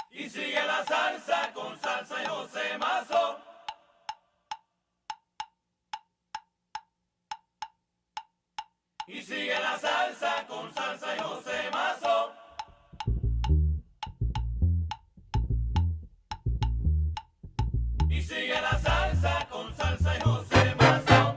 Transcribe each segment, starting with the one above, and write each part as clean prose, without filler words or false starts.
Y sigue la salsa con Salsa y José Mazo. Y sigue la salsa con Salsa y José Mazo. Y sigue la salsa con Salsa y José Mazo.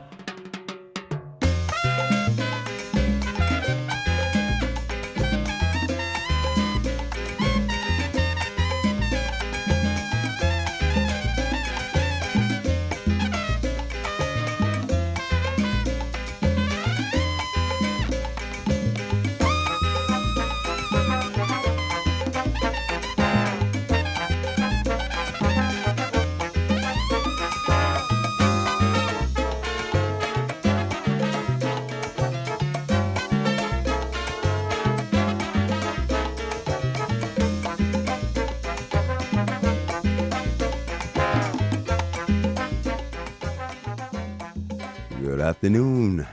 Good afternoon.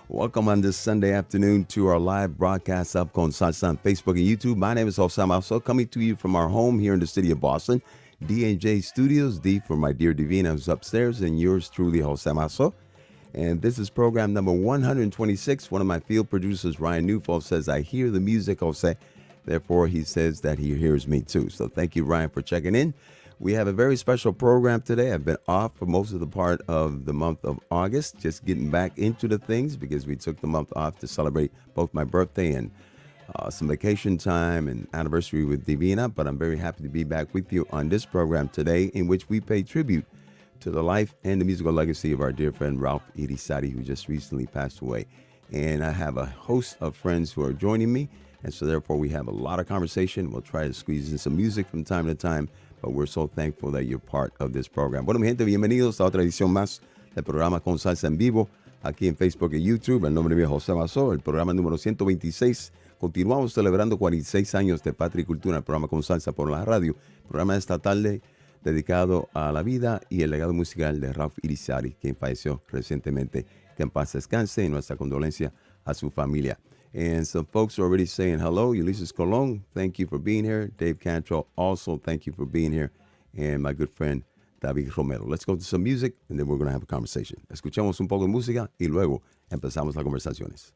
Welcome on this Sunday afternoon to our live broadcast up on Salsa on Facebook and YouTube. My name is Jose Maso, coming to you from our home here in the city of Boston, D&J Studios. D for my dear Divina, who's upstairs, and yours truly, Jose Maso. And this is program number 126. One of my field producers, Ryan Newfall, says, I hear the music, Jose. Therefore, he says that he hears me too. So thank you, Ryan, for checking in. We have a very special program today. I've been off for most of the part of the month of August, just getting back into the things because we took the month off to celebrate both my birthday and some vacation time and anniversary with Divina. But I'm very happy to be back with you on this program today, in which we pay tribute to the life and the musical legacy of our dear friend Ralph Irizarry, who just recently passed away. And I have a host of friends who are joining me, and so therefore we have a lot of conversation. We'll try to squeeze in some music from time to time, but we're so thankful that you're part of this program. Bueno, mi gente, bienvenidos a otra edición más del programa Con Salsa en Vivo, aquí en Facebook y YouTube. El nombre mío es José Mazo, el programa número 126. Continuamos celebrando 46 años de Patria y Cultura, el programa Con Salsa por la radio. Programa de esta tarde dedicado a la vida y el legado musical de Ralph Irizarry, quien falleció recientemente. Que en paz descanse, y nuestra condolencia a su familia. And some folks are already saying hello. Ulysses Colon, thank you for being here. Dave Cantrell, also thank you for being here. And my good friend, David Romero. Let's go to some music, and then we're going to have a conversation. Escuchemos un poco de música y luego empezamos las conversaciones.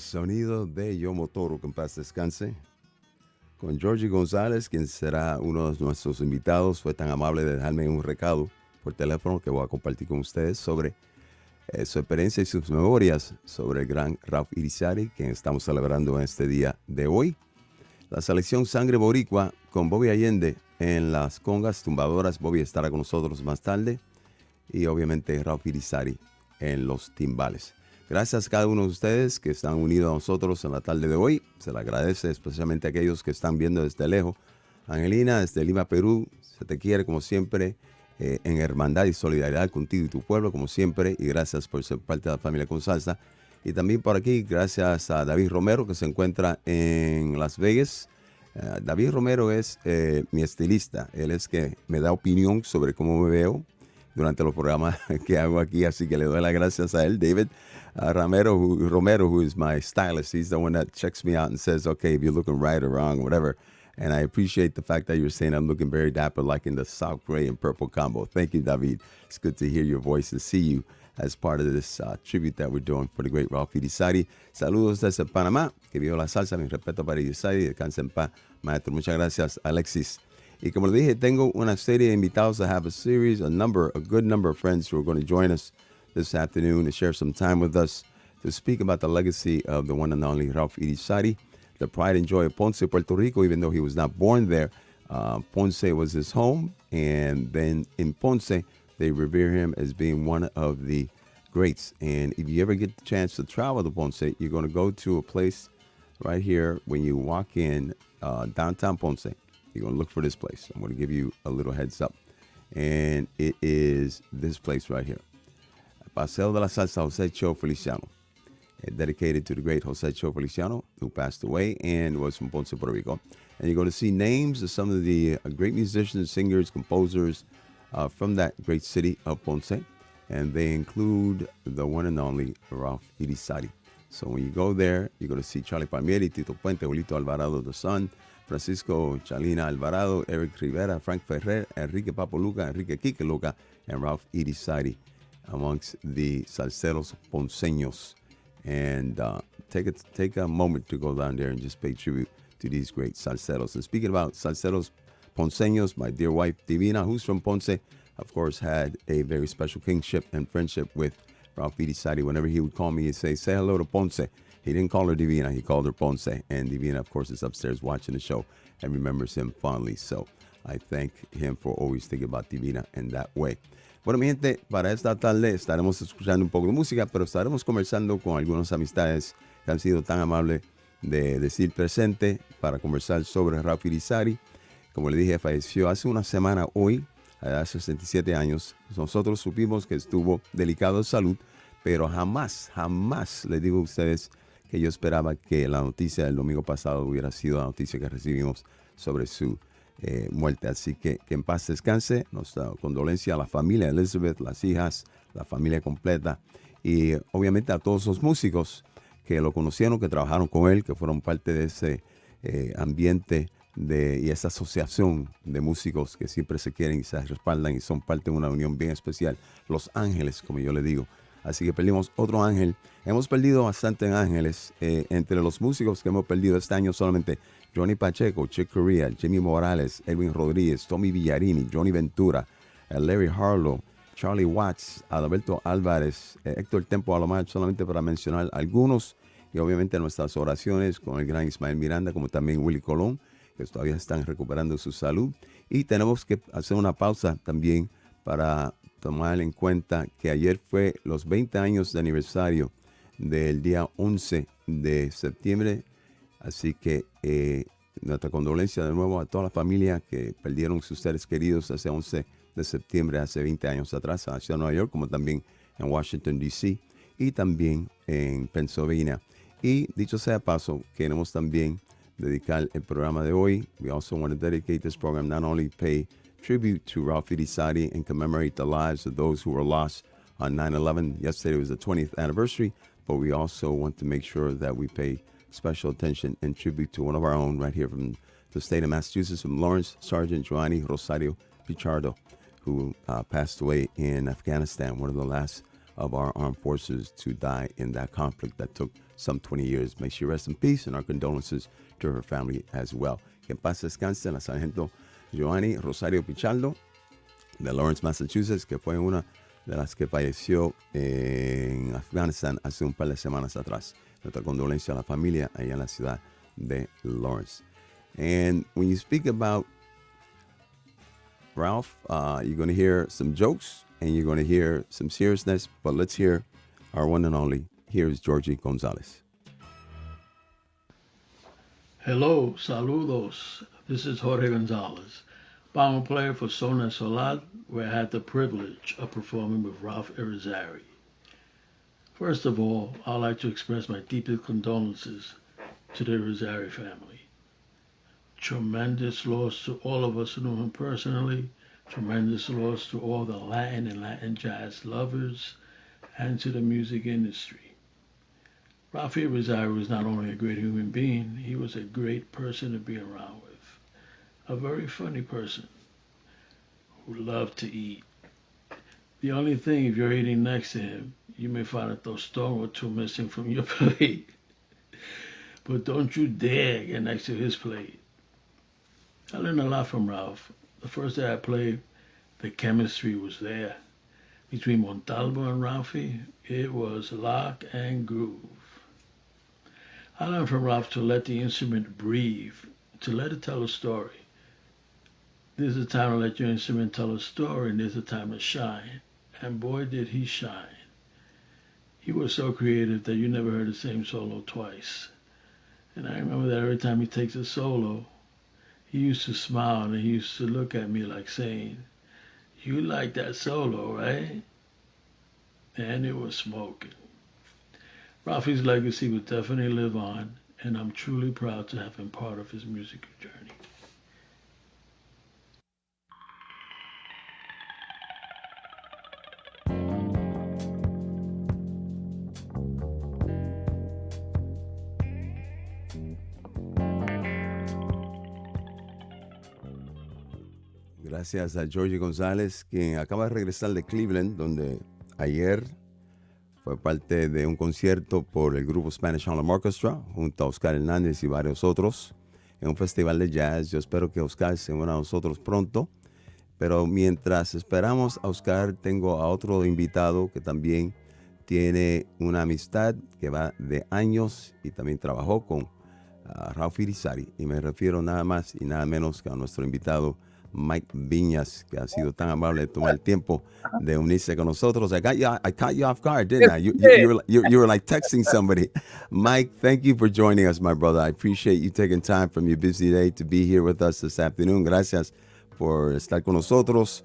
sonido de Yo Motoro, que en paz descanse, con Georgie Gonzalez, quien será uno de nuestros invitados. Fue tan amable de dejarme un recado por teléfono que voy a compartir con ustedes sobre su experiencia y sus memorias sobre el gran Ralph Irizarry, quien estamos celebrando en este día de hoy. La selección Sangre Boricua con Bobby Allende en las congas tumbadoras. Bobby estará con nosotros más tarde. Y obviamente Ralph Irizarry en los timbales. Gracias a cada uno de ustedes que están unidos a nosotros en la tarde de hoy. Se le agradece especialmente a aquellos que están viendo desde lejos. Angelina, desde Lima, Perú, se te quiere como siempre, en hermandad y solidaridad contigo y tu pueblo como siempre. Y gracias por ser parte de la familia con salsa. Y también por aquí, gracias a David Romero, que se encuentra en Las Vegas. David Romero es mi estilista. Él es que me da opinión sobre cómo me veo durante los programas que hago aquí, así que le doy las gracias a él. David Romero, who is my stylist, he's the one that checks me out and says, okay, if you're looking right or wrong, or whatever. And I appreciate the fact that you're saying I'm looking very dapper, like in the South gray and purple combo. Thank you, David. It's good to hear your voice and see you as part of this tribute that we're doing for the great Ralph Irizarry. Saludos desde Panamá, que viva la salsa, mi respeto para Irizarry, descansa en paz, maestro. Muchas gracias, Alexis. Y como le dije, tengo una serie de invitados. I have a good number of friends who are going to join us this afternoon to share some time with us to speak about the legacy of the one and only Ralph Irizarry, the pride and joy of Ponce, Puerto Rico. Even though he was not born there, Ponce was his home. And then in Ponce, they revere him as being one of the greats. And if you ever get the chance to travel to Ponce, you're going to go to a place right here when you walk in downtown Ponce. You're going to look for this place. I'm going to give you a little heads up. And it is this place right here. Paseo de la Salsa Jose Cho Feliciano. Dedicated to the great Jose Cho Feliciano, who passed away and was from Ponce, Puerto Rico. And you're going to see names of some of the great musicians, singers, composers from that great city of Ponce. And they include the one and only Ralph Irizarry. So when you go there, you're going to see Charlie Palmieri, Tito Puente, Julito Alvarado the Son, Francisco Chalina Alvarado, Eric Rivera, Frank Ferrer, Enrique Papo Luca, Enrique Quique Luca, and Ralph Irizarry amongst the salseros ponceños. And take a moment to go down there and just pay tribute to these great salseros. And speaking about salseros ponceños, my dear wife Divina, who's from Ponce, of course, had a very special kinship and friendship with Ralph Irizarry. Whenever he would call me, he'd say hello to Ponce. He didn't call her Divina, he called her Ponce. And Divina, of course, is upstairs watching the show and remembers him fondly. So I thank him for always thinking about Divina in that way. Bueno, mi gente, para esta tarde estaremos escuchando un poco de música, pero estaremos conversando con algunas amistades que han sido tan amables de decir presente para conversar sobre Ralph Irizarry. Como le dije, falleció hace una semana hoy, a la edad de 67 años. Nosotros supimos que estuvo delicado de salud, pero jamás les digo a ustedes que yo esperaba que la noticia del domingo pasado hubiera sido la noticia que recibimos sobre su muerte. Así que en paz descanse. Nuestra condolencia a la familia Elizabeth, las hijas, la familia completa y obviamente a todos los músicos que lo conocieron, que trabajaron con él, que fueron parte de ese ambiente y esa asociación de músicos que siempre se quieren y se respaldan y son parte de una unión bien especial. Los Ángeles, como yo le digo. Así que perdimos otro ángel. Hemos perdido bastante en ángeles. Entre los músicos que hemos perdido este año solamente Johnny Pacheco, Chick Corea, Jimmy Morales, Edwin Rodríguez, Tommy Villarini, Johnny Ventura, Larry Harlow, Charlie Watts, Adalberto Álvarez, Héctor Tempo Alomar, solamente para mencionar algunos. Y obviamente nuestras oraciones con el gran Ismael Miranda, como también Willy Colón, que todavía están recuperando su salud. Y tenemos que hacer una pausa también para tomar en cuenta que ayer fue los 20 años de aniversario del día 11 de septiembre. Así que nuestra condolencia de nuevo a toda la familia que perdieron sus seres queridos ese 11 de septiembre, hace 20 años atrás, en la ciudad de Nueva York, como también en Washington, D.C. y también en Pennsylvania. Y dicho sea paso, queremos también dedicar el programa de hoy. We also want to dedicate this program, not only pay tribute to Ralph Irizarry and commemorate the lives of those who were lost on 9/11. Yesterday was the 20th anniversary, but we also want to make sure that we pay special attention and tribute to one of our own right here from the state of Massachusetts, from Lawrence Sergeant Joanny Rosario Pichardo, who passed away in Afghanistan, one of the last of our armed forces to die in that conflict that took some 20 years. May she rest in peace, and our condolences to her family as well. Que en paz descanse la sargento Joanny Rosario Pichardo de Lawrence, Massachusetts, que fue una de las que falleció en Afganistán hace un par de semanas atrás. Nuestra condolencia a la familia allá en la ciudad de Lawrence. And when you speak about Ralph, you're going to hear some jokes and you're going to hear some seriousness, but let's hear our one and only. Here's Georgie Gonzalez. Hello, saludos. This is Jorge Gonzalez, bomber player for Seis del Solar, where I had the privilege of performing with Ralph Irizarry. First of all, I'd like to express my deepest condolences to the Irizarry family. Tremendous loss to all of us who knew him personally, tremendous loss to all the Latin and Latin jazz lovers, and to the music industry. Ralph Irizarry was not only a great human being, he was a great person to be around with. A very funny person who loved to eat. The only thing, if you're eating next to him, you may find a tostón or two missing from your plate. But don't you dare get next to his plate. I learned a lot from Ralph. The first day I played, the chemistry was there. Between Montalvo and Ralphie, it was lock and groove. I learned from Ralph to let the instrument breathe, to let it tell a story. There's a time to let your instrument tell a story, and there's a time to shine. And boy, did he shine. He was so creative that you never heard the same solo twice. And I remember that every time he takes a solo, he used to smile and he used to look at me like saying, "You like that solo, right?" And it was smoking. Ralphie's legacy will definitely live on, and I'm truly proud to have been part of his musical journey. Gracias a Georgie González, quien acaba de regresar de Cleveland, donde ayer fue parte de un concierto por el grupo Spanish Harlem Orchestra, junto a Oscar Hernandez y varios otros, en un festival de jazz. Yo espero que Oscar se una a nosotros pronto. Pero mientras esperamos a Oscar, tengo a otro invitado que también tiene una amistad que va de años y también trabajó con Ralph Irizarry. Y me refiero nada más y nada menos que a nuestro invitado Mike Viñas, que ha sido tan amable de tomar el tiempo de unirse con nosotros. I caught you off guard, didn't I? You were like texting somebody. Mike, thank you for joining us, my brother. I appreciate you taking time from your busy day to be here with us this afternoon. Gracias por estar con nosotros.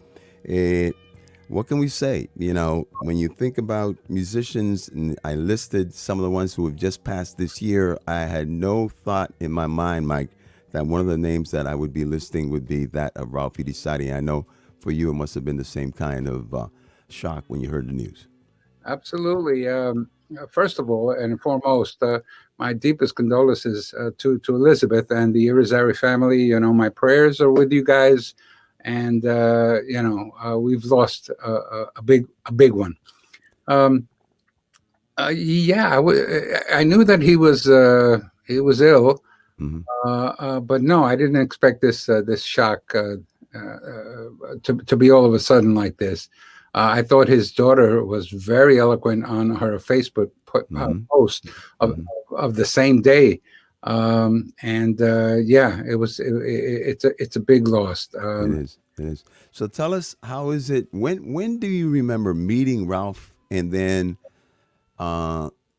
What can we say? You know, when you think about musicians, and I listed some of the ones who have just passed this year, I had no thought in my mind, Mike, that one of the names that I would be listing would be that of Ralph Irizarry. I know for you it must have been the same kind of shock when you heard the news. Absolutely. First of all and foremost, my deepest condolences to Elizabeth and the Irizarry family. You know, my prayers are with you guys, and we've lost a big one. I knew that he was ill. Mm-hmm. But no, I didn't expect this shock to be all of a sudden like this. I thought his daughter was very eloquent on her Facebook post of the same day, it's a big loss. It is. So tell us, how is it? When do you remember meeting Ralph, and then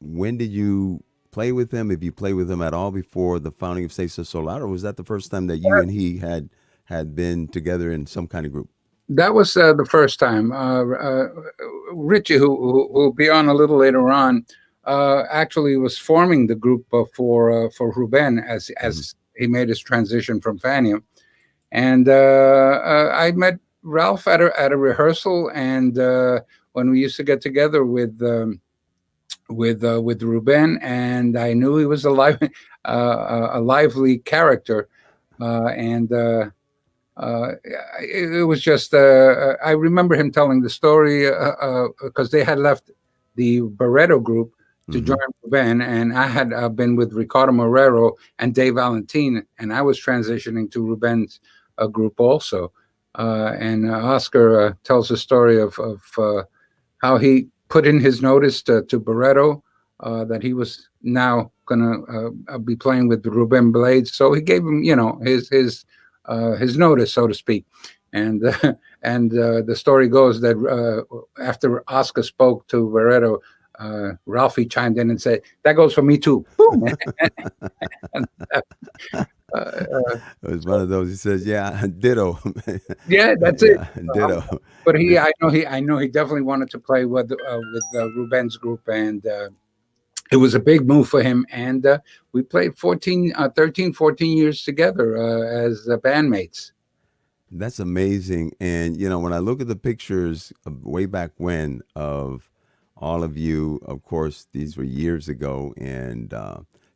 when did you play with him, if you played with him at all before the founding of Seis del Solar, or was that the first time that you and he had been together in some kind of group? That was the first time. Richie, who will be on a little later on, actually was forming the group for Ruben as he made his transition from Fania, and I met Ralph at a rehearsal, and when we used to get together with Ruben, and I knew he was a lively character, and it was just I remember him telling the story because they had left the Barretto group to join Ruben, and I had been with Ricardo Marrero and Dave Valentin, and I was transitioning to Ruben's group also. And Oscar tells the story of how he put in his notice to Barretto that he was now going to be playing with the Ruben Blades. So he gave him, his notice, so to speak. And the story goes that after Oscar spoke to Barretto, Ralphie chimed in and said, "That goes for me too." It was one of those. He says, "Yeah, ditto." Yeah, that's Yeah, it. ditto. But I know he definitely wanted to play with Ruben's group, and it was a big move for him. And we played 13, 14 years together as bandmates. That's amazing. And when I look at the pictures of way back when of all of you, of course, these were years ago, and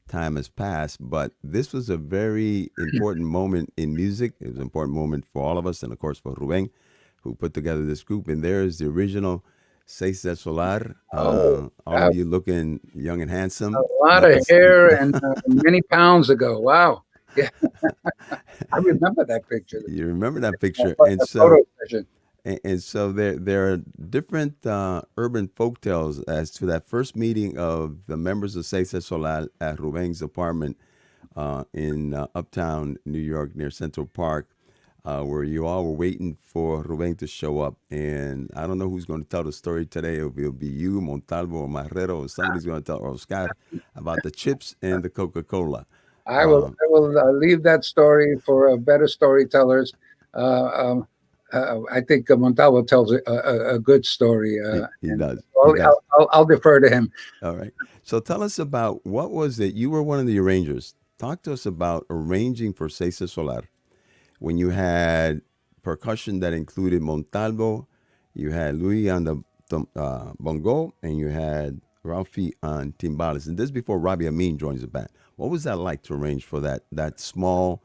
time has passed. But this was a very important moment in music. It was an important moment for all of us, and of course for Ruben, who put together this group. And there is the original Seis del Solar. All of you looking young and handsome. A lot of hair and many pounds ago. Wow. Yeah. I remember that picture. You remember that picture. And so there are different urban folktales as to that first meeting of the members of Seis del Solar at Ruben's apartment in uptown New York near Central Park, where you all were waiting for Ruben to show up. And I don't know who's going to tell the story today. It'll be you, Montalvo, or Marrero, or somebody's going to tell Oscar about the chips and the Coca-Cola. I will leave that story for better storytellers. I think Montalvo tells a good story. He does. I'll defer to him. All right. So tell us about what was it? You were one of the arrangers. Talk to us about arranging for Seis del Solar when you had percussion that included Montalvo, you had Louis on the bongo, and you had Ralphie on timbales. And this before Robbie Amin joins the band. What was that like to arrange for that small,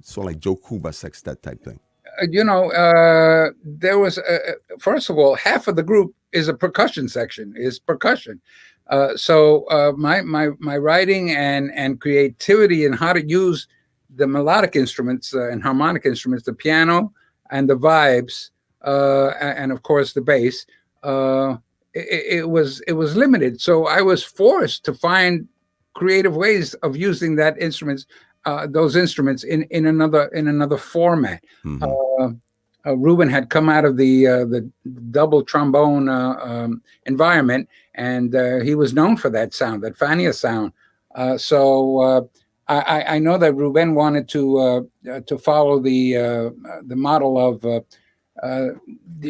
sort of like Joe Cuba sextet type thing? There was first of all, half of the group is a percussion section, is percussion. So my writing and creativity and how to use the melodic instruments and harmonic instruments, the piano and the vibes, and of course the bass, it was limited. So I was forced to find creative ways of using those instruments in another format. Ruben had come out of the double trombone environment, and he was known for that sound, that Fania sound. So I know that Ruben wanted to follow the model of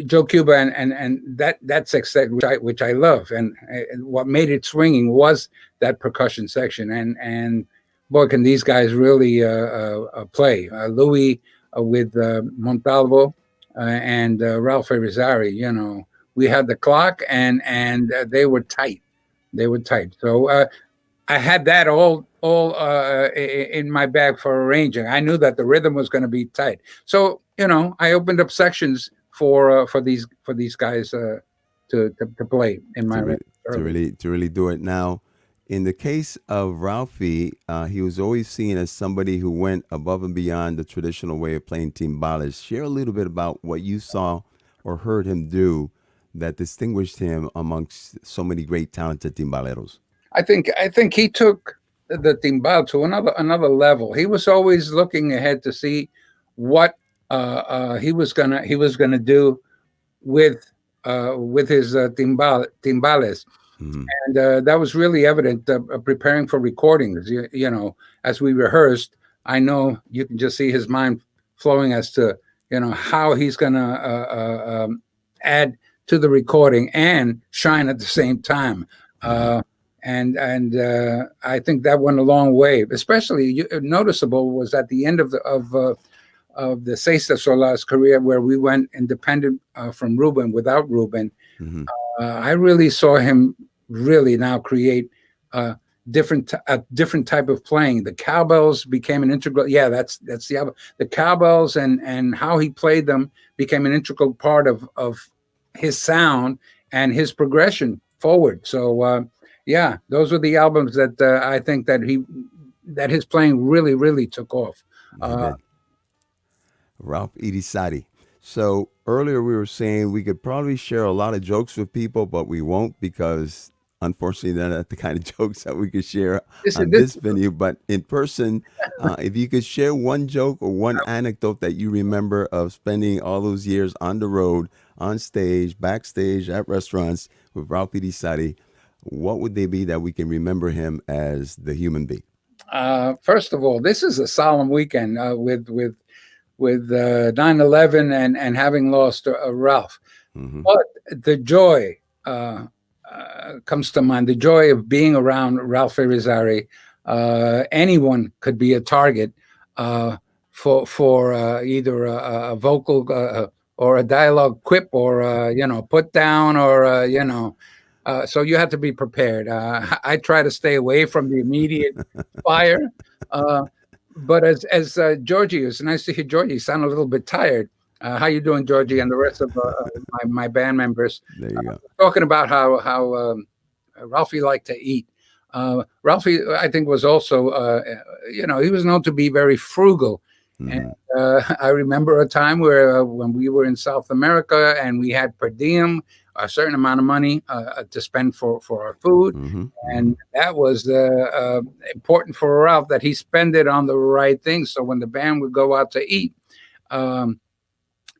Joe Cuba and that sextet, which I love, and what made it swinging was that percussion section, and boy, can these guys really play. Louis with Montalvo and Ralph Irizarry, we had the clock, and they were tight. They were tight. So I had that all in my bag for arranging. I knew that the rhythm was going to be tight. So I opened up sections for these guys to play in my to really do it. Now, in the case of Ralphie, he was always seen as somebody who went above and beyond the traditional way of playing timbales. Share a little bit about what you saw or heard him do that distinguished him amongst so many great talented timbaleros. I think he took the timbal to another level. He was always looking ahead to see what he was gonna do with his timbales. Mm-hmm. And that was really evident preparing for recordings. As we rehearsed, I know you can just see his mind flowing as to how he's gonna add to the recording and shine at the same time. And I think that went a long way. Especially noticeable was at the end of the Seis del Solar's career, where we went independent from Ruben, without Ruben. Mm-hmm. I really saw him really now create a different type of playing. The cowbells became an integral. Yeah, that's the cowbells and how he played them became an integral part of his sound and his progression forward. So yeah, those were the albums that I think that his playing really took off. He did. Ralph Irizarry. So earlier we were saying we could probably share a lot of jokes with people, but we won't because unfortunately they're not the kind of jokes that we could share on This this venue. But in person, if you could share one joke or one anecdote that you remember of spending all those years on the road, on stage, backstage, at restaurants with Ralph Irizarry, what would they be that we can remember him as the human being? First of all, this is a solemn weekend with 9/11 and having lost Ralph. Hmm. But the joy comes to mind. The joy of being around Ralph Irizarry. Anyone could be a target for either a vocal or a dialogue quip or put down or so you have to be prepared. I try to stay away from the immediate fire. But as Georgie, it's nice to hear Georgie. You sound a little bit tired. How you doing, Georgie, and the rest of my band members? There you go. Talking about how Ralphie liked to eat. Ralphie, I think, was also he was known to be very frugal. And I remember a time where when we were in South America and we had per diem, a certain amount of money to spend for our food. And that was important for Ralph that he spend it on the right things. So when the band would go out to eat,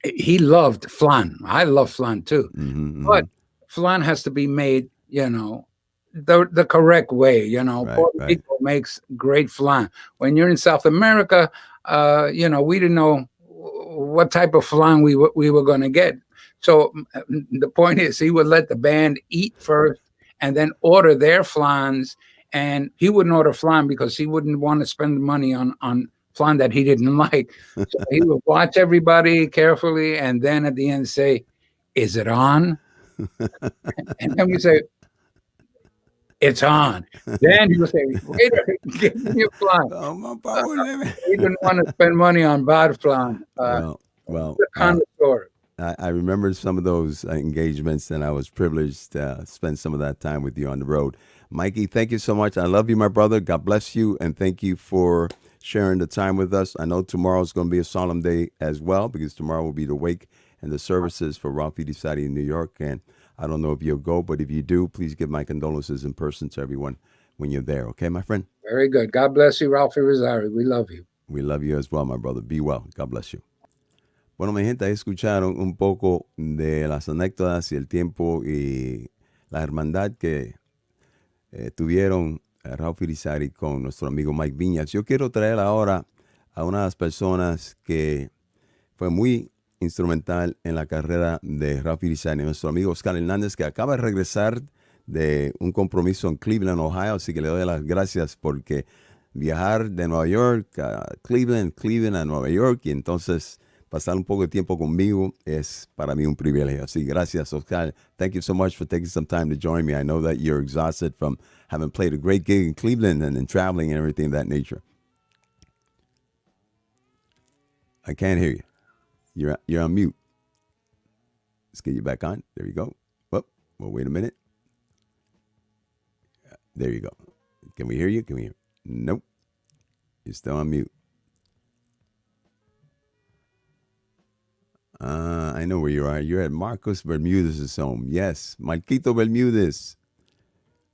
he loved flan. I love flan too. But flan has to be made, the correct way. Puerto Rico makes great flan. When you're in South America, we didn't know what type of flan we were going to get. So the point is, he would let the band eat first and then order their flans. And he wouldn't order flan because he wouldn't want to spend money on flan that he didn't like. So he would watch everybody carefully and then at the end say, "Is it on?" And then we say, "It's on." Then he would say, "Waiter, give me a flan." He didn't want to spend money on bad flan. Well, connoisseur. I remember some of those engagements, and I was privileged to spend some of that time with you on the road. Mikey, thank you so much. I love you, my brother. God bless you, and thank you for sharing the time with us. I know tomorrow's going to be a solemn day as well, because tomorrow will be the wake and the services for Ralph Irizarry in New York, and I don't know if you'll go, but if you do, please give my condolences in person to everyone when you're there. Okay, my friend? Very good. God bless you, Ralph Irizarry. We love you. We love you as well, my brother. Be well. God bless you. Bueno, mi gente, ahí escucharon un poco de las anécdotas y el tiempo y la hermandad que tuvieron Ralph Irizarry con nuestro amigo Mike Viñas. Yo quiero traer ahora a una de las personas que fue muy instrumental en la carrera de Ralph Irizarry, nuestro amigo Oscar Hernandez, que acaba de regresar de un compromiso en Cleveland, Ohio, así que le doy las gracias porque viajar de Nueva York a Cleveland a Nueva York y entonces pasar un poco de tiempo conmigo es para mí un privilegio. Así, gracias, Oscar. Thank you so much for taking some time to join me. I know that you're exhausted from having played a great gig in Cleveland and traveling and everything of that nature. I can't hear you. You're on mute. Let's get you back on. There you go. Well, wait a minute. There you go. Can we hear you? Nope. You're still on mute. I know where you are. You're at Marcos Bermudez' home. Yes, Marquito Bermudez.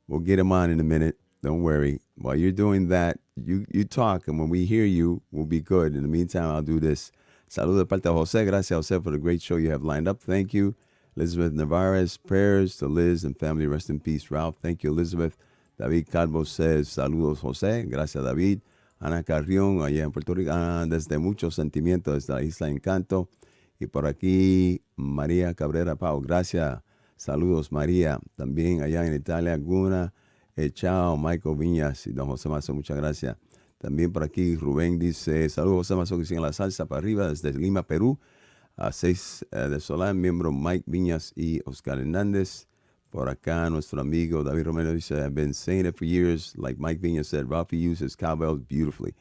We'll get him on in a minute. Don't worry. While you're doing that, you talk, and when we hear you, we'll be good. In the meantime, I'll do this. Saludos de parte de Jose. Gracias, Jose, for the great show you have lined up. Thank you. Elizabeth Navarez, prayers to Liz and family. Rest in peace, Ralph. Thank you, Elizabeth. David Calvo says, saludos, Jose. Gracias, David. Ana Carrión, allá en Puerto Rico. Desde muchos sentimientos, desde la Isla Encanto. Y por aquí, María Cabrera Pau. Gracias. Saludos, María. También allá en Italia, Guna. Chao, Michael Viñas y don José Mazo. Muchas gracias. También por aquí, Rubén dice, saludos, José Mazo, que sigue la salsa para arriba desde Lima, Perú. A Seis del Solar, miembro Mike Viñas y Oscar Hernández. Por acá, nuestro amigo David Romero dice, I've been saying it for years. Like Mike Viñas said, Ralphie uses cowbells beautifully.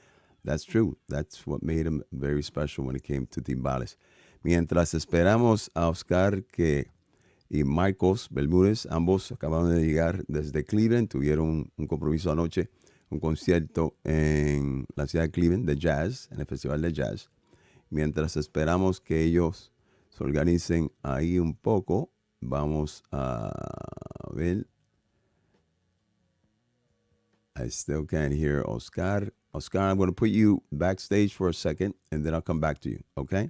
That's true. That's what made him very special when it came to timbales. Mientras esperamos a Oscar que y Marcos Bermúdez, ambos acabaron de llegar desde Cleveland, tuvieron un compromiso anoche, un concierto en la ciudad de Cleveland de jazz, en el Festival de Jazz. Mientras esperamos que ellos se organicen ahí un poco, vamos a ver. I still can't hear Oscar. Oscar, I'm going to put you backstage for a second, and then I'll come back to you, okay?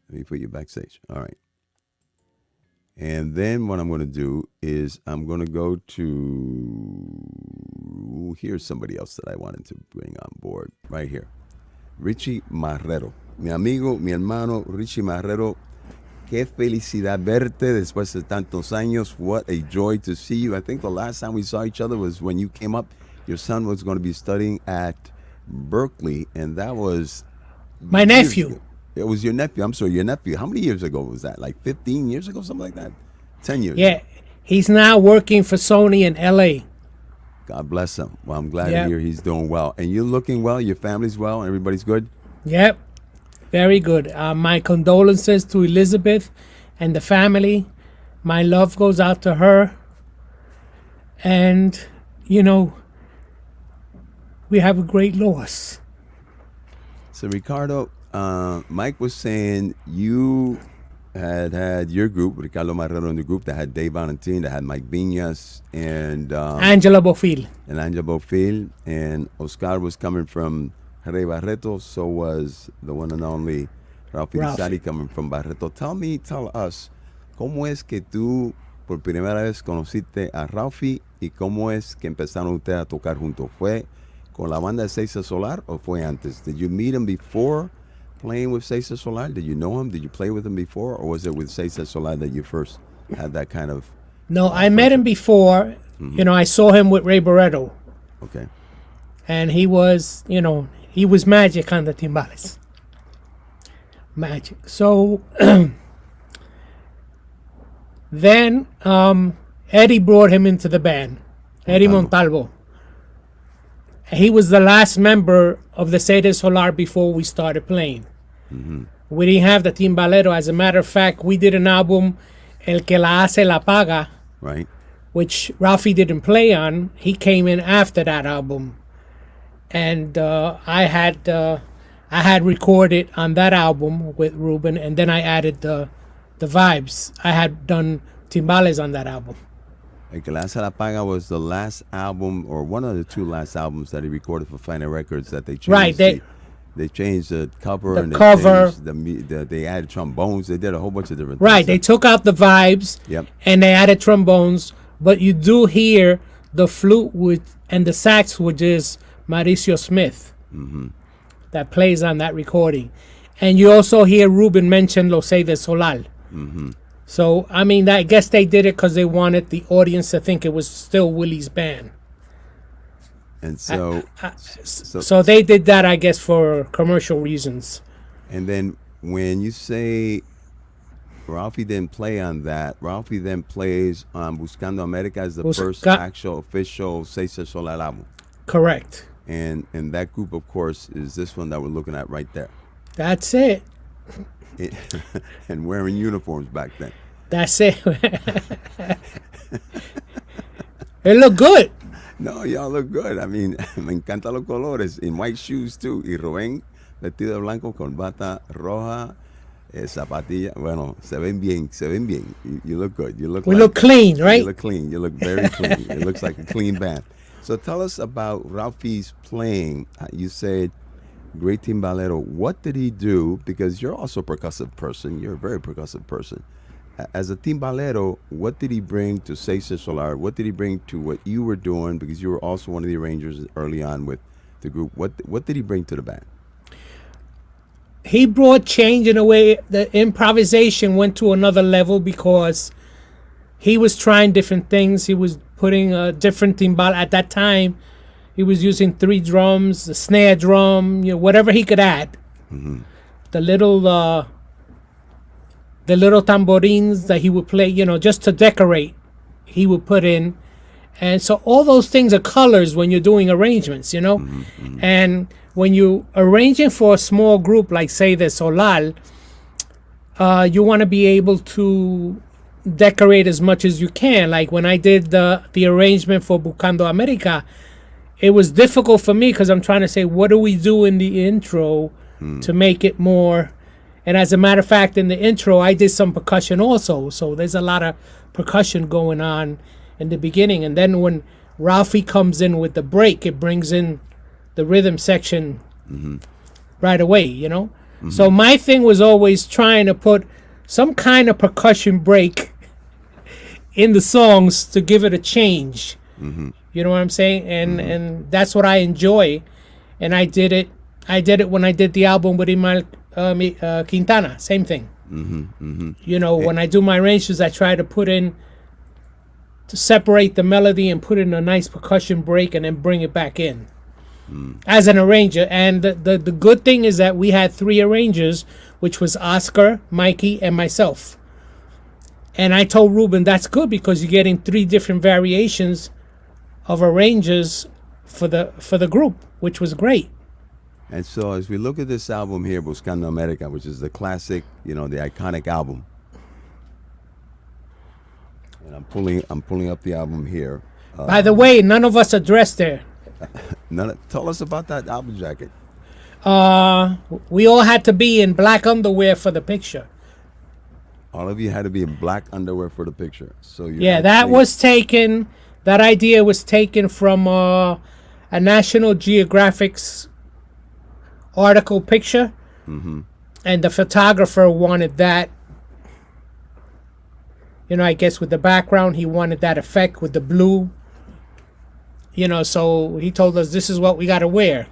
Let me put you backstage. All right. And then what I'm going to do is I'm going to go to... Here's somebody else that I wanted to bring on board right here. Richie Marrero. Mi amigo, mi hermano, Richie Marrero. Qué felicidad verte después de tantos años. What a joy to see you. I think the last time we saw each other was when you came up. Your son was going to be studying at Berkeley, and that was... My nephew. It was your nephew. I'm sorry, your nephew. How many years ago was that? Like 15 years ago, something like that? 10 years Yeah. ago. He's now working for Sony in L.A. God bless him. Well, I'm glad to hear he's doing well. And you're looking well? Your family's well? Everybody's good? Yep. Very good. My condolences to Elizabeth and the family. My love goes out to her. And, you know, we have a great loss. So, Ricardo, Mike was saying you had your group, Ricardo Marrero in the group, that had Dave Valentin, that had Mike Viñas, and Angela Bofil. And Angela Bofil. And Oscar was coming from Ray Barretto, so was the one and only Ralph Irizarry coming from Barretto. Tell us, ¿cómo es que tú por primera vez conociste a Ralphie y cómo es que empezaron ustedes a tocar juntos? ¿Fue con la banda de Seis del Solar o fue antes? Did you meet him before playing with Seis del Solar? Did you know him? Did you play with him before? Or was it with Seis del Solar that you first had that kind of... No, I met him before. Mm-hmm. You know, I saw him with Ray Barretto. Okay. And he was, you know, he was magic on the timbales. Magic. So then Eddie brought him into the band. Eddie Montalvo. He was the last member of the Seis del Solar before we started playing. Mm-hmm. We didn't have the timbalero. As a matter of fact, we did an album, El que la hace la paga, right, which Ralphie didn't play on. He came in after that album, and I had recorded on that album with Ruben, and then I added the vibes. I had done timbales on that album. El que la hace la paga was the last album, or one of the two last albums that he recorded for Final Records that they changed. Right, they changed the cover, the and cover. They added trombones. They did a whole bunch of different right, things. They took out the vibes, yep, and they added trombones, but you do hear the flute and the sax, which is Mauricio Smith, mm-hmm, that plays on that recording. And you also hear Ruben mention Los Seis del Solar. Mm-hmm. So, I mean, I guess they did it because they wanted the audience to think it was still Willie's band. And so, so they did that, I guess, for commercial reasons. And then when you say Ralphie didn't play on that, Ralphie then plays on Buscando America as the first actual official Seis del Solar album. Correct. And that group, of course, is this one that we're looking at right there. That's it. And wearing uniforms back then. That's it. It looked good. No, y'all look good. I mean, me encantan los colores. In white shoes, too. Y Rubén, vestido de blanco con bata roja, zapatilla. Bueno, se ven bien. You look good. We look clean, right? You look clean. You look very clean. It looks like a clean band. So tell us about Ralphie's playing. You said great timbalero. What did he do? Because you're also a percussive person. You're a very percussive person. As a timbalero, what did he bring to Seis del Solar? What did he bring to what you were doing? Because you were also one of the arrangers early on with the group. What did he bring to the band? He brought change in a way. The improvisation went to another level because he was trying different things. He was putting a different timbal. At that time, he was using 3 drums, a snare drum, whatever he could add. Mm-hmm. The little tambourines that he would play, just to decorate, he would put in. And so all those things are colors when you're doing arrangements, Mm-hmm, mm-hmm. And when you arranging for a small group like Seis del Solar, you want to be able to decorate as much as you can. Like when I did the arrangement for Buscando America, it was difficult for me because I'm trying to say, what do we do in the intro to make it more? And as a matter of fact, in the intro, I did some percussion also. So there's a lot of percussion going on in the beginning. And then when Ralphie comes in with the break, it brings in the rhythm section right away, you know? So my thing was always trying to put some kind of percussion break in the songs to give it a change. You know what I'm saying? And that's what I enjoy. And I did it when I did the album with Imal Quintana. Same thing. You know, when I do my arrangements, I try to put in, to separate the melody and put in a nice percussion break and then bring it back in as an arranger. And the good thing is that we had 3 arrangers, which was Oscar, Mikey, and myself. And I told Ruben, that's good because you're getting 3 different variations of arrangers for the group, which was great. And so as we look at this album here, Buscando America, which is the classic, you know, the iconic album. And I'm pulling up the album here. By the way, none of us are dressed there. Tell us about that album jacket. We all had to be in black underwear for the picture. All of you had to be in black underwear for the picture. So that idea was taken from a National Geographic's article picture, and the photographer wanted that. You know, I guess with the background, he wanted that effect with the blue. You know, so he told us this is what we got to wear.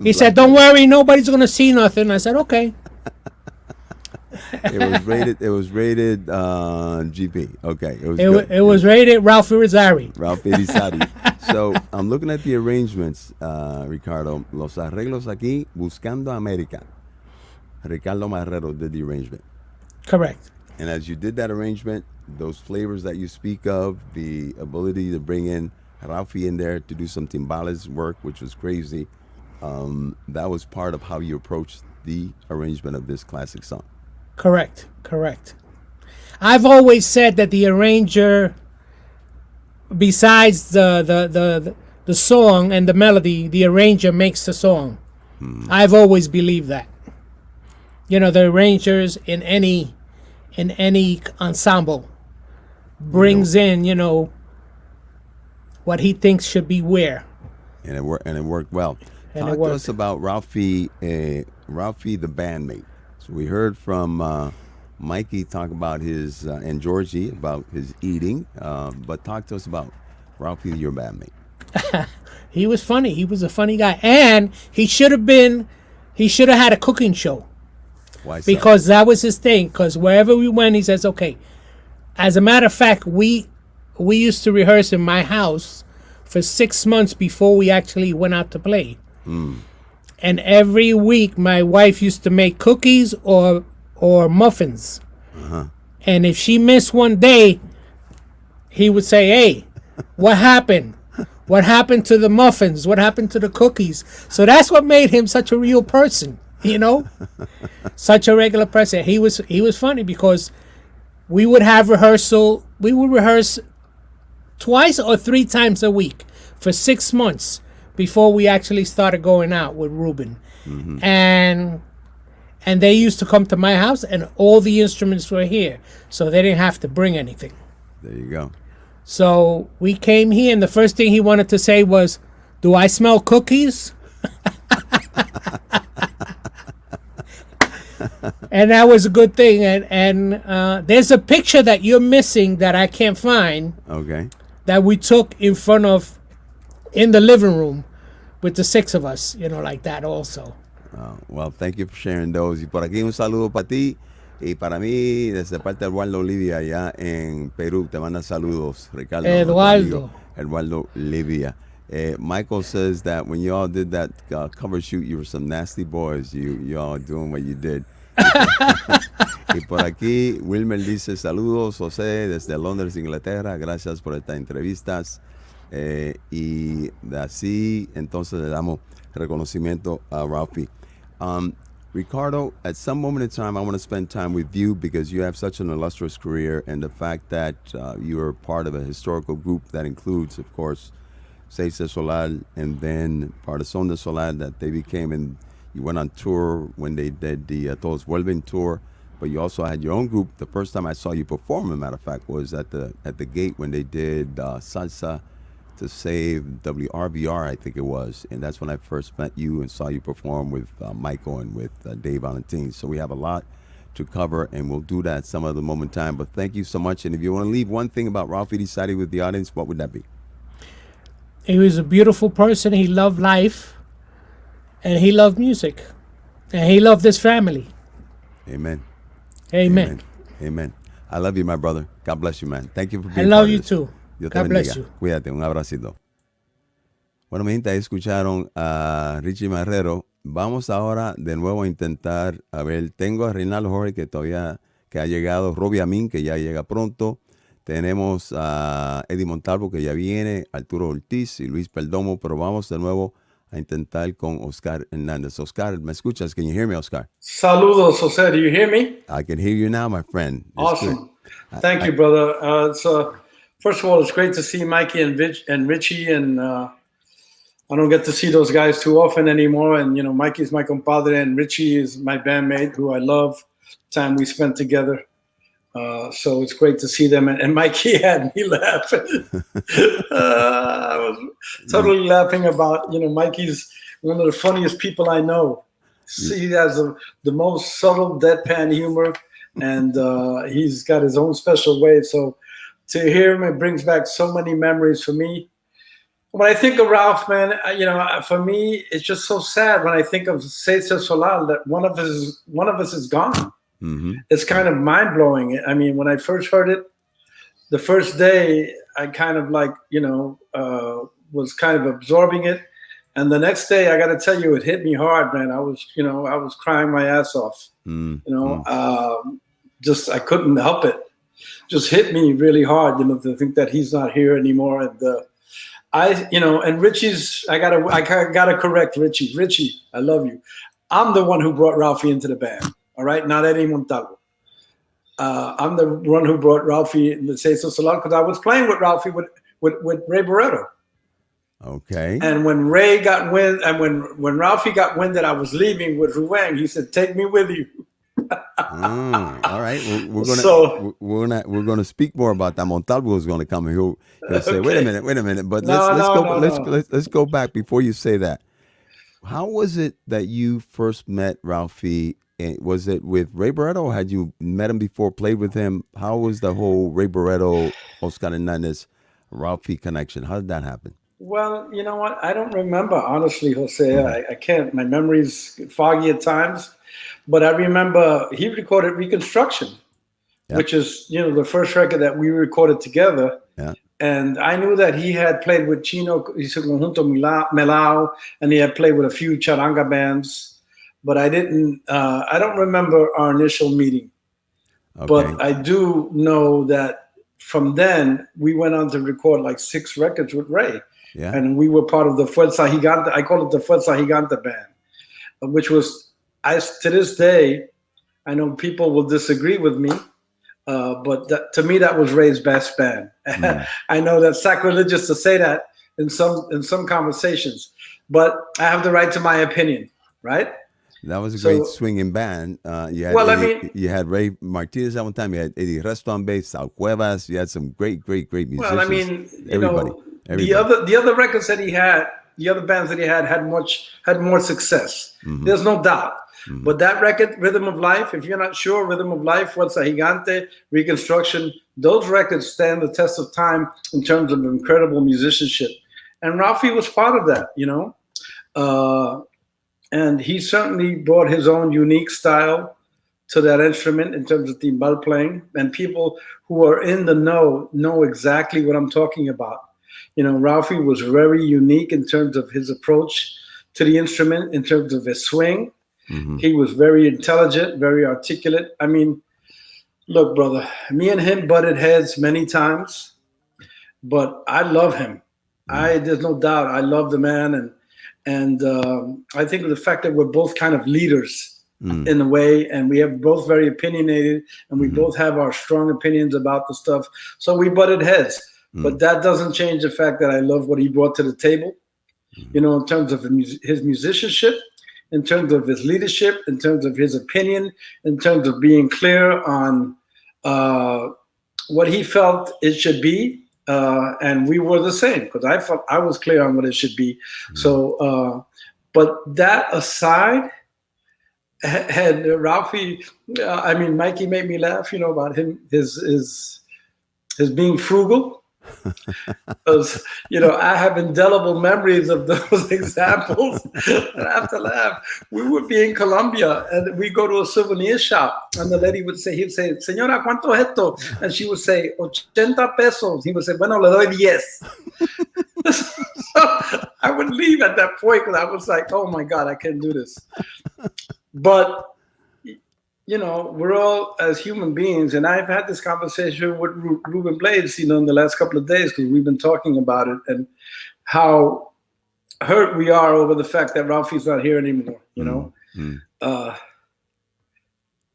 He said, "Don't worry, nobody's gonna see nothing." I said, "Okay." It was rated GP. Okay. It was rated Ralph Irizarry. Ralph Irizarry. So I'm looking at the arrangements, Ricardo. Los arreglos aquí, Buscando America. Ricardo Marrero did the arrangement. Correct. And as you did that arrangement, those flavors that you speak of, the ability to bring in Ralphie in there to do some timbales work, which was crazy, that was part of how you approached the arrangement of this classic song. Correct. I've always said that the arranger, besides the song and the melody, the arranger makes the song. I've always believed that. You know, the arrangers in any ensemble brings in, you know, what he thinks should be where. And it worked well. Talk to us about Ralphie the bandmate. So we heard from Mikey talk about his, and Georgie about his eating, but talk to us about Ralphie, your bandmate. He was funny. He was a funny guy. And he should have had a cooking show. Why so? Because that was his thing. Because wherever we went, he says, okay. As a matter of fact, we used to rehearse in my house for 6 months before we actually went out to play. And every week, my wife used to make cookies or muffins. And if she missed one day, he would say, "Hey, what happened? What happened to the muffins? What happened to the cookies?" So that's what made him such a real person, you know, such a regular person. He was funny because we would have rehearsal. We would rehearse 2 or 3 times a week for 6 months before we actually started going out with Ruben. And they used to come to my house and all the instruments were here. So they didn't have to bring anything. There you go. So we came here and the first thing he wanted to say was, "Do I smell cookies?" And that was a good thing. And there's a picture that you're missing that I can't find. Okay. That we took in the living room with the 6 of us, you know, like that also. Well, thank you for sharing those. Y por aquí un saludo para ti y para mí desde parte de Eduardo Livia allá en Perú. Te manda saludos, Ricardo. Eduardo Livia. Michael says that when you all did that cover shoot, you were some nasty boys. You all doing what you did. Y por aquí Wilmer dice saludos, José, desde Londres, Inglaterra. Gracias por estas entrevistas. Y así entonces le damos reconocimiento a Ralphie. Ricardo, at some moment in time, I want to spend time with you because you have such an illustrious career, and the fact that you are part of a historical group that includes, of course, Seis del Solar, and then part of Son del Solar that they became, and you went on tour when they did the Todos Vuelven tour, but you also had your own group. The first time I saw you perform, as a matter of fact, was at the gate when they did Salsa to save WRVR, I think it was, and that's when I first met you and saw you perform with Michael and with Dave Valentin. So we have a lot to cover, and we'll do that some other moment in time. But thank you so much. And if you want to leave one thing about Ralphie Irizarry with the audience, what would that be? He was a beautiful person. He loved life, and he loved music, and he loved his family. Amen. Amen. Amen. Amen. I love you, my brother. God bless you, man. Thank you for I being love part of you this. too. Dios te God bless bendiga. you. Cuídate, un abracito. Bueno, mi gente, ahí escucharon a Richie Marrero. Vamos ahora de nuevo a intentar, a ver, tengo a Reinaldo Jorge que todavía que ha llegado, Robbie Amin que ya llega pronto. Tenemos a Eddie Montalvo que ya viene, Arturo Ortiz y Luis Perdomo, pero vamos de nuevo a intentar con Oscar Hernandez. Oscar, ¿me escuchas? Can you hear me, Oscar? Saludos, Jose. Do you hear me? I can hear you now, my friend. It's Awesome. good. Thank you, brother. First of all, it's great to see Mikey and Richie, and I don't get to see those guys too often anymore. And, you know, Mikey's my compadre, and Richie is my bandmate who I love, time we spent together. So it's great to see them. And Mikey had me laughing. I was totally laughing about, you know, Mikey's one of the funniest people I know. He has the most subtle deadpan humor, and he's got his own special way. So to hear him, it brings back so many memories for me. When I think of Ralph, man, you know, for me, it's just so sad when I think of Seis del Solar that one of us is gone. Mm-hmm. It's kind of mind blowing. I mean, when I first heard it, the first day, I kind of like, you know, was kind of absorbing it. And the next day, I got to tell you, it hit me hard, man. I was crying my ass off. Mm-hmm. You know, just I couldn't help it. Just hit me really hard, you know, to think that he's not here anymore. And and Richie's, I gotta correct Richie. Richie, I love you. I'm the one who brought Ralphie into the band. All right, not Eddie Montalvo. I'm the one who brought Ralphie in the Seis del Solar because I was playing with Ralphie with Ray Barretto. Okay. And when Ray got wind, and when Ralphie got wind that I was leaving with Ruang, he said, "Take me with you." All right, we're gonna speak more about that. Montalvo is gonna come and he'll say, "Wait a minute." But let's go back before you say that. How was it that you first met Ralphie? Was it with Ray Barretto, or had you met him before, played with him? How was the whole Ray Barretto, Oscar Hernandez, Ralphie connection? How did that happen? Well, you know what? I don't remember, honestly, Jose. I can't. My memory's foggy at times. But I remember he recorded Reconstruction, which is, you know, the first record that we recorded together. Yeah. And I knew that he had played with Chino, Conjunto Melao, and he had played with a few charanga bands. But I don't remember our initial meeting. Okay. But I do know that from then, we went on to record like 6 records with Ray. Yeah. And we were part of the Fuerza Gigante. I call it the Fuerza Gigante band, which was, to this day, I know people will disagree with me, but to me, that was Ray's best band. Mm. I know that's sacrilegious to say that in some conversations, but I have the right to my opinion, right? That was a great swinging band. You had Ray Martinez at one time. You had Eddie Restaurant Base, Sal Cuevas. You had some great musicians. Well, I mean, everybody. The other records that he had, the other bands that he had more success. Mm-hmm. There's no doubt. Mm-hmm. But that record, Rhythm of Life, if you're not sure, Rhythm of Life, Fuerza Gigante, Reconstruction, those records stand the test of time in terms of incredible musicianship. And Ralphie was part of that, you know. And he certainly brought his own unique style to that instrument in terms of timbal playing. And people who are in the know exactly what I'm talking about. You know, Ralphie was very unique in terms of his approach to the instrument, in terms of his swing. Mm-hmm. He was very intelligent, very articulate. I mean, look, brother, me and him butted heads many times, but I love him. Mm-hmm. There's no doubt. I love the man, and I think the fact that we're both kind of leaders in a way, and we have both very opinionated, and we both have our strong opinions about the stuff. So we butted heads, but that doesn't change the fact that I love what he brought to the table. You know, in terms of his musicianship, in terms of his leadership, in terms of his opinion, in terms of being clear on what he felt it should be, and we were the same, because I felt I was clear on what it should be. So, but that aside, had Ralphie, Mikey made me laugh, you know, about him, his being frugal. Because, you know, I have indelible memories of those examples. And I have to laugh. We would be in Colombia and we go to a souvenir shop, and the lady would say, he'd say, "Señora, ¿cuánto es esto?" And she would say, "80 pesos." He would say, "Bueno, le doy 10." So I would leave at that point because I was like, oh my God, I can't do this. But you know, we're all as human beings, and I've had this conversation with Ruben Blades, you know, in the last couple of days, because we've been talking about it and how hurt we are over the fact that Ralphie's not here anymore. You know,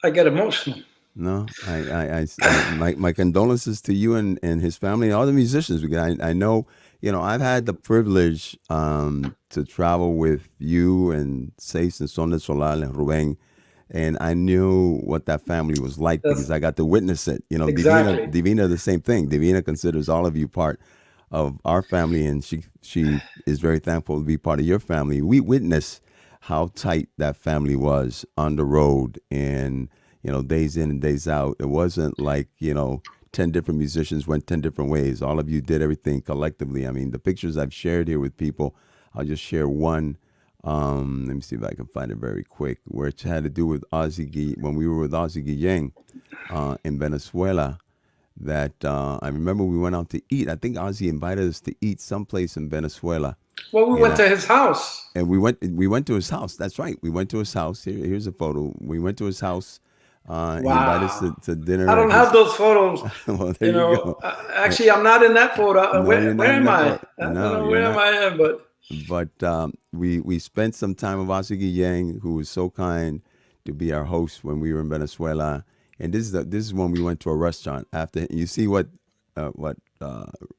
I get emotional. No, my condolences to you and his family and all the musicians. Because I know, you know, I've had the privilege to travel with you and Seis del Solar and Ruben. And I knew what that family was like because I got to witness it. You know, exactly. Divina, the same thing. Divina considers all of you part of our family, and she is very thankful to be part of your family. We witnessed how tight that family was on the road, and you know, days in and days out. It wasn't like, you know, 10 different musicians went 10 different ways. All of you did everything collectively. I mean, the pictures I've shared here with people, I'll just share one. Let me see if I can find it very quick, where it had to do with when we were with Ozzy Guillén in Venezuela. That I remember we went out to eat. I think Ozzy invited us to eat someplace in Venezuela. Well, we went to his house. And we went to his house. That's right. We went to his house. Here's a photo. We went to his house. Wow. He invited us to dinner. I don't have those photos. Well, there you know, go. Actually, I'm not in that photo. No, where am I? I No, don't know where am I in, but. But we spent some time with Ozzy Guillén, who was so kind to be our host when we were in Venezuela. And this is when we went to a restaurant. After you see what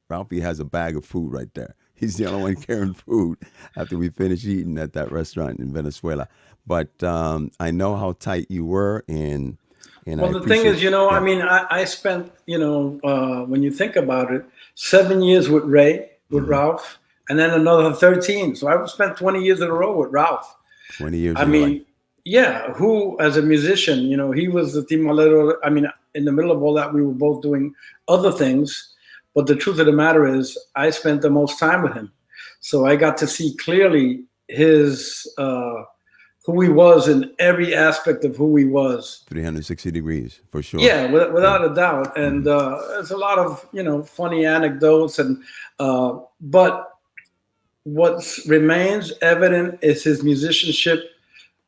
Ralphie has a bag of food right there. He's the only one carrying food after we finished eating at that restaurant in Venezuela. But I know how tight you were, and well, the thing is, you know, I mean, I spent, you know, when you think about it, 7 years with Ray, with Ralph. And then another 13. So I spent 20 years in a row with Ralph. 20 years. I mean, yeah, who as a musician, you know, he was the timbalero. I mean, in the middle of all that, we were both doing other things. But the truth of the matter is, I spent the most time with him. So I got to see clearly his, who he was in every aspect of who he was. 360 degrees, for sure. Yeah, without a doubt. And there's a lot of, you know, funny anecdotes. And but what remains evident is his musicianship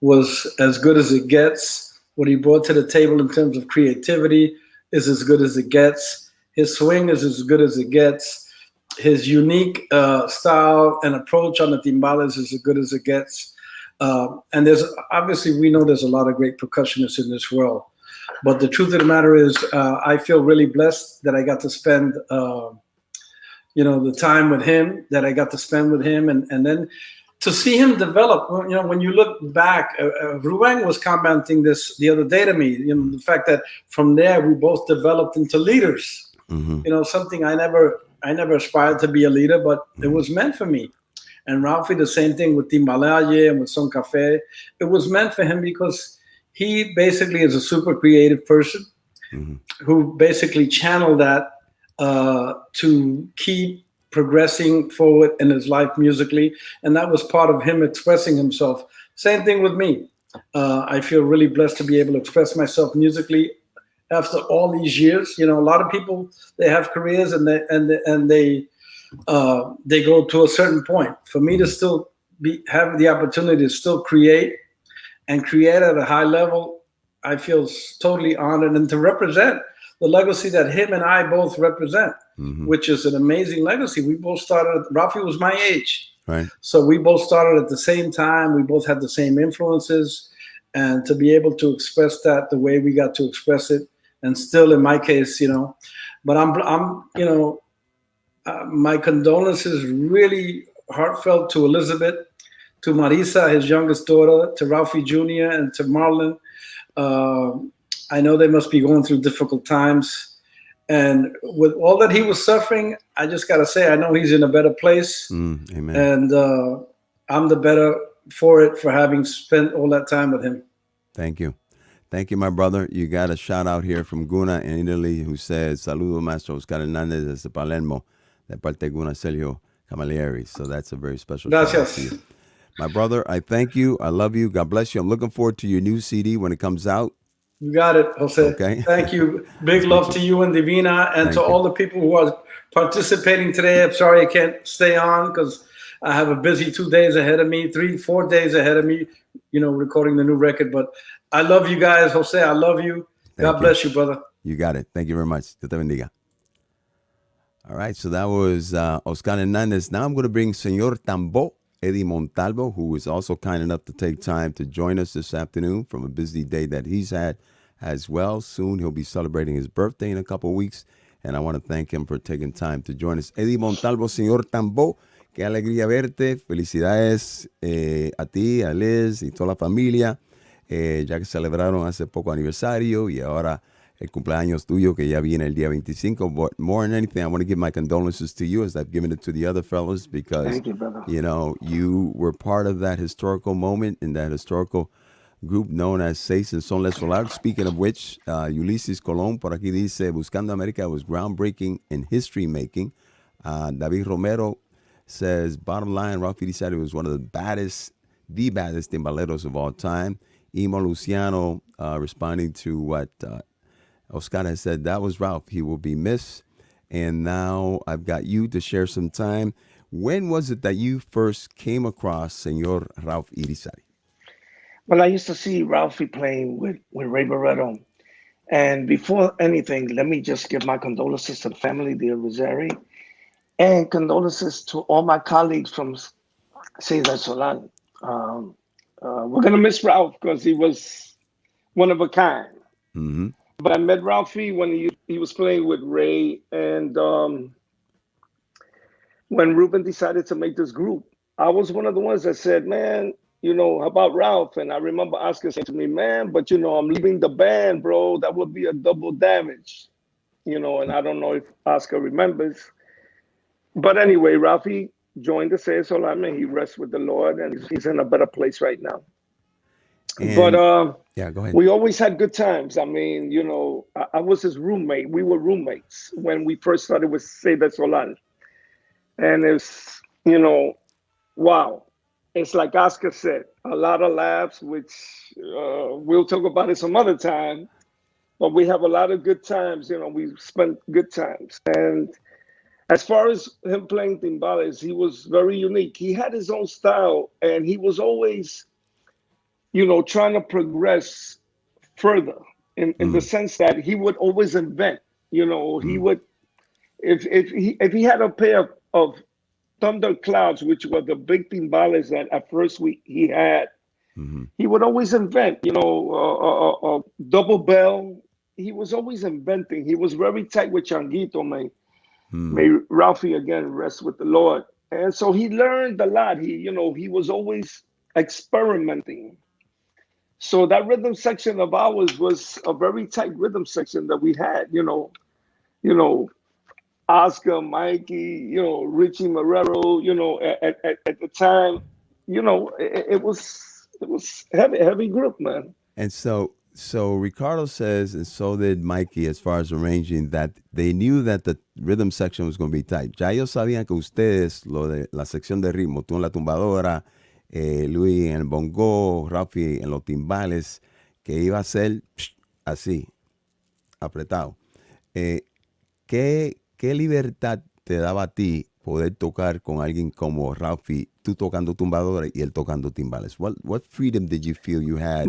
was as good as it gets. What he brought to the table in terms of creativity is as good as it gets. His swing is as good as it gets. His unique style and approach on the timbales is as good as it gets. And there's obviously, we know there's a lot of great percussionists in this world. But the truth of the matter is, I feel really blessed that I got to spend you know, the time with him that I got to spend with him, and then to see him develop. You know, when you look back, Ruben was commenting this the other day to me. You know, the fact that from there we both developed into leaders. You know, something I never aspired to be a leader, but it was meant for me. And Ralphie, the same thing with Timbalaye and with Son Café. It was meant for him because he basically is a super creative person who basically channeled that to keep progressing forward in his life musically. And that was part of him expressing himself. Same thing with me. I feel really blessed to be able to express myself musically after all these years. You know, a lot of people, they have careers and they go to a certain point. For me to still have the opportunity to still create and create at a high level, I feel totally honored, and to represent the legacy that him and I both represent, which is an amazing legacy. We both started, Ralphie was my age. Right. So we both started at the same time. We both had the same influences. and to be able to express that the way we got to express it, and still in my case, but I'm my condolences really heartfelt to Elizabeth, to Marisa, his youngest daughter, to Ralphie Jr., and to Marlon. I know they must be going through difficult times. And with all that he was suffering, I just got to say, I know he's in a better place. Amen. And I'm the better for it, for having spent all that time with him. Thank you. Thank you, my brother. You got a shout out here from Guna in Italy who says, Saludo, Maestro Oscar Hernandez desde Palermo, de parte de Guna Sergio Camilleri. So that's a very special shout out to you. My brother, I thank you. I love you. God bless you. I'm looking forward to your new CD when it comes out. You got it, Jose. Okay. Thank you. Big love to you and Divina, and Thank to you. all the people who are participating today. I'm sorry I can't stay on because I have a busy 2 days ahead of me, 3-4 days ahead of me, recording the new record. But I love you guys, Jose. I love you. God bless you, brother. You got it. Thank you very much. Dios te bendiga. All right, so that was Oscar Hernandez. Now I'm going to bring Señor Tambo, Eddie Montalvo, who was also kind enough to take time to join us this afternoon from a busy day that he's had as well. Soon he'll be celebrating his birthday in a couple of weeks, and I want to thank him for taking time to join us. Eddie Montalvo, Señor Tambo, qué alegría verte. Felicidades a ti, a Liz y toda la familia, ya que celebraron hace poco aniversario y ahora el cumpleaños tuyo que ya viene el día 25. But more than anything, I want to give my condolences to you as I've given it to the other fellas because, Thank you, brother. You were part of that historical moment in that historical group known as Seis del Solar. Speaking of which, Ulises Colón por aquí dice, Buscando América was groundbreaking in history making. David Romero says, bottom line, Ralph Irizarry was one of the baddest timbaleros of all time. Imo Luciano responding to what Oscar has said, that was Ralph. He will be missed. And now I've got you to share some time. When was it that you first came across Señor Ralph Irizarry? Well, I used to see Ralphie playing with Ray Barretto. And before anything, let me just give my condolences to the family, the Irizarry, and condolences to all my colleagues from Seis del Solar. We're going to miss Ralph because he was one of a kind. Mm-hmm. But I met Ralphie when he was playing with Ray. And when Ruben decided to make this group, I was one of the ones that said, man, how about Ralph? And I remember Oscar saying to me, man, but I'm leaving the band, bro. That would be a double damage, and I don't know if Oscar remembers. But anyway, Ralphie joined the Seis del Solar, and he rests with the Lord, and he's in a better place right now. But yeah, go ahead. we always had good times. I mean, I was his roommate. We were roommates when we first started with Seis del Solar. And it's, wow. It's like Oscar said, a lot of laughs, which we'll talk about it some other time. But we have a lot of good times. We spent good times. And as far as him playing timbales, he was very unique. He had his own style, and he was always, trying to progress further in the sense that he would always invent. He would, if he had a pair of Thunder Clouds, which were the big timbales that at first he had, he would always invent, a double bell. He was always inventing. He was very tight with Changuito, May Ralphie again rest with the Lord. And so he learned a lot. He was always experimenting. So that rhythm section of ours was a very tight rhythm section that we had, Oscar, Mikey, Richie Marrero, at the time, it was heavy group, man. And so Ricardo says, and so did Mikey, as far as arranging, that they knew that the rhythm section was going to be tight. Ya ellos sabían que ustedes, lo de la sección de ritmo, tú en la tumbadora, Luis en el bongo, Rafi en los timbales, que iba a ser así, apretado. ¿Qué libertad te daba a ti poder tocar con alguien como Ralphie, tú tocando tumbadora y él tocando timbales? What freedom did you feel you had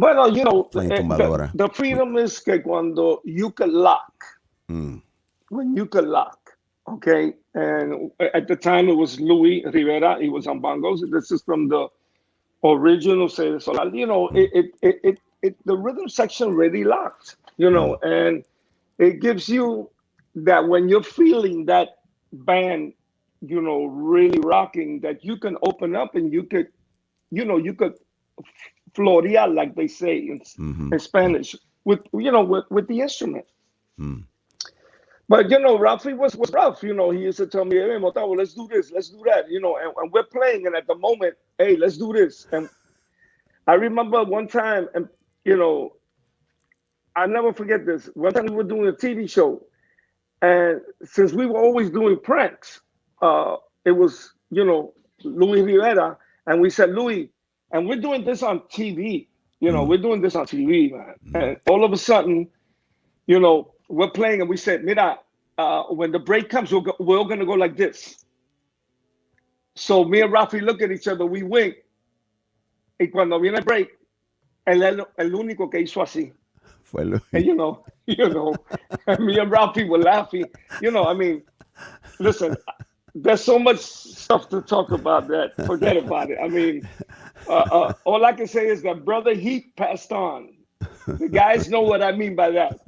playing tumbadora? The freedom is que cuando you could lock, when you could lock, okay? And at the time it was Luis Rivera, he was on bongos. This is from the original Seis del Solar. the rhythm section really locked, and it gives you that when you're feeling that band, really rocking, that you can open up and you could florear, like they say in Spanish, with the instrument. But Ralphie was rough. He used to tell me, "Hey, Montalvo, let's do this, let's do that." And we're playing, and at the moment, "Hey, let's do this." And I remember one time, and I never forget this. One time we were doing a TV show, and since we were always doing pranks, it was Louis Rivera, and we said, "Louis," and we're doing this on TV. We're doing this on TV, man. And all of a sudden, we're playing, and we said, "Mira, when the break comes, we're all gonna go like this." So me and Rafi look at each other, we wink, y cuando viene el break, él es el único que hizo así. And and me and Rafi were laughing. I mean, listen, there's so much stuff to talk about that. Forget about it. I mean, all I can say is that Brother Heat passed on. The guys know what I mean by that.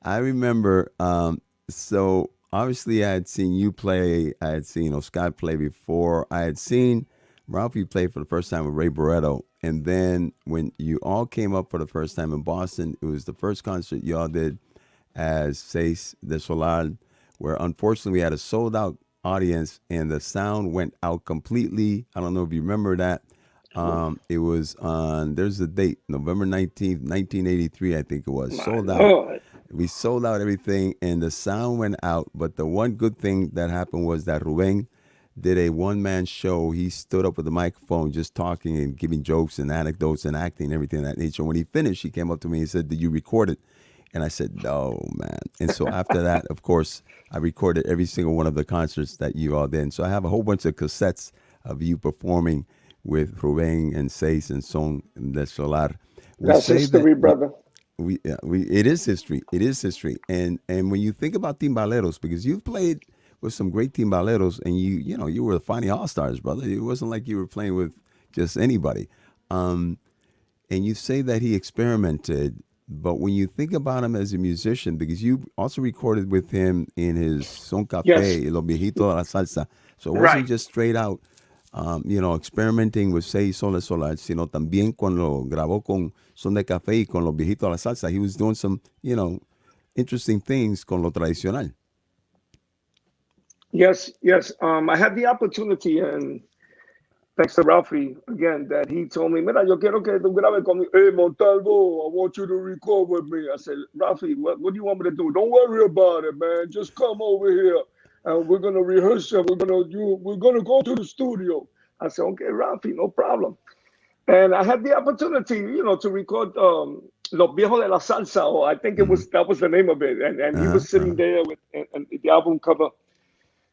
I remember, so obviously I had seen you play, I had seen Scott play before, I had seen Ralphie play for the first time with Ray Barretto, and then when you all came up for the first time in Boston, it was the first concert y'all did as Seis del Solar, where unfortunately we had a sold out audience and the sound went out completely. I don't know if you remember that. It was on, there's the date, November 19th, 1983, I think it was. Sold out. Lord. We sold out everything and the sound went out. But the one good thing that happened was that Ruben did a one-man show. He stood up with the microphone just talking and giving jokes and anecdotes and acting and everything of that nature. When he finished, he came up to me and said, "Did you record it?" And I said, "No, man." And so after that, of course, I recorded every single one of the concerts that you all did. And so I have a whole bunch of cassettes of you performing with Ruben and Seis and Son del Solar. That's history, brother. It is history. It is history. And when you think about timbaleros, because you've played with some great timbaleros, and you were the Finding All-Stars, brother. It wasn't like you were playing with just anybody. And you say that he experimented, but when you think about him as a musician, because you also recorded with him in his Son Café, Los Viejitos de la Salsa. So it wasn't just straight out experimenting with Seis del Solar, sino también cuando grabó con Son de Café y con Los Viejitos de la Salsa, he was doing some, interesting things con lo tradicional. Yes. I had the opportunity, and thanks to Ralphie again, that he told me, "Mira, yo quiero que tú grabes conmigo. Hey, Montalvo, I want you to record with me." I said, "Ralphie, what do you want me to do? Don't worry about it, man. Just come over here, and we're gonna rehearse it. We're gonna go to the studio." I said, "Okay, Ralphie, no problem." And I had the opportunity, to record Los Viejos de la Salsa, or I think that was the name of it, and he was sitting there with and the album cover.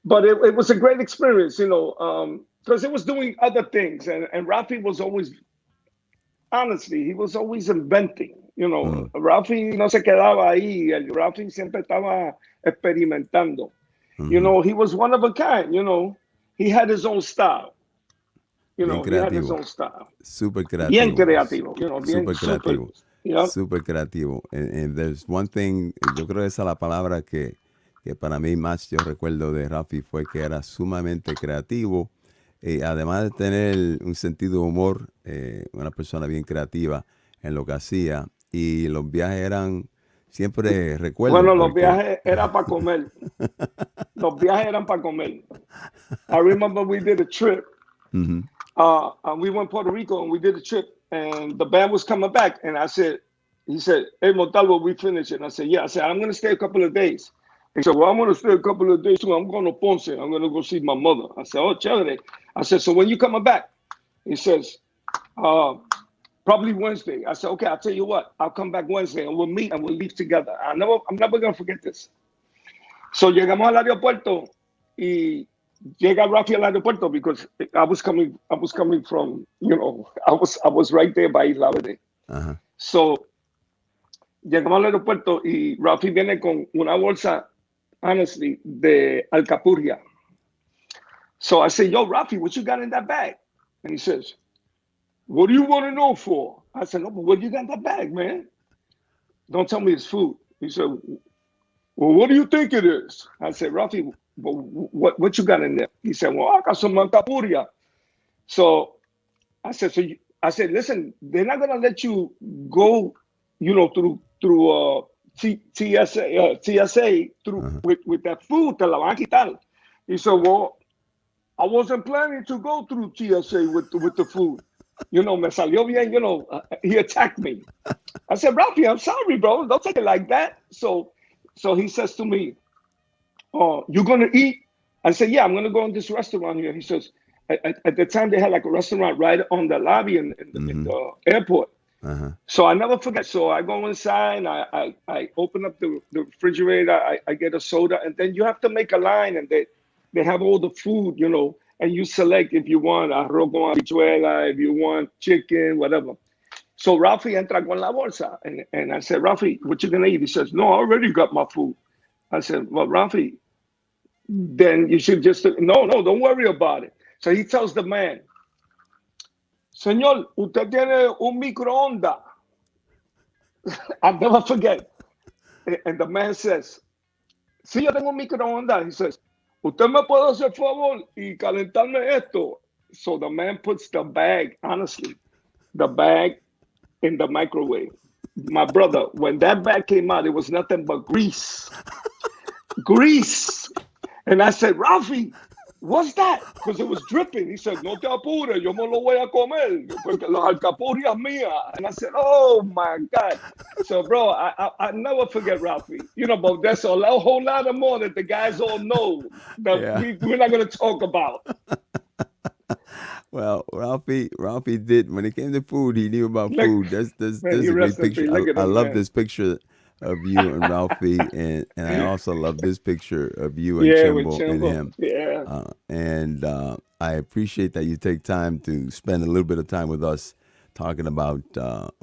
But it was a great experience, because it was doing other things. And Rafi was always, honestly, he was always inventing. Rafi no se quedaba ahí. Rafi siempre estaba experimentando. He was one of a kind, He had his own style. He had his own style. Super creativo. Bien creativo. Super creativo. Yep. Super creativo. And there's one thing, yo creo que esa es la palabra que para mí más yo recuerdo de Rafi fue que era sumamente creativo, además de tener un sentido de humor, una persona bien creativa en lo que hacía, y los viajes eran siempre recuerdos. Bueno, los viajes eran para comer. Los viajes eran para comer. I remember we did a trip. And we went to Puerto Rico and we did a trip, and the band was coming back, and he said, "Hey, Montalvo, we finished it." And I said, "Yeah." I said, "I'm going to stay a couple of days." He said, "Well, I'm going to stay a couple of days too. I'm going to Ponce. I'm going to go see my mother." I said, "Oh, chévere." I said, "So when you coming back?" He says, "Probably Wednesday." I said, "Okay, I'll tell you what. I'll come back Wednesday and we'll meet and we'll leave together." I'm never going to forget this. So llegamos al aeropuerto y llega Rafi al aeropuerto because I was coming from, I was right there by Isla Verde. So llegamos al aeropuerto y Rafi viene con una bolsa, honestly, de alcapurria. So I said, "Yo, Rafi, what you got in that bag?" And he says, what do you want to know for? I said, no, but what you got in that bag, man? Don't tell me it's food. He said, well, what do you think it is? I said, Rafi, well, what you got in there? He said, well, I got some mantapuria. So I said, I said, listen, they're not gonna let you go, through TSA through with that food. Te la van a quitar. He said, well, I wasn't planning to go through TSA with the food. Me salió bien, he attacked me. I said, Rafi, I'm sorry, bro. Don't take it like that. So he says to me, oh, you're going to eat? I said, yeah, I'm going to go in this restaurant here. He says, at the time, they had like a restaurant right on the lobby in the airport. So I never forget. So I go inside, and I open up the refrigerator. I get a soda, and then you have to make a line, and they have all the food, and you select if you want arroz con habichuela, if you want chicken, whatever. So Rafi entra con la bolsa, and I said, Rafi, what you gonna eat? He says, no, I already got my food. I said, well, Rafi, then you should just, no, don't worry about it. So he tells the man, Señor, usted tiene un microondas. I'll never forget. And the man says, sí, yo tengo un microondas. He says, usted me puede hacer favor y calentarme esto. So the man puts the bag, honestly, the bag in the microwave. My brother, when that bag came out, it was nothing but grease. Grease. And I said, Rafi, what's that? Because it was dripping. He said, no te apures, yo me lo voy a comer, porque la alcapurria mía. And I said, oh my God. So, bro, I never forget Rafi. But there's a whole lot of more that the guys all know that we're not going to talk about. Well, Ralphie did, when it came to food, he knew about food. There's a great picture. I love this picture of you and Ralphie, and I also love this picture of you and Chimbo and him. Yeah. And I appreciate that you take time to spend a little bit of time with us talking about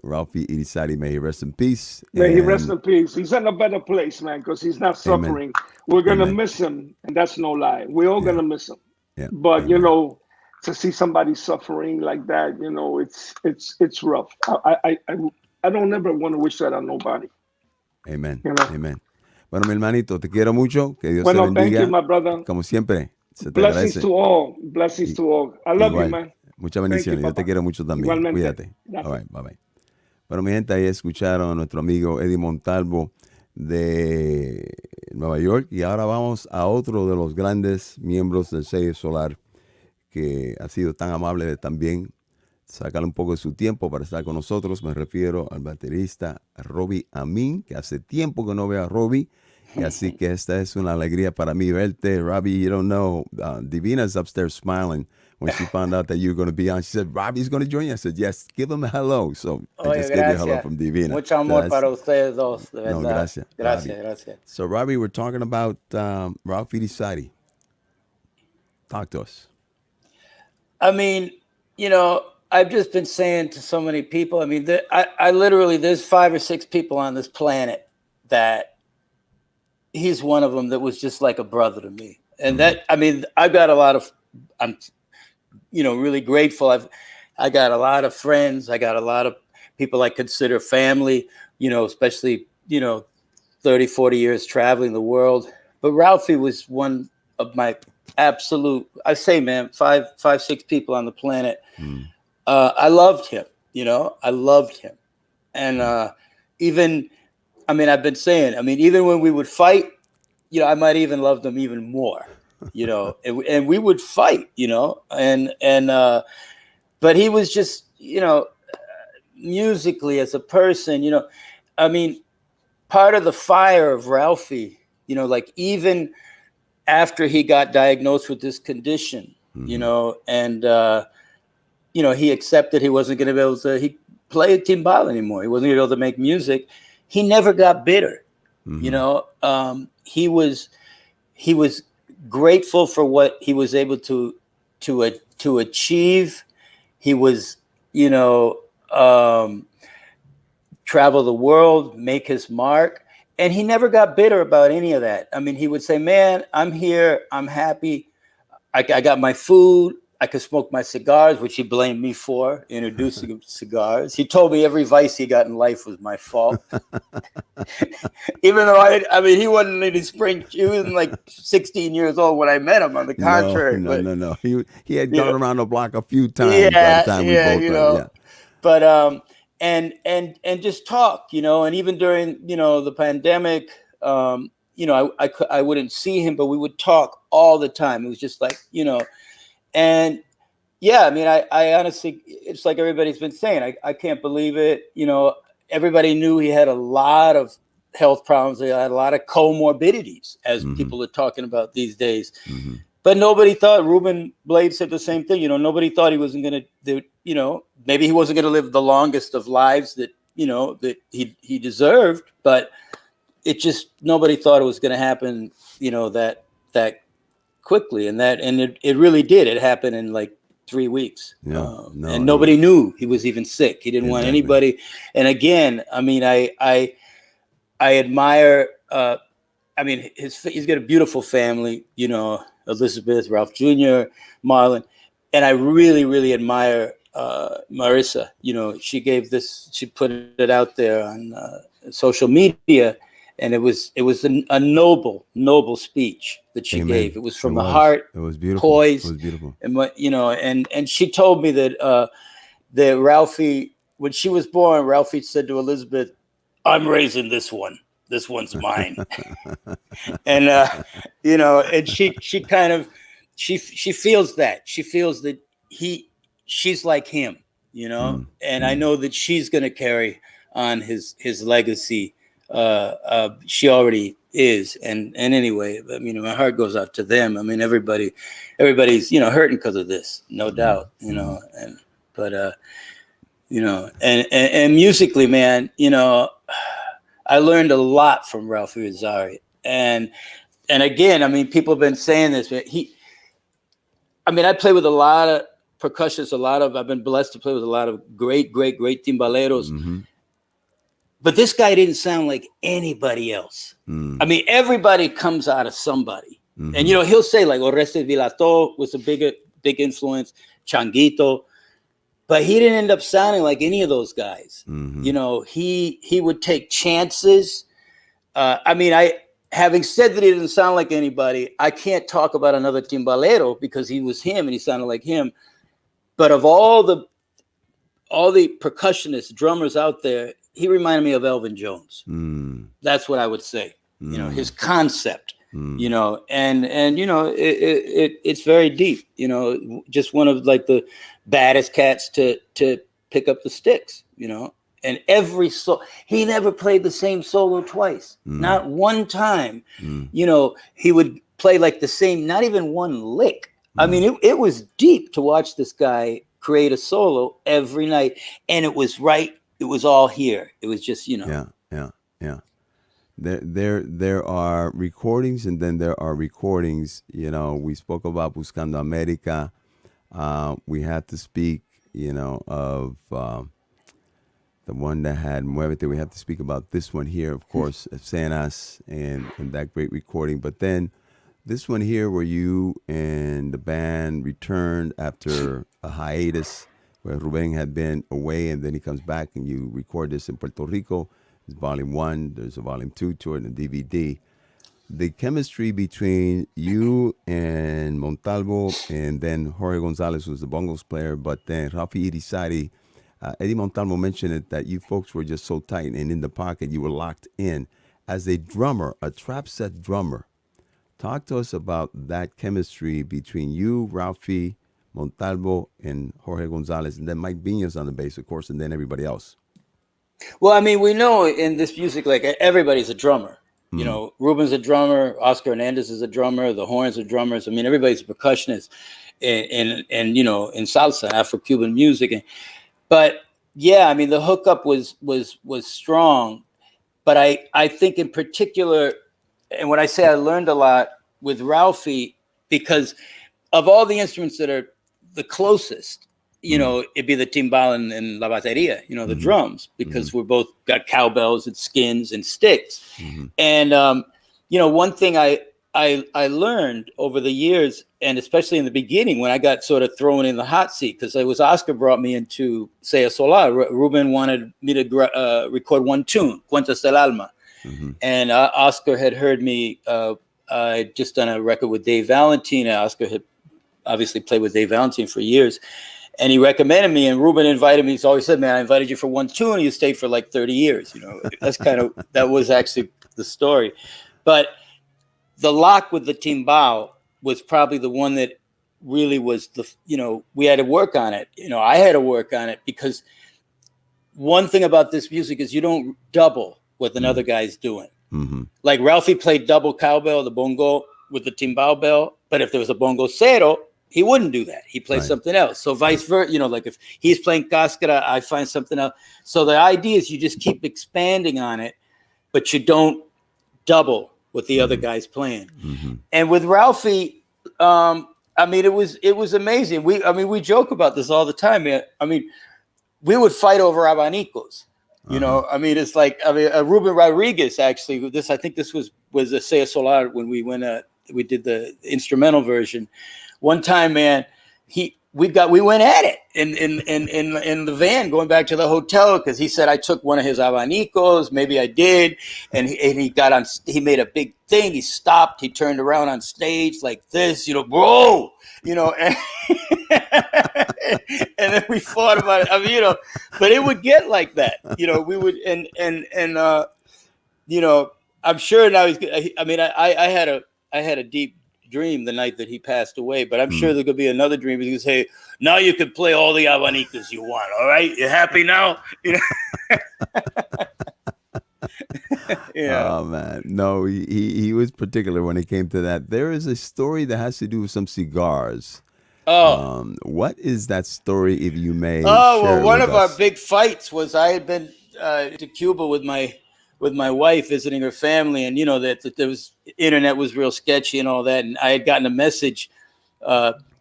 Ralphie Irizarry. May he rest in peace. May he rest in peace. He's in a better place, man, because he's not suffering. We're going to miss him, and that's no lie. We're all going to miss him. Yeah. But, to see somebody suffering like that, it's rough. I don't ever want to wish that on nobody. Amen. Amen. Bueno, mi hermanito, te quiero mucho. Que Dios te bendiga. Thank you, my brother. Como siempre. Se te Blessings agradece. to all. Blessings to all. I love you, man. Muchas bendiciones. Yo te quiero mucho también. Igualmente. Cuídate. Bye bye. Bueno, mi gente, ahí escucharon a nuestro amigo Eddie Montalvo de Nueva York. Y ahora vamos a otro de los grandes miembros del Seis del Solar, que ha sido tan amable de también sacar un poco de su tiempo para estar con nosotros. Me refiero al baterista Robbie Amin, que hace tiempo que no veo a Robbie, y así que esta es una alegría para mí verte. Robbie, you don't know, Divina's upstairs smiling when she found out that you were going to be on. She said, Robbie's going to join you. I said, yes, give him a hello. So I just gave you a hello from Divina. Mucho amor para ustedes dos, de verdad. No, gracias. Gracias. So Robbie, we're talking about Ralph Irizarry. Talk to us. I mean, I've just been saying to so many people, I mean, I literally, there's 5 or 6 people on this planet that he's one of them that was just like a brother to me. And that, I mean, I've got a lot of, I'm, really grateful. I got a lot of friends. I got a lot of people I consider family, especially, 30, 40 years traveling the world. But Ralphie was one of my absolute, I say, man, 5, 6 people on the planet. I loved him, I loved him. And even, I mean, I've been saying, I mean, even when we would fight, I might even love them even more, and we would fight, but he was just, musically as a person, I mean, part of the fire of Ralphie, like even after he got diagnosed with this condition, and, he accepted he wasn't going to be able to play timbal anymore. He wasn't going to be able to make music. He never got bitter. He was grateful for what he was able to achieve. He was, travel the world, make his mark. And he never got bitter about any of that. I mean, he would say, man, I'm here. I'm happy. I got my food. I could smoke my cigars, which he blamed me for, introducing him to cigars. He told me every vice he got in life was my fault. Even though I mean, he wasn't in his spring. He was like 16 years old when I met him. On the contrary, No. He had You gone know, around the block a few times by the time we both you met. know. Yeah. But and just talk, you know, and even during, you know, the pandemic, you know, I wouldn't see him, but we would talk all the time. It was just like, you know, and yeah, I mean, I honestly, it's like everybody's been saying, I can't believe it. You know, everybody knew he had a lot of health problems. He had a lot of comorbidities, as people are talking about these days. But nobody thought, Ruben Blades said the same thing. You know, nobody thought he wasn't going to, you know, maybe he wasn't going to live the longest of lives that, you know, that he deserved. But it just, nobody thought it was going to happen, you know, that quickly. And it really did. It happened in like 3 weeks. And nobody knew he was even sick. He didn't want anybody. And again, I mean, I admire, I mean, he's got a beautiful family, you know, Elizabeth, Ralph Jr., Marlon. And I really, really admire Marissa. You know, she put it out there on social media, and it was a noble speech that she gave. It was from the heart. It was beautiful. Poised. It was beautiful. And what, you know, and she told me that Ralphie, when she was born, Ralphie said to Elizabeth, "I'm raising this one. This one's mine." And you know, and she kind of she feels that. She feels that she's like him, you know, and I know that she's going to carry on his legacy. She already is, and anyway, I mean, my heart goes out to them. I mean, everybody's, you know, hurting because of this, no doubt, you know, but you know, and musically, man, you know, I learned a lot from Ralph Irizarry, and again, I mean, people have been saying this, but I play with a lot of percussionists, I've been blessed to play with a lot of great timbaleros. But this guy didn't sound like anybody else. I mean, everybody comes out of somebody. And, you know, he'll say like Oreste Vilato was a big influence, Changuito, but he didn't end up sounding like any of those guys. You know, he would take chances. I mean, having said that he didn't sound like anybody, I can't talk about another timbalero because he was him and he sounded like him. But of all the percussionists, drummers out there, he reminded me of Elvin Jones. That's what I would say. You know, his concept. You know, and you know, it's very deep. You know, just one of like the baddest cats to pick up the sticks. You know, and he never played the same solo twice, not one time. You know, he would play like the same, not even one lick. I mean, it was deep to watch this guy create a solo every night, and it was right. It was all here. It was just, you know. Yeah. There are recordings, and then there are recordings. You know, we spoke about Buscando America. We had to speak, you know, of the one that had Muévete. We have to speak about this one here, of course, Cenas, and that great recording. But then this one here, where you and the band returned after a hiatus, where Ruben had been away, and then he comes back and you record this in Puerto Rico. It's volume 1. There's a volume 2 to it, and a DVD. The chemistry between you and Montalvo, and then Jorge Gonzalez was the bongos player, but then Rafi Irizarry, Eddie Montalvo mentioned it, that you folks were just so tight and in the pocket, you were locked in. As a drummer, a trap set drummer, talk to us about that chemistry between you, Ralphie, Montalvo, and Jorge Gonzalez, and then Mike Viñas on the bass, of course, and then everybody else. Well, I mean, we know in this music, like, everybody's a drummer. You know, Ruben's a drummer, Oscar Hernandez is a drummer, the horns are drummers. I mean, everybody's a percussionist and you know, in salsa, Afro-Cuban music. But yeah, I mean, the hookup was strong. But I think in particular, and when I say I learned a lot with Ralphie, because of all the instruments that are the closest, you know, it'd be the timbal and la bateria, you know, the drums, because we're both got cowbells and skins and sticks. And, you know, one thing I I learned over the years, and especially in the beginning when I got sort of thrown in the hot seat, because it was Oscar brought me into Seis del Solar. Ruben wanted me to record one tune, Cuentas del Alma. Mm-hmm. And Oscar had heard me. I'd just done a record with Dave Valentine. Oscar had obviously played with Dave Valentine for years. And he recommended me, and Ruben invited me. He's always said, man, I invited you for one tune, and you stayed for like 30 years. You know, that was actually the story. But the lock with the timbal was probably the one that really was we had to work on it. You know, I had to work on it because one thing about this music is you don't double what another guy's doing. Mm-hmm. Like Ralphie played double cowbell, the bongo with the timbal bell, but if there was a bongo cero, he wouldn't do that. He played something else. So vice versa, like if he's playing cascara, I find something else. So the idea is you just keep expanding on it, but you don't double what the other guy's playing. Mm-hmm. And with Ralphie, I mean, it was amazing. We joke about this all the time, man. I mean, we would fight over abanicos. You know, I mean, it's like, Ruben Rodriguez actually. I think this was a Seis Solar when we we did the instrumental version. One time, man, we went at it in the van going back to the hotel because he said I took one of his abanicos. Maybe I did, and he got on. He made a big thing. He stopped. He turned around on stage like this, bro. And, and then we fought about it. I mean, but it would get like that. We would and I'm sure now he's. I mean, I had a deep dream the night that he passed away, but I'm sure there could be another dream. He's gonna say, now you can play all the abanicos you want. All right, you happy now? Yeah. Oh man, no, he was particular when it came to that. There is a story that has to do with some cigars. Oh, what is that story, if you may? oh share well, one with of us? our big fights was I had been to Cuba with my wife visiting her family, and that there was internet was real sketchy and all that, and I had gotten a message.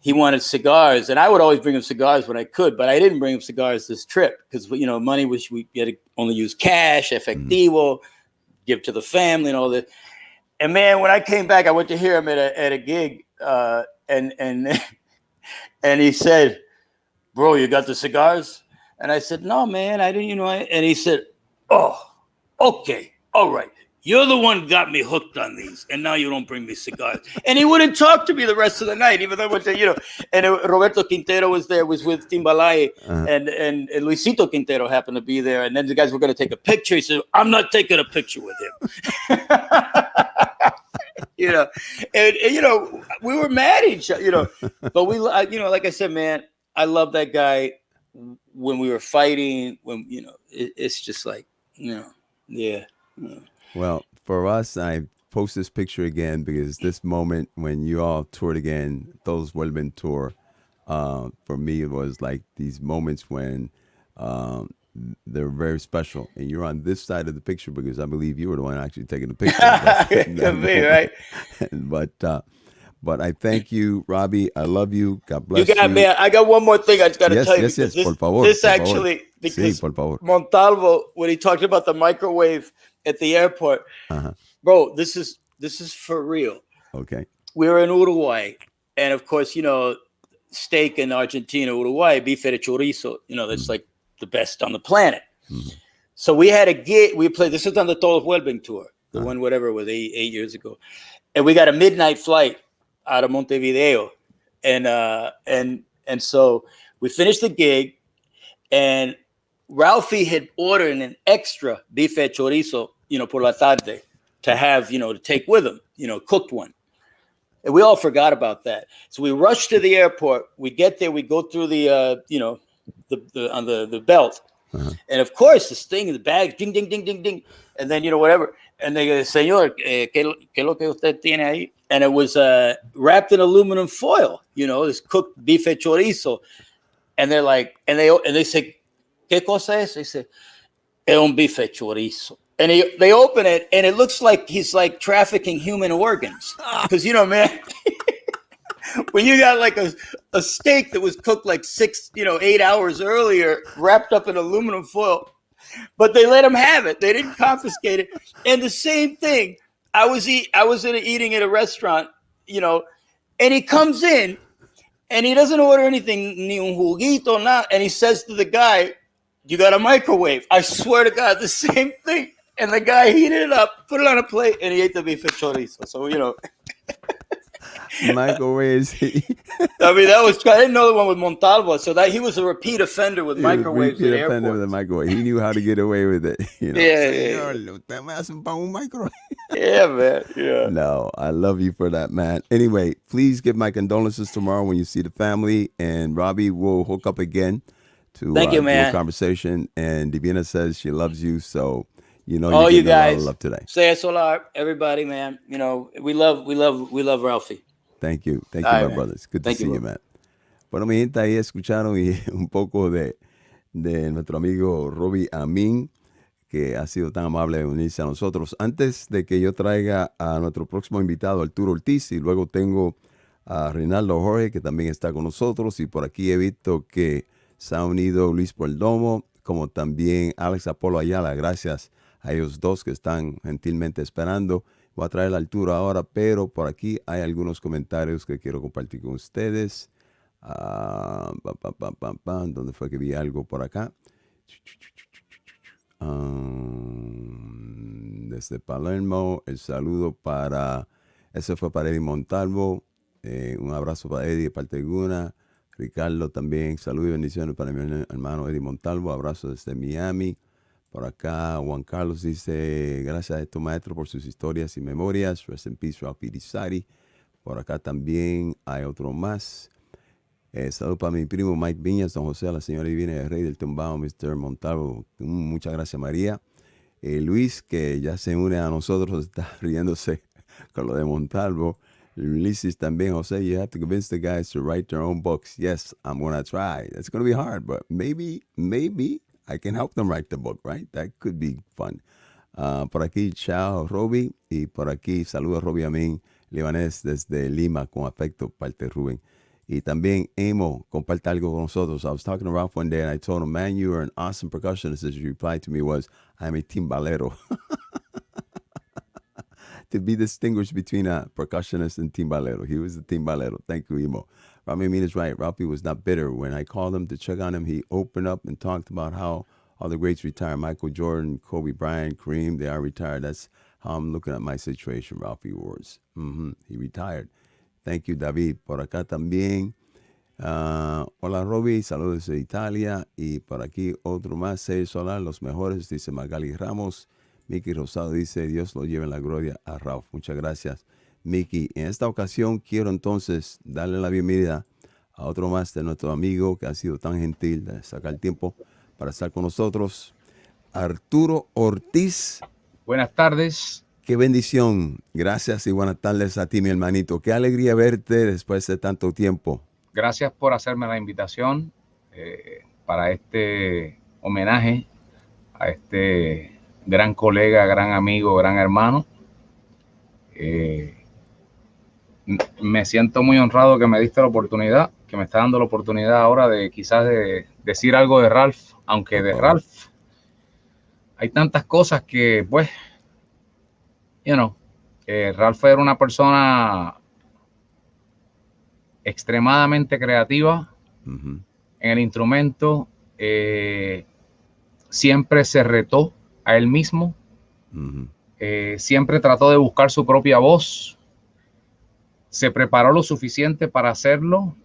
He wanted cigars, and I would always bring him cigars when I could, but I didn't bring him cigars this trip because money was we had to only use cash, efectivo, give to the family and all that. And man, when I came back, I went to hear him at a gig, and he said, "Bro, you got the cigars?" And I said, "No, man, I didn't." And he said, "Oh, okay, all right. You're the one who got me hooked on these, and now you don't bring me cigars." And he wouldn't talk to me the rest of the night, even though I went to, and Roberto Quintero was there, was with Timbalaye, and Luisito Quintero happened to be there. And then the guys were going to take a picture. He said, "I'm not taking a picture with him." And we were mad at each other, but we, like I said, man, I love that guy. When we were fighting, it's just like, yeah. Well, for us, I post this picture again because this moment when you all toured again, Todos Vuelven tour, for me, it was like these moments when they're very special. And you're on this side of the picture because I believe you were the one actually taking the picture. Could be, right? But I thank you, Robbie. I love you. God bless you. Man, I got one more thing I just got to tell you. Yes, This, por favor, this por actually, favor. because Sí, por favor. Montalvo, when he talked about the microwave at the airport, bro, this is for real. Okay. We were in Uruguay, and of course, steak in Argentina, Uruguay, bife de chorizo, that's like the best on the planet. So we had a gig. We played. This is on the Todos Vuelven tour, the one whatever it was 8 years ago, and we got a midnight flight out of Montevideo, and so we finished the gig, and Ralphie had ordered an extra bife de chorizo, por la tarde, to have, to take with him, cooked one. And we all forgot about that. So we rushed to the airport. We get there. We go through the belt. And of course, this thing in the bag, ding, ding, ding, ding, ding. And then, whatever. And they go, "Señor, ¿qué lo que usted tiene ahí?" And it was wrapped in aluminum foil, this cooked bife chorizo. And they're like, and they say, "¿Qué cosa es?" They say, "Es un bife chorizo." And they open it, and it looks like he's like trafficking human organs. Because, man, when you got like a steak that was cooked like 8 hours earlier, wrapped up in aluminum foil, but they let him have it. They didn't confiscate it. And the same thing I was eating at a restaurant, you know, and he comes in and he doesn't order anything, ni un juguito, nada, and he says to the guy, "You got a microwave?" I swear to God, the same thing. And the guy heated it up, put it on a plate, and he ate the beef and chorizo. So, you know. Microwaves. I mean, I didn't know the one with Montalvo. So that he was a repeat offender with microwaves at airports. With a microwave. He knew how to get away with it. You know? Yeah, man. Yeah. No, I love you for that, man. Anyway, please give my condolences tomorrow when you see the family. And Robbie will hook up again to Thank you, man. do a conversation. And Divina says she loves you. So, you know, all you guys, a lot of love today. Seis del Solar, everybody, man. You know, we love Ralphie. Thank you, my brothers. Good to see you, man. Bueno, mi gente, ahí escucharon un poco de nuestro amigo Robbie Amin, que ha sido tan amable de unirse a nosotros. Antes de que yo traiga a nuestro próximo invitado, Arturo Ortiz, y luego tengo a Reinaldo Jorge, que también está con nosotros, y por aquí he visto que se ha unido Luis Perdomo, como también Alex Apolo Ayala. Gracias a ellos dos que están gentilmente esperando. Voy a traer la altura ahora, pero por aquí hay algunos comentarios que quiero compartir con ustedes. ¿Dónde fue que vi algo por acá? Desde Palermo, el saludo ese fue para Eddie Montalvo. Un abrazo para Eddie de parte de Guna. Ricardo también, saludos y bendiciones para mi hermano Eddie Montalvo. Abrazo desde Miami. Por acá, Juan Carlos dice, gracias a estos maestros por sus historias y memorias. Rest in peace, Irizarry. Por acá también hay otro más. Saludos para mi primo Mike Viñas, don José, a la señora Divina de Rey del Tumbao, Mr. Montalvo. Muchas gracias, María. Luis, que ya se une a nosotros, está riéndose con lo de Montalvo. Ulysses también, José, you have to convince the guys to write their own books. Yes, I'm going to try. It's going to be hard, but maybe I can help them write the book, right? That could be fun. Por aquí, chao, Robbie. Y por aquí, saludos, Robbie Amin, libanés desde Lima, con afecto, parte de Rubén. Y también, Amo, comparte algo con nosotros. I was talking to Ralph one day, and I told him, man, you are an awesome percussionist. His reply to me was, I'm a timbalero. To be distinguished between a percussionist and timbalero. He was a timbalero. Thank you, Emo. Rami Amin is right. Ralphie was not bitter. When I called him to check on him, he opened up and talked about how all the greats retired. Michael Jordan, Kobe Bryant, Kareem, they are retired. That's how I'm looking at my situation, Ralphie Wars. He retired. Thank you, David. Por acá también. Hola, Robbie. Saludos de Italia. Y por aquí otro más. Seis del Solar, los mejores, dice Magali Ramos. Mikey Rosado dice, Dios lo lleve en la gloria a Ralph. Muchas gracias, Mikey. En esta ocasión quiero entonces darle la bienvenida a otro más de nuestro amigo que ha sido tan gentil de sacar tiempo para estar con nosotros, Arturo Ortiz. Buenas tardes. Qué bendición. Gracias y buenas tardes a ti, mi hermanito. Qué alegría verte después de tanto tiempo. Gracias por hacerme la invitación para este homenaje a este gran colega, gran amigo, gran hermano. Me siento muy honrado que me diste la oportunidad, que me está dando la oportunidad ahora de quizás de decir algo de Ralph, aunque de Ralph hay tantas cosas que, pues, Ralph era una persona extremadamente creativa en el instrumento, siempre se retó a él mismo, siempre trató de buscar su propia voz, se preparó lo suficiente para hacerlo,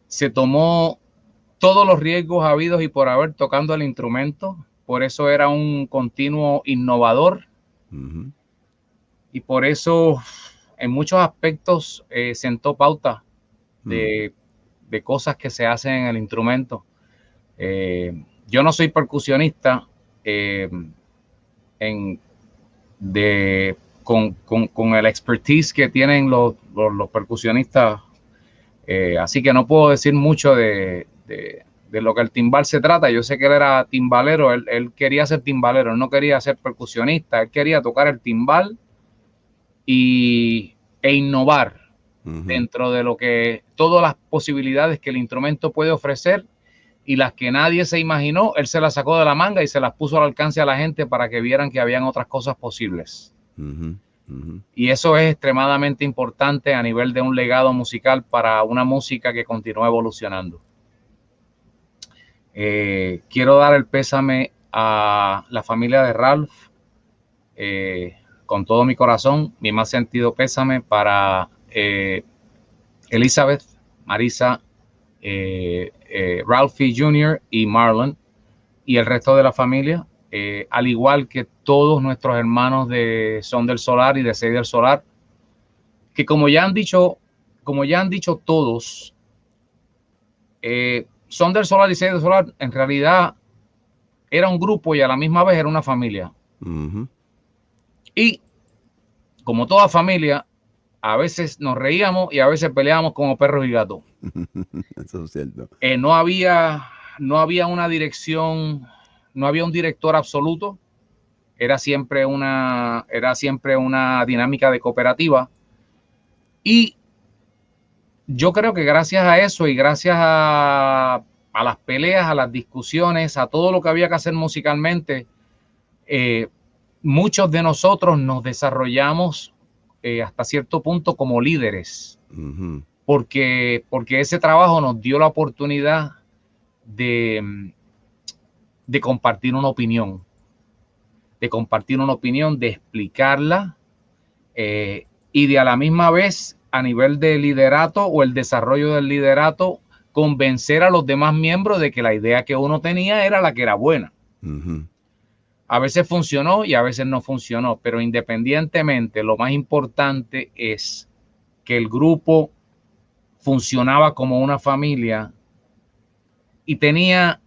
se tomó todos los riesgos habidos y por haber tocando el instrumento, por eso era un continuo innovador y por eso en muchos aspectos sentó pauta de cosas que se hacen en el instrumento. Yo no soy percusionista con el expertise que tienen los percusionistas, así que no puedo decir mucho de lo que el timbal se trata. Yo sé que él era timbalero, él quería ser timbalero, él no quería ser percusionista, él quería tocar el timbal e innovar dentro de lo que todas las posibilidades que el instrumento puede ofrecer y las que nadie se imaginó, él se las sacó de la manga y se las puso al alcance a la gente para que vieran que habían otras cosas posibles. Y eso es extremadamente importante a nivel de un legado musical para una música que continúa evolucionando. Quiero dar el pésame a la familia de Ralph, con todo mi corazón, mi más sentido pésame para Elizabeth, Marisa, Ralphie Jr. y Marlon y el resto de la familia, al igual que todos nuestros hermanos de Son del Solar y de Seis del Solar, que como ya han dicho todos, Son del Solar y Seis del Solar en realidad era un grupo y a la misma vez era una familia. Y como toda familia, a veces nos reíamos y a veces peleábamos como perros y gatos. Eso es cierto. No había una dirección, no había un director absoluto. Era siempre una dinámica de cooperativa. Y yo creo que gracias a eso y gracias a las peleas, a las discusiones, a todo lo que había que hacer musicalmente, muchos de nosotros nos desarrollamos hasta cierto punto como líderes, porque ese trabajo nos dio la oportunidad de compartir una opinión, de explicarla y de a la misma vez a nivel de liderato o el desarrollo del liderato, convencer a los demás miembros de que la idea que uno tenía era la que era buena. A veces funcionó y a veces no funcionó, pero independientemente, lo más importante es que el grupo funcionaba como una familia y tenía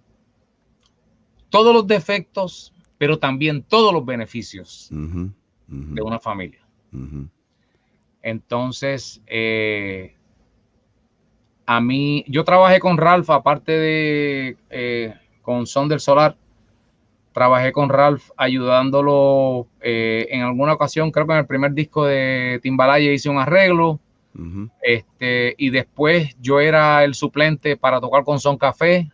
todos los defectos, pero también todos los beneficios de una familia. Entonces, a mí, yo trabajé con Ralph, aparte de con Son del Solar. Trabajé con Ralph ayudándolo en alguna ocasión, creo que en el primer disco de Timbalaye hice un arreglo. Y después yo era el suplente para tocar con Son Café.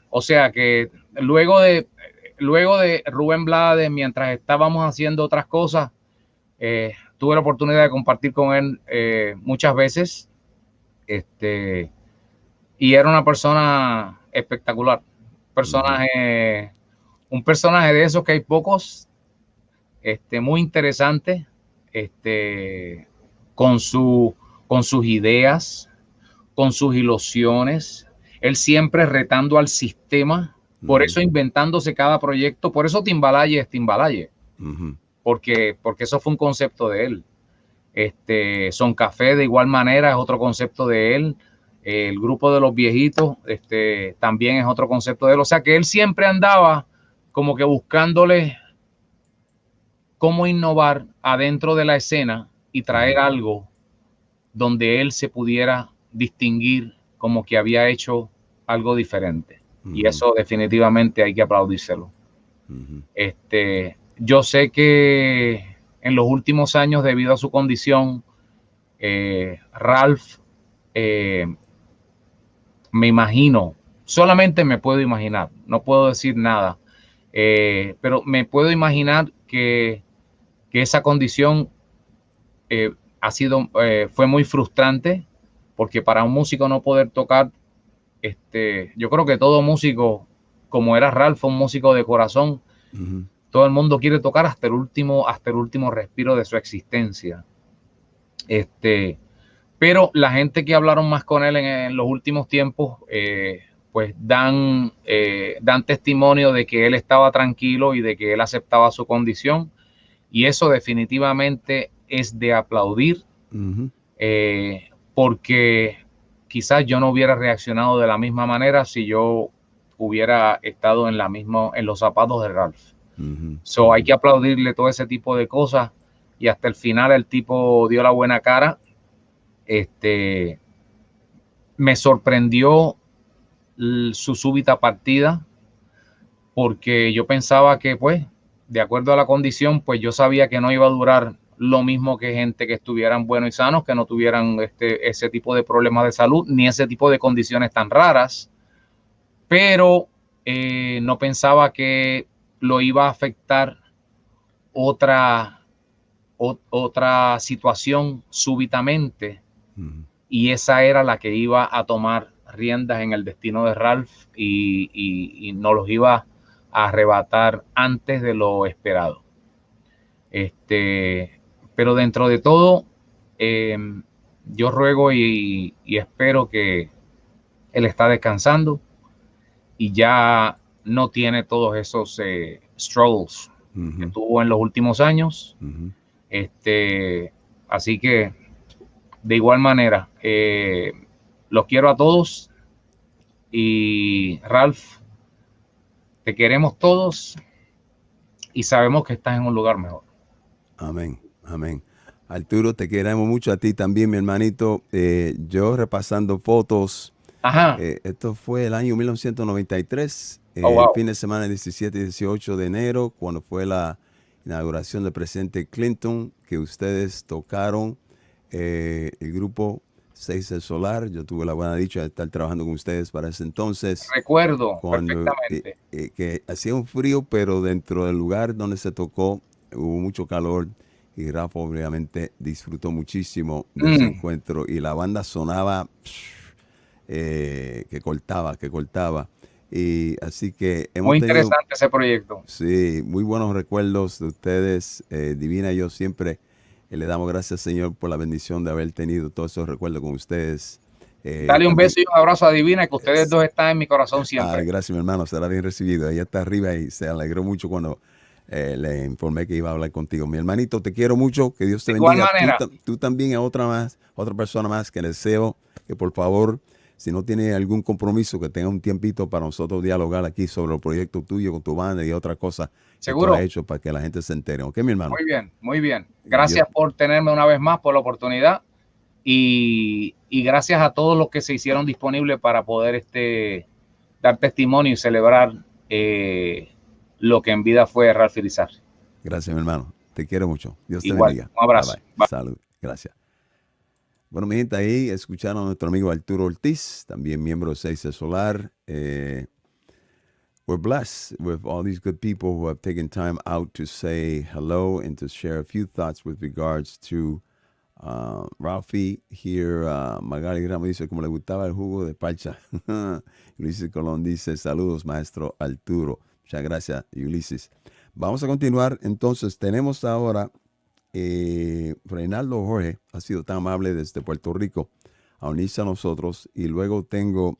O sea que luego de Rubén Blades, mientras estábamos haciendo otras cosas, tuve la oportunidad de compartir con él muchas veces. Y era una persona espectacular. Un personaje de esos que hay pocos, muy interesante, con sus ideas, con sus ilusiones, él siempre retando al sistema, por eso inventándose cada proyecto, por eso Timbalaye es Timbalaye, porque eso fue un concepto de él. Son Café de igual manera es otro concepto de él. El grupo de los viejitos también es otro concepto de él. O sea que él siempre andaba como que buscándole cómo innovar adentro de la escena y traer algo donde él se pudiera distinguir como que había hecho algo diferente. Y eso definitivamente hay que aplaudírselo. Yo sé que en los últimos años, debido a su condición, Ralph, me imagino, solamente me puedo imaginar, no puedo decir nada, pero me puedo imaginar que esa condición fue muy frustrante, porque para un músico no poder tocar, yo creo que todo músico, como era Ralph, un músico de corazón, todo el mundo quiere tocar hasta el último respiro de su existencia. Pero la gente que hablaron más con él en los últimos tiempos, pues dan testimonio de que él estaba tranquilo y de que él aceptaba su condición. Y eso definitivamente es de aplaudir, porque quizás yo no hubiera reaccionado de la misma manera si yo hubiera estado en los zapatos de Ralph. Hay que aplaudirle todo ese tipo de cosas, y hasta el final el tipo dio la buena cara. Me sorprendió su súbita partida, porque yo pensaba que, pues, de acuerdo a la condición, pues yo sabía que no iba a durar lo mismo que gente que estuvieran buenos y sanos, que no tuvieran ese tipo de problemas de salud, ni ese tipo de condiciones tan raras, pero no pensaba que lo iba a afectar otra situación súbitamente, y esa era la que iba a tomar riendas en el destino de Ralph y nos los iba a arrebatar antes de lo esperado. Pero dentro de todo, yo ruego y espero que él está descansando y ya no tiene todos esos struggles que tuvo en los últimos años. Así que de igual manera, los quiero a todos, y Ralph, te queremos todos y sabemos que estás en un lugar mejor. Amén, amén. Arturo, te queremos mucho a ti también, mi hermanito. Yo repasando fotos. Ajá. Esto fue el año 1993, Wow. el fin de semana 17 y 18 de enero, cuando fue la inauguración del presidente Clinton, que ustedes tocaron el grupo Seis del Solar. Yo tuve la buena dicha de estar trabajando con ustedes para ese entonces. Recuerdo cuando, perfectamente. Que hacía un frío, pero dentro del lugar donde se tocó hubo mucho calor, y Rafa obviamente disfrutó muchísimo de ese encuentro, y la banda sonaba que cortaba. Y así que hemos muy tenido, interesante ese proyecto. Sí, muy buenos recuerdos de ustedes. Divina y yo siempre le damos gracias, Señor, por la bendición de haber tenido todos esos recuerdos con ustedes. Dale un beso y un abrazo a Divina, que ustedes dos están en mi corazón siempre. Ay, gracias, mi hermano, será bien recibido. Ella está arriba y se alegró mucho cuando le informé que iba a hablar contigo. Mi hermanito, te quiero mucho, que Dios te bendiga. De igual manera. Tú también, a otra persona más, que deseo que por favor, si no tiene algún compromiso, que tenga un tiempito para nosotros dialogar aquí sobre el proyecto tuyo con tu banda y otras cosas que tú has hecho, para que la gente se entere. ¿Ok, mi hermano? Muy bien, muy bien. Gracias por tenerme una vez más, por la oportunidad, y gracias a todos los que se hicieron disponibles para poder dar testimonio y celebrar lo que en vida fue Ralph Irizarry. Gracias, mi hermano. Te quiero mucho. Dios te Igual, bendiga. un abrazo. Bye, bye. Salud. Gracias. Bueno, mi gente, ahí escucharon a nuestro amigo Arturo Ortiz, también miembro de Seis del Solar. We're blessed with all these good people who have taken time out to say hello and to share a few thoughts with regards to Ralphie here. Magali Gramo dice como le gustaba el jugo de parcha. Ulises Colón dice saludos, maestro Arturo. Muchas gracias, Ulises. Vamos a continuar. Entonces tenemos ahora Reinaldo Jorge, ha sido tan amable desde Puerto Rico a unirse a nosotros, y luego tengo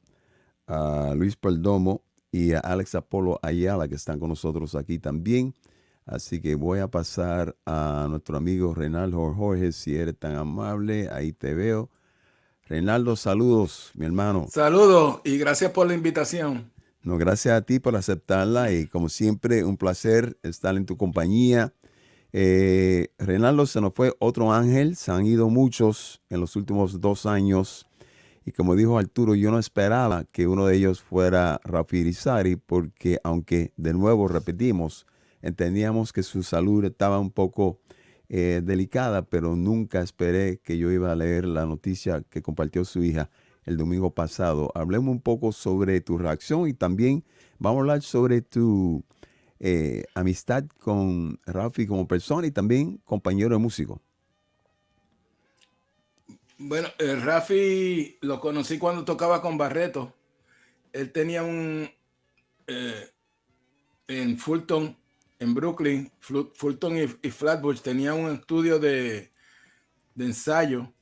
a Luis Perdomo y a Alex Apolo Ayala, que están con nosotros aquí también. Así que voy a pasar a nuestro amigo Reinaldo Jorge, si eres tan amable. Ahí te veo. Reinaldo, saludos, mi hermano. Saludos y gracias por la invitación. No, gracias a ti por aceptarla, y como siempre, un placer estar en tu compañía. Reinaldo, se nos fue otro ángel. Se han ido muchos en los últimos 2 años. Y como dijo Arturo, yo no esperaba que uno de ellos fuera Ralph Irizarry, porque aunque de nuevo repetimos, entendíamos que su salud estaba un poco delicada, pero nunca esperé que yo iba a leer la noticia que compartió su hija el domingo pasado. Hablemos un poco sobre tu reacción, y también vamos a hablar sobre tu amistad con Ralphie como persona y también compañero de músico. Bueno, Rafi lo conocí cuando tocaba con Barretto. Él tenía en Fulton, en Brooklyn, Fulton y Flatbush, tenía un estudio de ensayo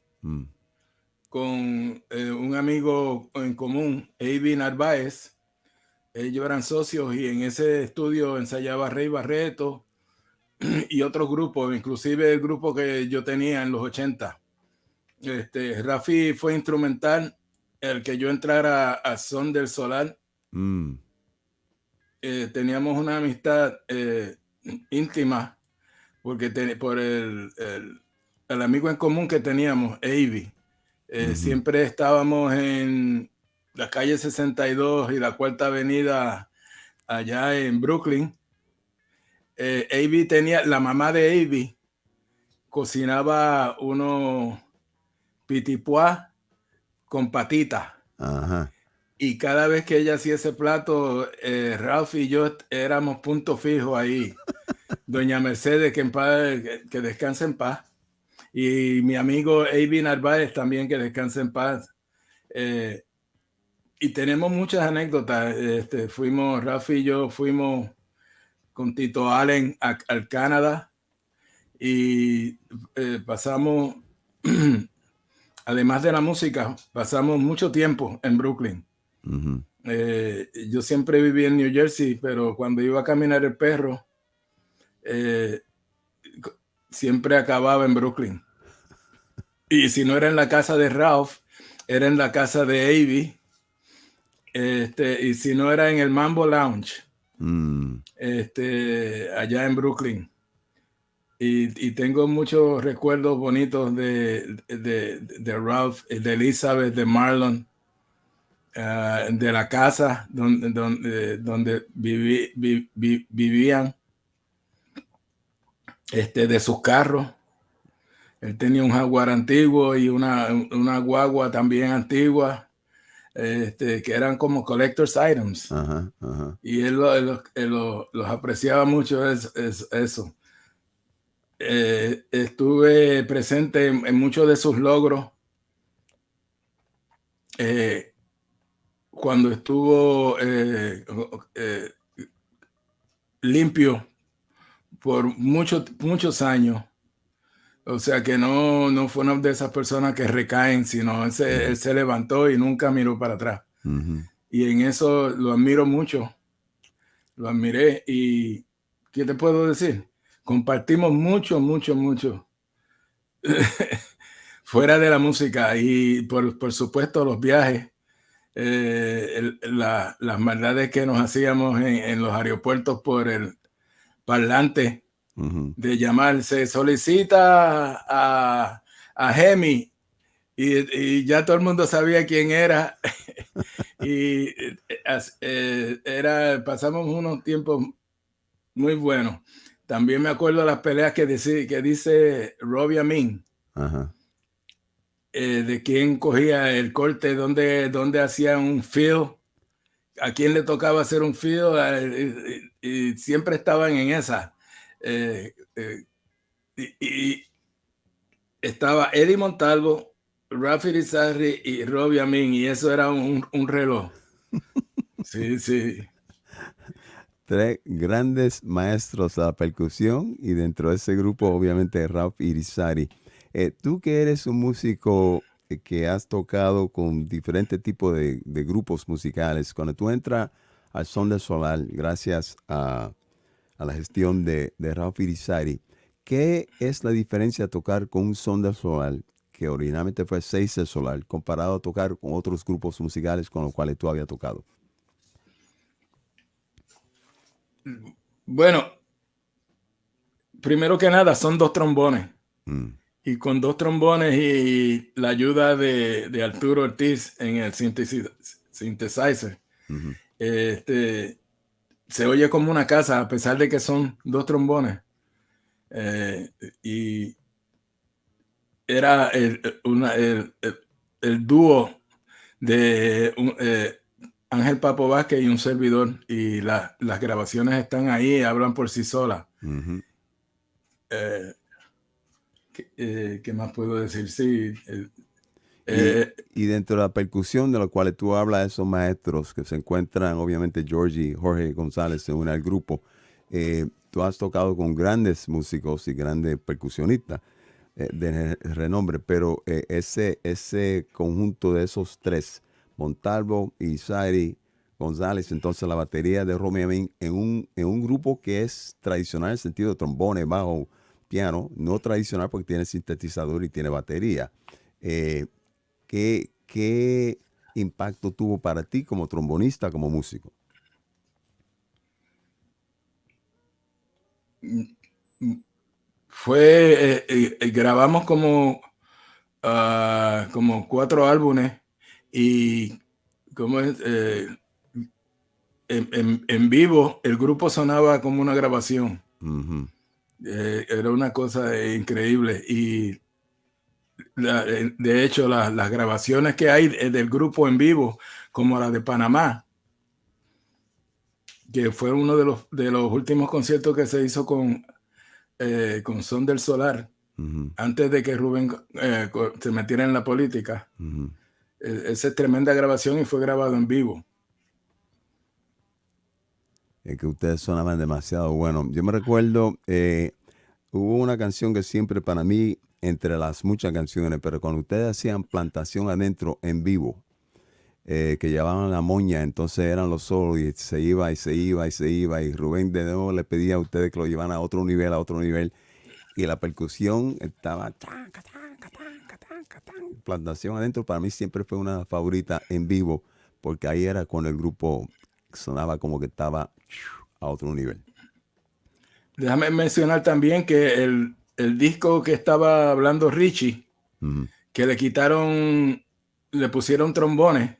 con un amigo en común, A.B. Narváez. Ellos eran socios, y en ese estudio ensayaba Ray Barretto y otros grupos, inclusive el grupo que yo tenía en los 80. Rafi fue instrumental el que yo entrara a Seis del Solar. Teníamos una amistad íntima, porque por el amigo en común que teníamos, Avi. Siempre estábamos en la calle 62 y la Cuarta Avenida allá en Brooklyn. Avi tenía, la mamá de Avi cocinaba unos pitipuá con patita. Ajá. Y cada vez que ella hacía ese plato, Ralph y yo éramos punto fijo ahí. doña Mercedes, que descanse en paz, y mi amigo Avi Narváez también, que descanse en paz. Y tenemos muchas anécdotas. Rafi y yo fuimos con Tito Allen al Canadá y pasamos, además de la música, pasamos mucho tiempo en Brooklyn. Ujú. Yo siempre viví en New Jersey, pero cuando iba a caminar el perro, siempre acababa en Brooklyn. Y si no era en la casa de Ralph, era en la casa de Avi. Y si no era en el Mambo Lounge, allá en Brooklyn. Y tengo muchos recuerdos bonitos de Ralph, de Elizabeth, de Marlon, de la casa donde vivían, de sus carros. Él tenía un Jaguar antiguo y una guagua también antigua, que eran como collector's items. Ajá, ajá. Y él los apreciaba mucho eso. Estuve presente en muchos de sus logros. Cuando estuvo limpio por muchos años. O sea que no fue una de esas personas que recaen, sino él se levantó y nunca miró para atrás. Ujú. Y en eso lo admiro mucho. Lo admiré. Y ¿qué te puedo decir? Compartimos mucho fuera de la música y por supuesto los viajes, las maldades que nos hacíamos en los aeropuertos por el parlante. Ujú. De llamar, se solicita a Gemi y ya todo el mundo sabía quién era. Y pasamos unos tiempos muy buenos. También me acuerdo de las peleas que dice Robbie Amin, Ajá. de quién cogía el corte, dónde hacía un field, a quién le tocaba hacer un field, y siempre estaban en esa. Y estaba Eddie Montalvo, Rafi Irizarry y Robbie Amin, y eso era un reloj. Sí. Tres grandes maestros a la percusión y dentro de ese grupo obviamente Ralph Irizarry. Tú que eres un músico que has tocado con diferentes tipos de grupos musicales, cuando tú entras al Son del Solar, gracias a la gestión de Ralph Irizarry, ¿qué es la diferencia de tocar con un Son del Solar, que originalmente fue Seis del Solar, comparado a tocar con otros grupos musicales con los cuales tú habías tocado? Bueno, primero que nada, son dos trombones. Mm. Y con dos trombones y la ayuda de Arturo Ortiz en el synthesizer, Ujú. se oye como una casa, a pesar de que son dos trombones. Y era el dúo de Ángel Papo Vázquez y un servidor, y las grabaciones están ahí, hablan por sí solas. Ujú. ¿Qué más puedo decir? Sí. Y dentro de la percusión de la cual tú hablas, esos maestros que se encuentran, obviamente Georgie Gonzalez se une al grupo. Tú has tocado con grandes músicos y grandes percusionistas de renombre, pero ese conjunto de esos tres, Montalvo, Irizarry, González, entonces la batería de Robbie Amin, en un grupo que es tradicional en el sentido de trombones, bajo, piano, no tradicional porque tiene sintetizador y tiene batería. ¿Qué impacto tuvo para ti como trombonista, como músico? Grabamos como 4 álbumes y en vivo el grupo sonaba como una grabación. Uh-huh. Era una cosa increíble y de hecho las grabaciones que hay del grupo en vivo, como la de Panamá, que fue uno de los últimos conciertos que se hizo con Seis del Solar, antes de que Rubén se metiera en la política. Esa es tremenda grabación y fue grabado en vivo. Es que ustedes sonaban demasiado bueno. Yo me recuerdo, hubo una canción que siempre para mí, entre las muchas canciones, pero cuando ustedes hacían Plantación Adentro en vivo, que llevaban la moña, entonces eran los solos y se iba y se iba y se iba, y Rubén de nuevo le pedía a ustedes que lo llevaran a otro nivel, y la percusión estaba Plantación Adentro para mí siempre fue una favorita en vivo, porque ahí era con el grupo, sonaba como que estaba a otro nivel. Déjame mencionar también que el disco que estaba hablando Richie, que le pusieron trombones.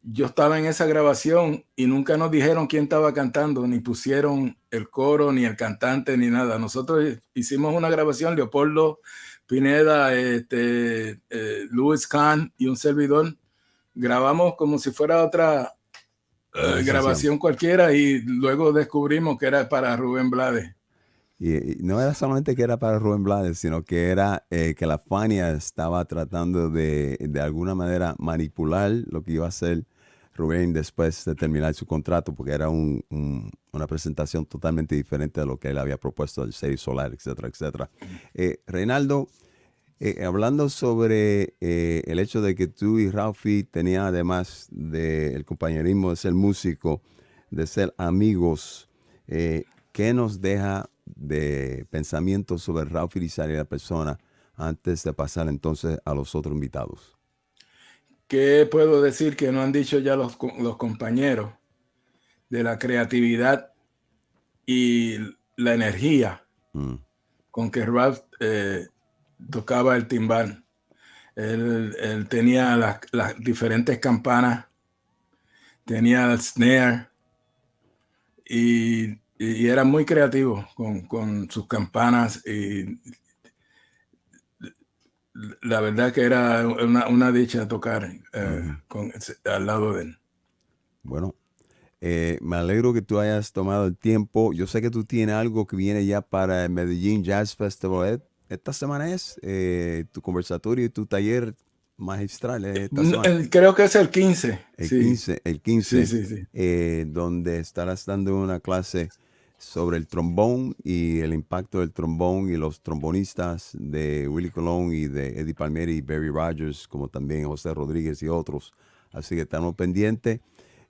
Yo estaba en esa grabación y nunca nos dijeron quién estaba cantando, ni pusieron el coro, ni el cantante, ni nada. Nosotros hicimos una grabación, Leopoldo Pineda, Luis Kahn y un servidor. Grabamos como si fuera otra grabación cualquiera y luego descubrimos que era para Rubén Blades. Y no era solamente que era para Rubén Blades, sino que era que la Fania estaba tratando de alguna manera manipular lo que iba a hacer Rubén después de terminar su contrato, porque era una presentación totalmente diferente de lo que él había propuesto del Seis del Solar, etcétera, etcétera. Reinaldo, hablando sobre el hecho de que tú y Ralphie tenían, además del compañerismo de ser músico, de ser amigos, ¿qué nos deja de pensamiento sobre Ralph Irizarry, la persona, antes de pasar entonces a los otros invitados? ¿Qué puedo decir que no han dicho ya los compañeros? De la creatividad y la energía con que Ralph tocaba el timbal. Él tenía las diferentes campanas, tenía el snare y era muy creativo con sus campanas, y la verdad que era una dicha tocar al lado de él. Bueno, me alegro que tú hayas tomado el tiempo. Yo sé que tú tienes algo que viene ya para el Medellín Jazz Festival. ¿Esta semana es tu conversatorio y tu taller magistral? Creo que es el 15. El 15, Sí. Donde estarás dando una clase sobre el trombón y el impacto del trombón y los trombonistas de Willie Colón y de Eddie Palmieri y Barry Rogers, como también José Rodríguez y otros. Así que estamos pendientes.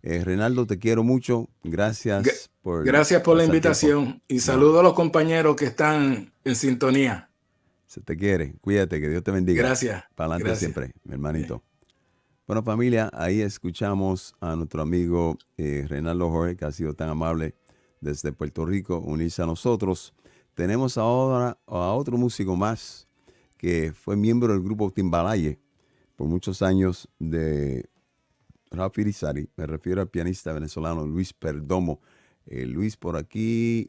Reinaldo, te quiero mucho. Gracias por la invitación y saludo a los compañeros que están en sintonía. Se te quiere. Cuídate, que Dios te bendiga. Gracias. Para adelante siempre, mi hermanito. Bueno, familia, ahí escuchamos a nuestro amigo Reinaldo Jorge, que ha sido tan amable desde Puerto Rico, unirse a nosotros. Tenemos ahora a otro músico más que fue miembro del grupo Timbalaye por muchos años de Ralph Irizarry. Me refiero al pianista venezolano Luis Perdomo. Luis, por aquí.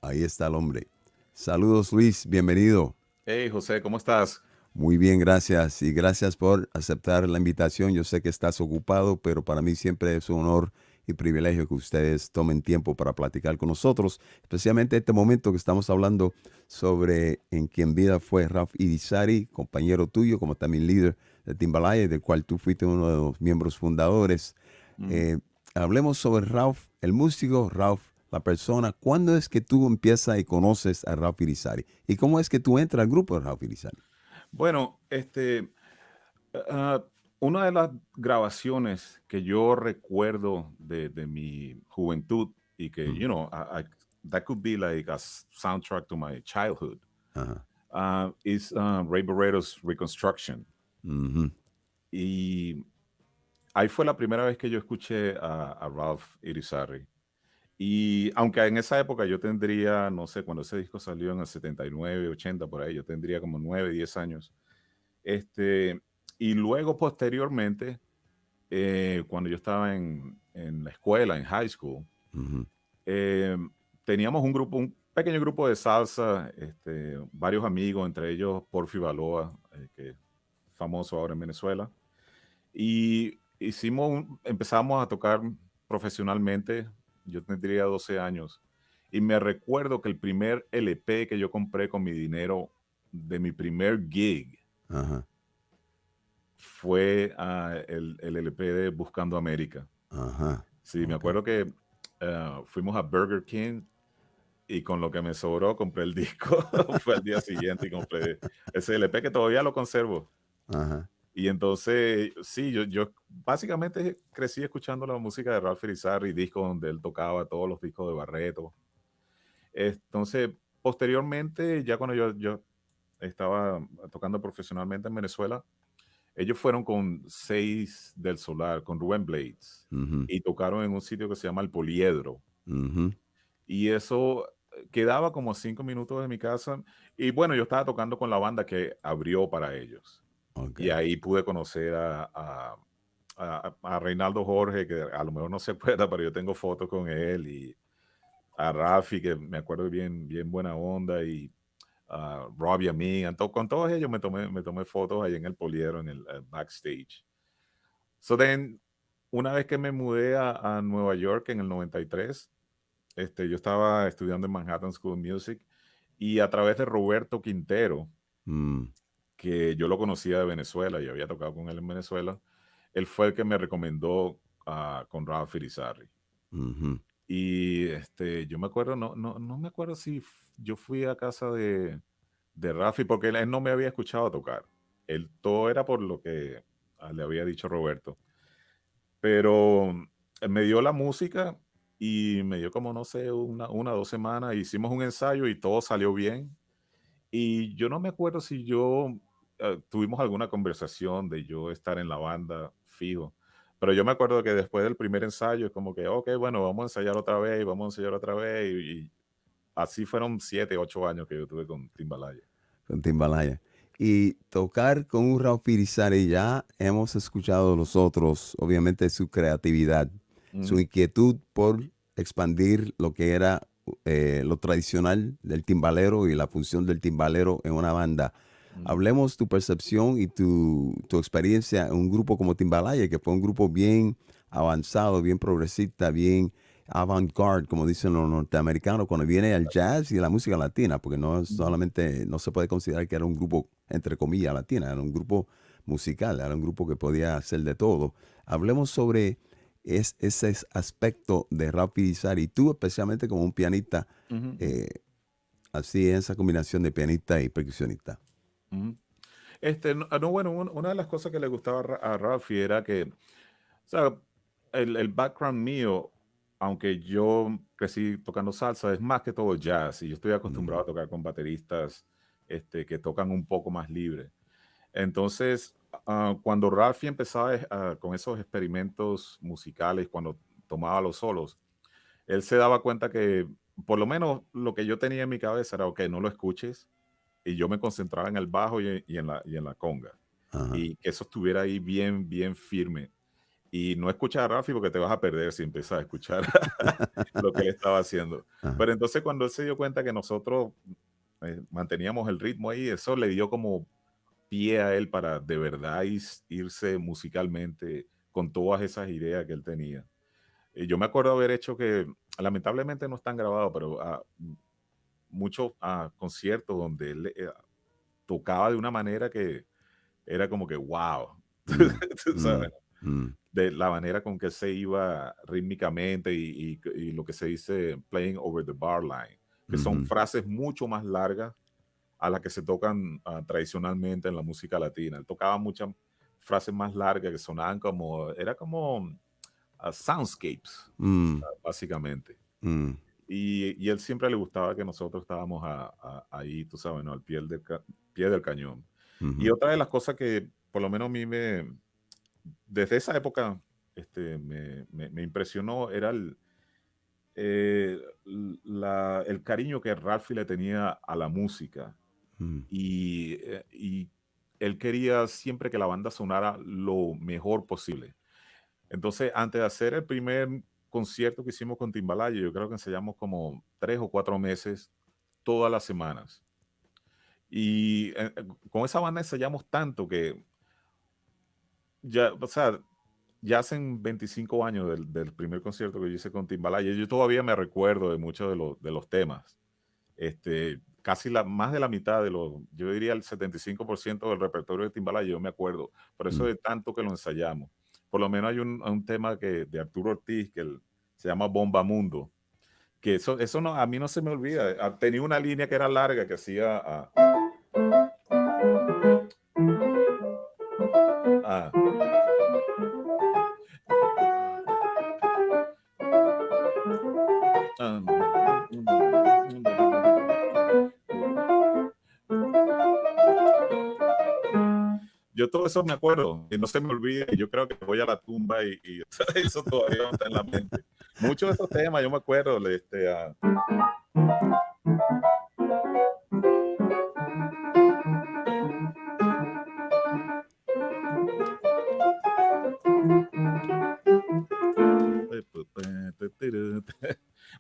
Ahí está el hombre. Saludos, Luis. Bienvenido. Hey, José, ¿cómo estás? Muy bien, gracias. Y gracias por aceptar la invitación. Yo sé que estás ocupado, pero para mí siempre es un honor y privilegio que ustedes tomen tiempo para platicar con nosotros, especialmente en este momento que estamos hablando sobre en quien vida fue Ralph Irizarry, compañero tuyo, como también líder de Timbalaye, del cual tú fuiste uno de los miembros fundadores. Hablemos sobre Ralph, el músico, Ralph, la persona. ¿Cuándo es que tú empiezas y conoces a Ralph Irizarry? ¿Y cómo es que tú entras al grupo de Ralph Irizarry? Bueno, una de las grabaciones que yo recuerdo de mi juventud y que, you know, that could be like a soundtrack to my childhood, is Ray Barretto's Reconstruction. Y ahí fue la primera vez que yo escuché a Ralph Irizarry. Y aunque en esa época yo tendría, no sé, cuando ese disco salió en el 79, 80, por ahí, yo tendría como 9, 10 años. Y luego, posteriormente, cuando yo estaba en la escuela, en high school, teníamos un pequeño grupo de salsa, varios amigos, entre ellos Porfi Baloa, que es famoso ahora en Venezuela. Y empezamos a tocar profesionalmente, yo tendría 12 años. Y me recuerdo que el primer LP que yo compré con mi dinero de mi primer gig Ajá, fue el LP de Buscando América. ajá. Sí, me Ok. acuerdo que fuimos a Burger King y con lo que me sobró compré el disco. Fue al día siguiente y compré ese LP que todavía lo conservo. Ajá. Y entonces, sí, yo básicamente crecí escuchando la música de Ralph Irizarry, discos donde él tocaba todos los discos de Barretto. Entonces, posteriormente, ya cuando yo estaba tocando profesionalmente en Venezuela, ellos fueron con Seis del Solar, con Rubén Blades, Ujú, y tocaron en un sitio que se llama El Poliedro. ujú. Y eso quedaba como a 5 minutos de mi casa. Y bueno, yo estaba tocando con la banda que abrió para ellos. Ok. Y ahí pude conocer a Reinaldo Jorge, que a lo mejor no se acuerda, pero yo tengo fotos con él, y a Rafi, que me acuerdo bien, bien buena onda, y a Robbie, a mí, con todos ellos me tomé fotos ahí en el Poliero, en el backstage. So then, una vez que me mudé a Nueva York en el 93, yo estaba estudiando en Manhattan School of Music, y a través de Roberto Quintero, Mm, que yo lo conocía de Venezuela y había tocado con él en Venezuela, él fue el que me recomendó con Ralph Irizarry. ujú. Y yo me acuerdo, no me acuerdo si yo fui a casa de Rafi, porque él no me había escuchado tocar. Él todo era por lo que le había dicho Roberto. Pero me dio la música y me dio como, no sé, una o 2 semanas. Hicimos un ensayo y todo salió bien. Y yo no me acuerdo si tuvimos alguna conversación de yo estar en la banda fijo. Pero yo me acuerdo que después del primer ensayo es como que, ok, bueno, vamos a ensayar otra vez, vamos a ensayar otra vez. Y así fueron 7, 8 años que yo tuve con Timbalaye. Con Timbalaye. Y tocar con un Ralph Irizarry, ya hemos escuchado los otros, obviamente su creatividad, su Ujú, inquietud por expandir lo que era lo tradicional del timbalero y la función del timbalero en una banda. ujú, Hablemos tu percepción y tu experiencia en un grupo como Timbalaye, que fue un grupo bien avanzado, bien progresista, bien avant-garde, como dicen los norteamericanos, cuando viene al jazz y la música latina, porque no es ujú. solamente, no se puede considerar que era un grupo, entre comillas, latina, era un grupo musical, era un grupo que podía hacer de todo. Hablemos sobre ese aspecto de Ralph Irizarry, y tú especialmente como un pianista, Ujú, ujú, eh, así esa combinación de pianista y percusionista. ujú. No, bueno, una de las cosas que le gustaba a Ralphie era que, o sea, el background mío, aunque yo crecí tocando salsa, es más que todo jazz, y yo estoy acostumbrado Ujú, a tocar con bateristas que tocan un poco más libre. Entonces, cuando Ralphie empezaba con esos experimentos musicales, cuando tomaba los solos, él se daba cuenta que, por lo menos lo que yo tenía en mi cabeza era, ok, no lo escuches, y yo me concentraba en el bajo y en la conga, ajá, y que eso estuviera ahí bien, bien firme. Y no escuchar a Rafi porque te vas a perder si empiezas a escuchar lo que él estaba haciendo. ajá, Pero entonces cuando él se dio cuenta que nosotros manteníamos el ritmo ahí, eso le dio como pie a él para de verdad irse musicalmente con todas esas ideas que él tenía. Y yo me acuerdo haber hecho que, lamentablemente no están grabados, pero muchos conciertos donde él tocaba de una manera que era como que wow, mm, tú mm, sabes, mm, de la manera con que se iba rítmicamente y lo que se dice playing over the bar line, que son ujú, frases mucho más largas a las que se tocan tradicionalmente en la música latina. Él tocaba muchas frases más largas que sonaban era como soundscapes, mm, básicamente. mm, Y él siempre le gustaba que nosotros estábamos ahí, tú sabes, ¿no? Al pie del cañón. Y ujú, otra de las cosas que por lo menos a mí desde esa época me impresionó era el cariño que Ralphie le tenía a la música. mm, Y él quería siempre que la banda sonara lo mejor posible. Entonces, antes de hacer el primer concierto que hicimos con Timbalaye, yo creo que ensayamos como 3 o 4 meses, todas las semanas. Y con esa banda ensayamos tanto que ya, o sea, ya hacen 25 años del primer concierto que yo hice con Timbalaye. Yo todavía me recuerdo de muchos de los temas. Casi más de la mitad yo diría el 75% del repertorio de Timbalaye, yo me acuerdo. Por eso de tanto que lo ensayamos. Por lo menos hay un tema de Arturo Ortiz se llama Bomba Mundo. Que eso no, a mí no se me olvida. Tenía una línea que era larga que hacía... yo todo eso me acuerdo y no se me olvida. Yo creo que voy a la tumba y eso todavía está en la mente. Muchos de esos temas yo me acuerdo.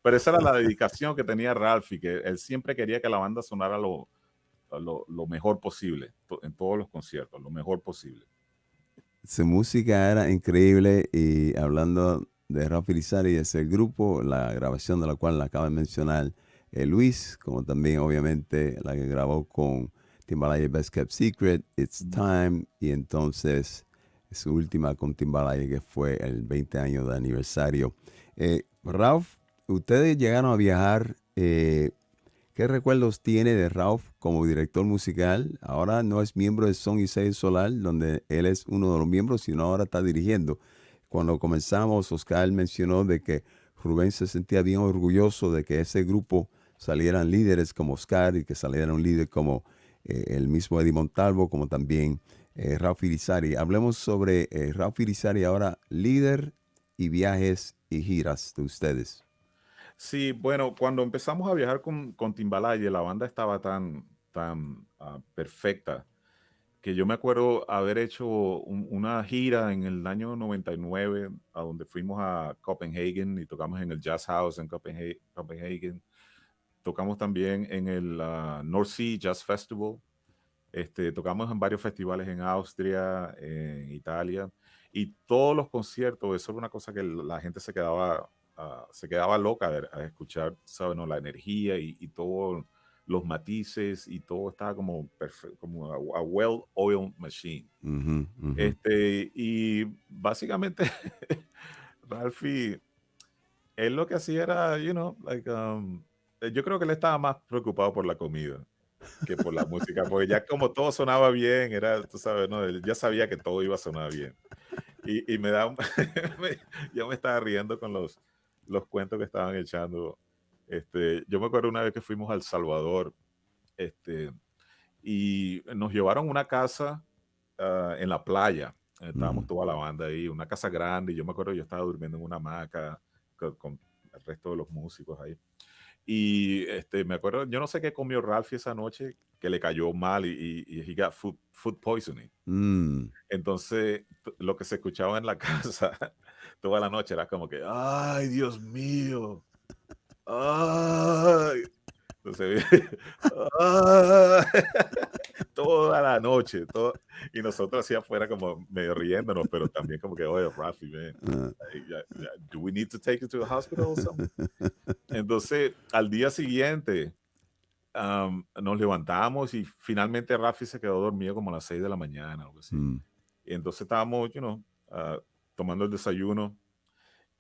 Pero esa era la dedicación que tenía Ralphie, que él siempre quería que la banda sonara lo mejor posible en todos los conciertos, lo mejor posible. Su música era increíble y hablando de Ralph Irizarry, es el grupo, la grabación de la cual la acaba de mencionar Luis, como también obviamente la que grabó con Timbalaye Best Kept Secret, It's Time, y entonces su última con Timbalaye que fue el 20 años de aniversario. Ralph, ustedes llegaron a viajar, ¿qué recuerdos tiene de Ralph como director musical? Ahora no es miembro de Son y Seis del Solar, donde él es uno de los miembros, sino ahora está dirigiendo. Cuando comenzamos, Oscar mencionó de que Rubén se sentía bien orgulloso de que ese grupo salieran líderes como Oscar y que saliera un líder como el mismo Eddie Montalvo, como también Ralph Irizarry. Hablemos sobre Ralph Irizarry ahora, líder y viajes y giras de ustedes. Sí, bueno, cuando empezamos a viajar con Timbalaye, la banda estaba tan perfecta que yo me acuerdo haber hecho una gira en el año 99 a donde fuimos a Copenhagen y tocamos en el Jazz House en Copenhagen. Tocamos también en el North Sea Jazz Festival. Tocamos en varios festivales en Austria, en Italia, y todos los conciertos, eso era una cosa que la gente se quedaba loca a escuchar, ¿sabes? ¿No? La energía y todos los matices y todo estaba como perfecto, como a well-oiled machine. Y básicamente Ralphie, él lo que hacía era, yo creo que él estaba más preocupado por la comida que por la música, porque ya como todo sonaba bien, tú sabes, ¿no? Él ya sabía que todo iba a sonar bien. Y yo me estaba riendo con los cuentos que estaban echando. Yo me acuerdo una vez que fuimos a El Salvador, y nos llevaron a una casa en la playa. Estábamos toda la banda ahí, una casa grande, y yo me acuerdo que yo estaba durmiendo en una hamaca con el resto de los músicos ahí. Y me acuerdo, yo no sé qué comió Ralphie esa noche, que le cayó mal y he got food poisoning. Entonces, lo que se escuchaba en la casa toda la noche era como que, ¡ay, Dios mío! ¡Ay! Entonces, ¡ay! Toda la noche, y nosotros así afuera como medio riéndonos, pero también como que, oye, Ralphie, man, do we need to take you to the hospital or something? Entonces, al día siguiente, nos levantamos y finalmente Ralphie se quedó dormido como a las 6 de la mañana, algo así. Y entonces estábamos, tomando el desayuno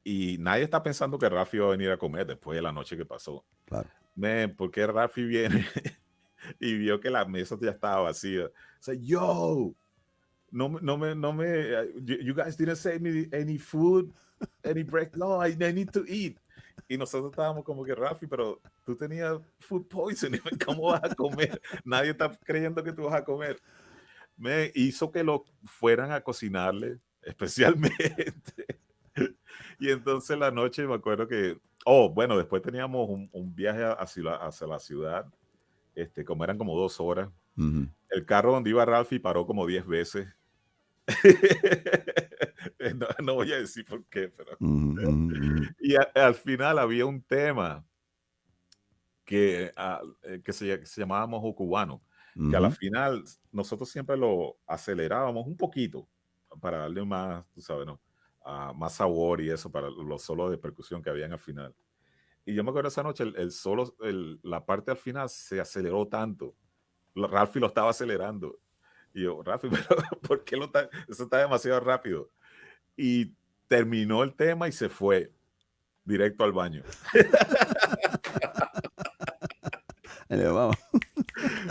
y nadie está pensando que Ralphie va a venir a comer después de la noche que pasó. Claro. Man, ¿por qué Ralphie viene y vio que la mesa ya estaba vacía? O sea, yo, you guys didn't save me any food, any break. No, I need to eat. Y nosotros estábamos como que, Ralphie, pero tú tenías food poisoning, ¿cómo vas a comer? Nadie está creyendo que tú vas a comer. Me hizo que lo fueran a cocinarle, especialmente. Y entonces la noche me acuerdo que, bueno, después teníamos un viaje hacia la ciudad, como eran como 2 horas. El carro donde iba Ralphie paró como 10 veces. No voy a decir por qué, pero... Y al final había un tema que se llamaba Mojo Cubano, que a la final nosotros siempre lo acelerábamos un poquito para darle más, tú sabes, ¿no? más sabor y eso para los solos de percusión que habían al final. Y yo me acuerdo esa noche, el solo, la parte al final se aceleró tanto. Ralphie lo estaba acelerando. Y yo, Ralphie, pero ¿por qué eso está demasiado rápido? Y terminó el tema y se fue directo al baño. Vamos.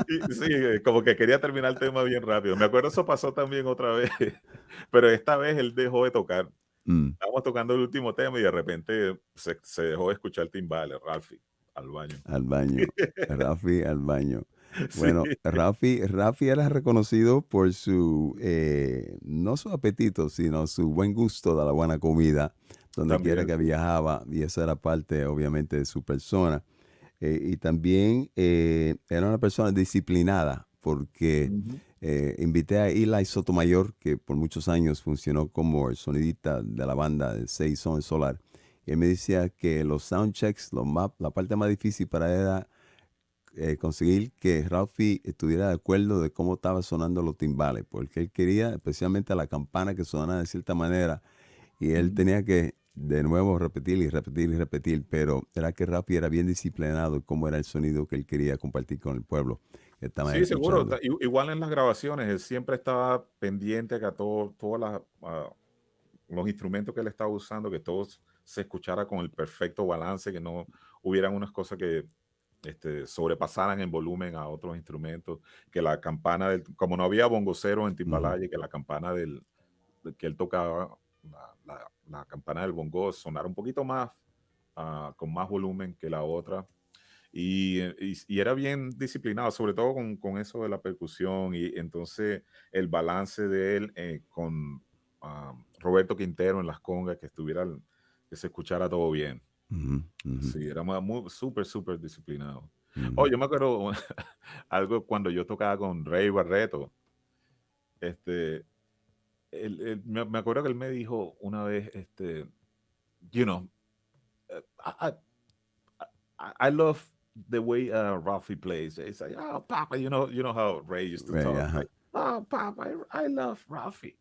Y, sí, como que quería terminar el tema bien rápido. Me acuerdo eso pasó también otra vez, pero esta vez él dejó de tocar. Estábamos tocando el último tema y de repente se dejó de escuchar timbales, Ralphie, al baño. Al baño. Ralphie al baño. Sí. Bueno, Ralphie era reconocido por su, no su apetito, sino su buen gusto de la buena comida, donde También, quiera que sí. viajaba, y esa era parte, obviamente, de su persona. Y también era una persona disciplinada, porque Ujú. invité a Eli Sotomayor, que por muchos años funcionó como el sonidista de la banda de Seis del Solar. Y él me decía que los soundchecks, la parte más difícil para él era conseguir que Ralphie estuviera de acuerdo de cómo estaban sonando los timbales, porque él quería especialmente la campana que sonara de cierta manera, y él tenía que de nuevo repetir y repetir y repetir, pero era que Ralphie era bien disciplinado en cómo era el sonido que él quería compartir con el pueblo que estaba Sí, seguro. escuchando. Igual en las grabaciones, él siempre estaba pendiente a que todos los instrumentos que él estaba usando, que todos se escuchara con el perfecto balance, que no hubieran unas cosas que sobrepasaran en volumen a otros instrumentos, que la campana, como no había bongocero en Timbalaye, que la campana que él tocaba, la campana del bongo sonara un poquito más, con más volumen que la otra. Y era bien disciplinado, sobre todo con eso de la percusión, y entonces el balance de él con Roberto Quintero en las congas, que se escuchara todo bien. Ujú, ujú, Sí, era súper, súper disciplinado. ujú. Oh, yo me acuerdo algo cuando yo tocaba con Ray Barretto. Me acuerdo que él me dijo una vez, you know, I, I love the way Ralphie plays. It's like, oh, Papa, you know how Ray used to Right, talk. ajá. Like, oh, Papa, I love Ralphie.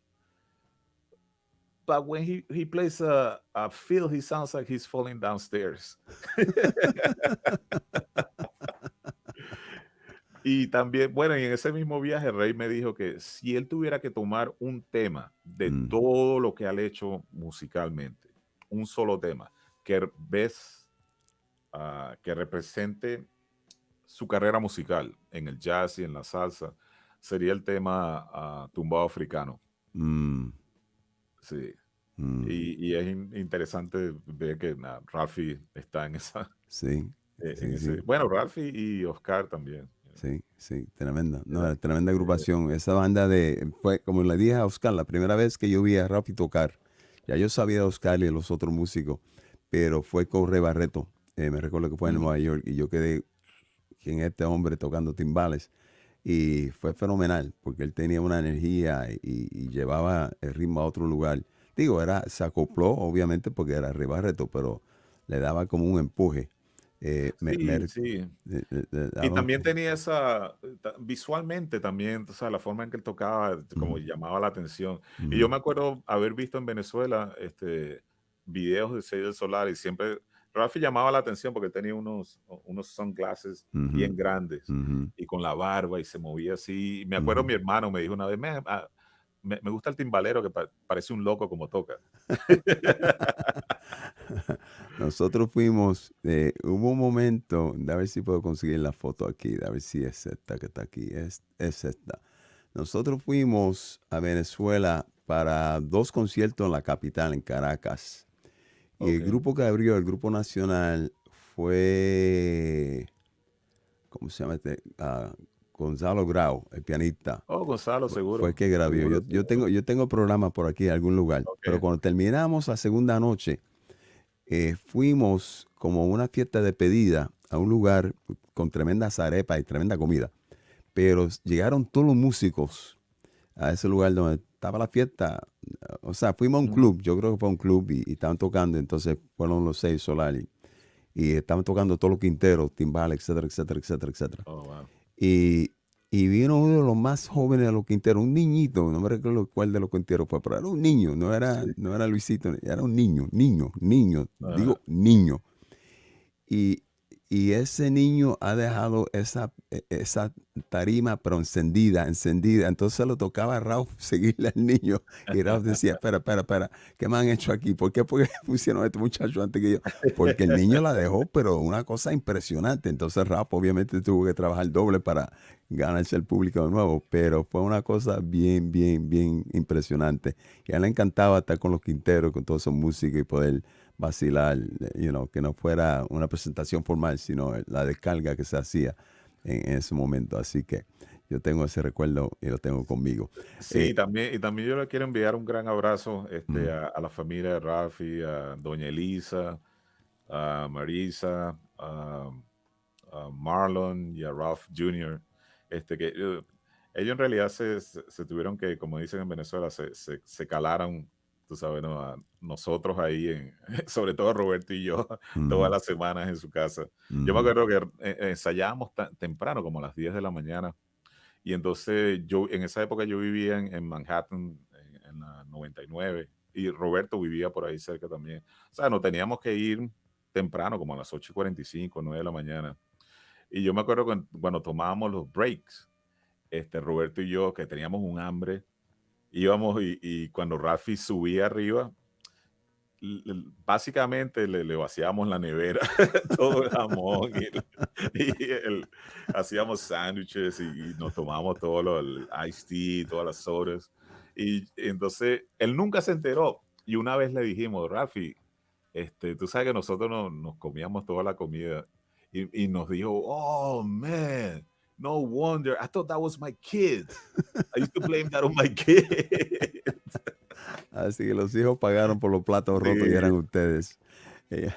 But when he plays a fill, he sounds like he's falling downstairs. Y también, bueno, y en ese mismo viaje, Ray me dijo que si él tuviera que tomar un tema de Mm, todo lo que ha hecho musicalmente, un solo tema, que que represente su carrera musical en el jazz y en la salsa, sería el tema tumbado africano. mm, Sí. mm. Y es interesante ver que Ralphie está en Sí, sí, sí. Bueno, Ralphie y Oscar también. Sí, sí, tremenda. No, Era- era tremenda eh, agrupación. Esa banda fue, como le dije a Oscar, la primera vez que yo vi a Rafi tocar, ya yo sabía de Oscar y de los otros músicos, pero fue con Ray Barretto. Me recuerdo que fue en mm, Nueva York y yo quedé en este hombre tocando timbales. Y fue fenomenal, porque él tenía una energía y llevaba el ritmo a otro lugar. Digo, se acopló, obviamente, porque era Ray Barretto, pero le daba como un empuje. sí, sí. Le Y daba también tenía visualmente también, o sea, la forma en que él tocaba, como Ujú, llamaba la atención. Y yo ujú, me acuerdo haber visto en Venezuela videos de Seis del Solar, y siempre Rafi llamaba la atención porque él tenía unos sunglasses ujú, bien grandes ujú. y con la barba y se movía así. Y me acuerdo Ujú. mi hermano me dijo una vez, me gusta el timbalero que parece un loco como toca. Nosotros fuimos, hubo un momento, a ver si puedo conseguir la foto aquí, a ver si es esta que está aquí, es esta. Nosotros fuimos a Venezuela para 2 conciertos en la capital, en Caracas. Y el Ok. grupo que abrió, el grupo nacional, fue, ¿cómo se llama este? Gonzalo Grau, el pianista. Oh, Gonzalo, Fue el seguro, que grabó. seguro, seguro. Yo tengo programas por aquí en algún lugar. Pero Ok. cuando terminamos la segunda noche, fuimos como a una fiesta de despedida a un lugar con tremendas arepas y tremenda comida. Pero llegaron todos los músicos a ese lugar donde estaba la fiesta. O sea, fuimos a un Ujú. club, yo creo que fue un club y estaban tocando. Entonces fueron los Seis Solar y estaban tocando todos los quinteros, timbales, etcétera, etcétera, etcétera, etcétera. Oh, wow. Y y vino uno de los más jóvenes de los Quinteros, un niñito, no me recuerdo cuál de los Quinteros fue, pero era un niño, no era Luisito, era un niño, Ajá. digo niño. Y, y ese niño ha dejado esa tarima, pero encendida. Entonces lo tocaba a Ralph seguirle al niño. Y Ralph decía, espera, ¿qué me han hecho aquí? ¿Por qué pusieron a este muchacho antes que yo? Porque el niño la dejó, pero una cosa impresionante. Entonces Ralph obviamente tuvo que trabajar doble para ganarse el público de nuevo. Pero fue una cosa bien, bien, bien impresionante. Y a él le encantaba estar con los Quinteros, con todos esos músicos y poder vacilar, que no fuera una presentación formal, sino la descarga que se hacía en ese momento. Así que yo tengo ese recuerdo y lo tengo conmigo. Sí, también yo le quiero enviar un gran abrazo Mm, a la familia de Rafi, a doña Elisa, a Marisa, a Marlon y a Ralph Jr. Que ellos en realidad se tuvieron que, como dicen en Venezuela, se calaron, tú sabes, ¿no? A nosotros ahí, sobre todo Roberto y yo, todas ujú, las semanas en su casa. Yo me ujú, acuerdo que ensayábamos temprano, como a las 10 de la mañana, y entonces en esa época yo vivía en Manhattan, en la 99, y Roberto vivía por ahí cerca también. O sea, nos teníamos que ir temprano, como a las 8:45, 9 de la mañana. Y yo me acuerdo cuando tomábamos los breaks, Roberto y yo, que teníamos un hambre, íbamos y cuando Rafi subía arriba, básicamente le vaciábamos la nevera, todo el jamón, hacíamos sándwiches y nos tomamos todo el iced tea, todas las sodas. Y entonces él nunca se enteró. Y una vez le dijimos, Rafi, tú sabes que nosotros nos comíamos toda la comida. Y nos dijo, oh, man, no wonder. I thought that was my kid. I used to blame that on my kid. Así que los hijos pagaron por los platos rotos y Sí, eran ustedes. Eh,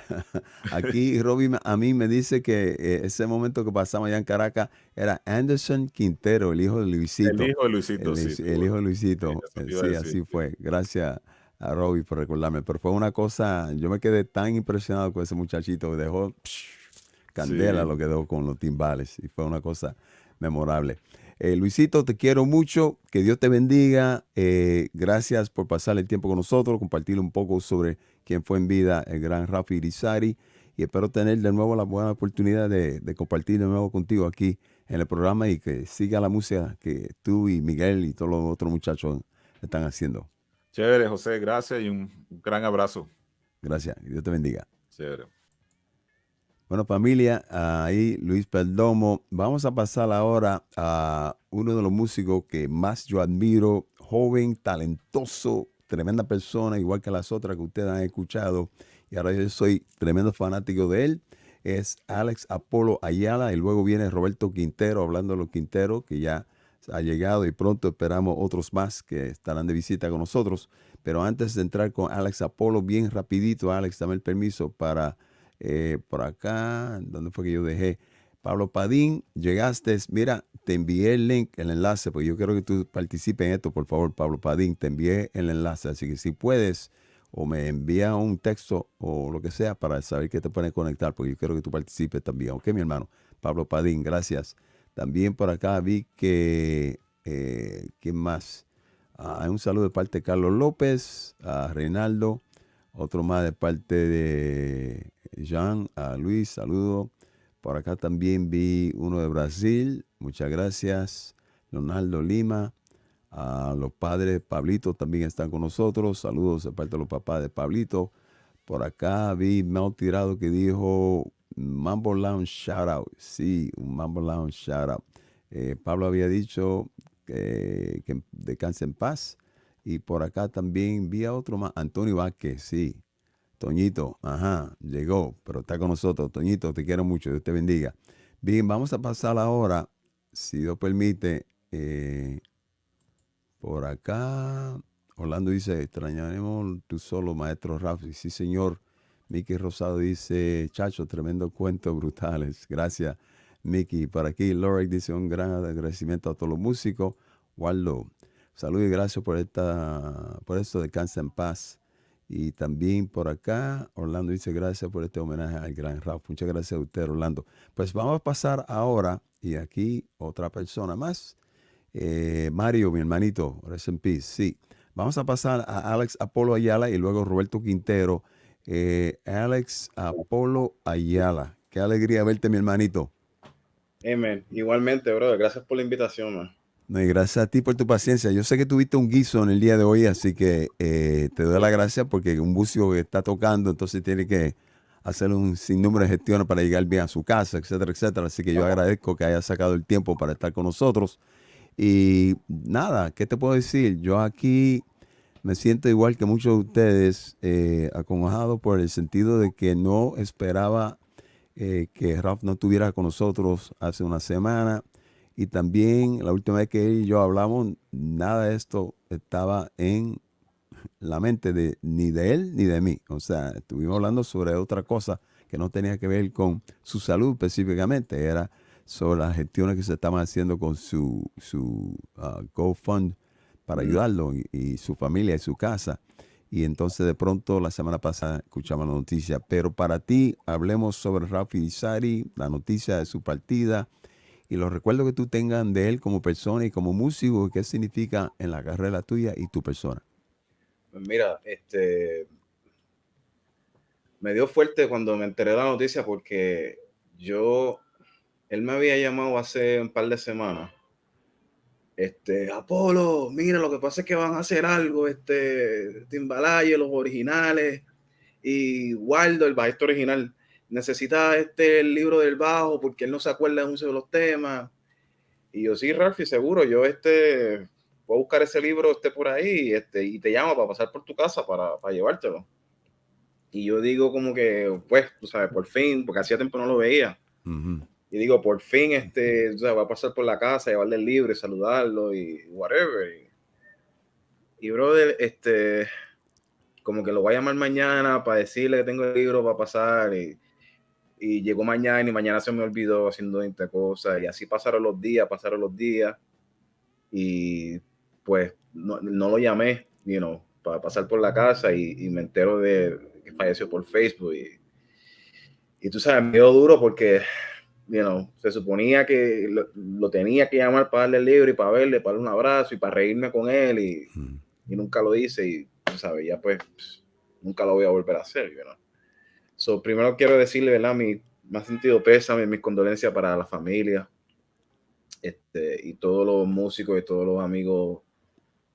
Aquí Robbie a mí me dice que ese momento que pasamos allá en Caracas era Anderson Quintero, el hijo de el Luisito. hijo de Luisito, sí, El hijo de Luisito. eso te iba a Sí, decir. así fue. Gracias a Robbie por recordarme. Pero fue una cosa, yo me quedé tan impresionado con ese muchachito. Dejó candela Sí, lo que dejó con los timbales. Y fue una cosa memorable. Luisito, te quiero mucho. Que Dios te bendiga. Gracias por pasar el tiempo con nosotros, compartir un poco sobre quién fue en vida el gran Rafi Irizarry. Y espero tener de nuevo la buena oportunidad de compartir de nuevo contigo aquí en el programa y que siga la música que tú y Miguel y todos los otros muchachos están haciendo. chévere, José, gracias y un gran abrazo. Gracias. Que Dios te bendiga. Chévere. Bueno, familia, ahí Luis Perdomo. Vamos a pasar ahora a uno de los músicos que más yo admiro, joven, talentoso, tremenda persona, igual que las otras que ustedes han escuchado. Y ahora yo soy tremendo fanático de él. Es Alex Apolo Ayala y luego viene Roberto Quintero, hablando de los Quinteros, que ya ha llegado y pronto esperamos otros más que estarán de visita con nosotros. Pero antes de entrar con Alex Apolo, bien rapidito, Alex, dame el permiso para por acá, ¿dónde fue que yo dejé? Pablo Padín, llegaste, mira, te envié el link, el enlace, porque yo quiero que tú participes en esto, por favor, Pablo Padín, te envié el enlace, así que si puedes, o me envía un texto o lo que sea para saber que te pueden conectar, porque yo quiero que tú participes también, ¿ok, mi hermano? Pablo Padín, gracias. También por acá vi que, ¿quién más? Hay un saludo de parte de Carlos López, a Reinaldo, otro más de parte de Jean, a Luis, saludo. Por acá también vi uno de Brasil, muchas gracias. Leonardo Lima, a los padres Pablito también están con nosotros, saludos de parte de los papás de Pablito. Por acá vi Mel Tirado que dijo Mambo Lounge shout out, sí, un Mambo Lounge shout out. Pablo había dicho que descanse en paz. Y por acá también vi a otro más, Antonio Vázquez, sí. Toñito, ajá, llegó, pero está con nosotros. Toñito, te quiero mucho, Dios te bendiga. Bien, vamos a pasar ahora, si Dios permite, por acá. Orlando dice, extrañaremos tú solo, maestro Rafi. Sí, señor. Mickey Rosado dice, chacho, tremendo cuento, brutales. Gracias, Mickey. Por aquí, Lorek dice, un gran agradecimiento a todos los músicos. Waldo, salud y gracias por esto, descansa en paz. Y también por acá, Orlando dice gracias por este homenaje al gran Ralph. Muchas gracias a usted, Orlando. Pues vamos a pasar ahora, y aquí otra persona más. Mario, mi hermanito, rest in peace, sí. Vamos a pasar a Alex Apolo Ayala y luego Roberto Quintero. Alex Apolo Ayala, qué alegría verte, mi hermanito. Amen. Igualmente, brother. Gracias por la invitación, man. No, y gracias a ti por tu paciencia. Yo sé que tuviste un guiso en el día de hoy, así que te doy la gracia porque un músico que está tocando, entonces tiene que hacer un sinnúmero de gestiones para llegar bien a su casa, etcétera, etcétera. Así que yo agradezco que hayas sacado el tiempo para estar con nosotros. Y nada, ¿qué te puedo decir? Yo aquí me siento igual que muchos de ustedes, acongojado por el sentido de que no esperaba que Ralph no estuviera con nosotros hace una semana. Y también la última vez que él y yo hablamos, nada de esto estaba en la mente ni de él ni de mí. O sea, estuvimos hablando sobre otra cosa que no tenía que ver con su salud específicamente. Era sobre las gestiones que se estaban haciendo con su GoFund para ayudarlo y su familia y su casa. Y entonces de pronto la semana pasada escuchamos la noticia. Pero para ti, hablemos sobre Ralph Irizarry, la noticia de su partida y los recuerdos que tú tengas de él como persona y como músico, qué significa en la carrera tuya y tu persona. Pues mira, me dio fuerte cuando me enteré de la noticia porque él me había llamado hace un par de semanas. Apolo, mira, lo que pasa es que van a hacer algo, Timbalaye, los originales, y Waldo, el bajista original, necesita el libro del bajo porque él no se acuerda de muchos de los temas. Y yo, sí, Ralphie, seguro, yo voy a buscar ese libro por ahí, y te llamo para pasar por tu casa para llevártelo. Y yo digo como que, pues, tú sabes, por fin, porque hacía tiempo no lo veía. Uh-huh. Y digo, por fin, o sea, voy a pasar por la casa, llevarle el libro y saludarlo y whatever. Y brother, como que lo voy a llamar mañana para decirle que tengo el libro para pasar y llegó mañana y mañana se me olvidó haciendo 20 cosas y así pasaron los días y pues no lo llamé, para pasar por la casa y me entero de que falleció por Facebook y tú sabes, me dio duro porque se suponía que lo tenía que llamar para darle el libro y para verle, para darle un abrazo y para reírme con él y nunca lo hice y tú sabes, ya pues nunca lo voy a volver a hacer, So, primero quiero decirle, ¿verdad? Mi más sentido pésame, mis condolencias para la familia, y todos los músicos y todos los amigos,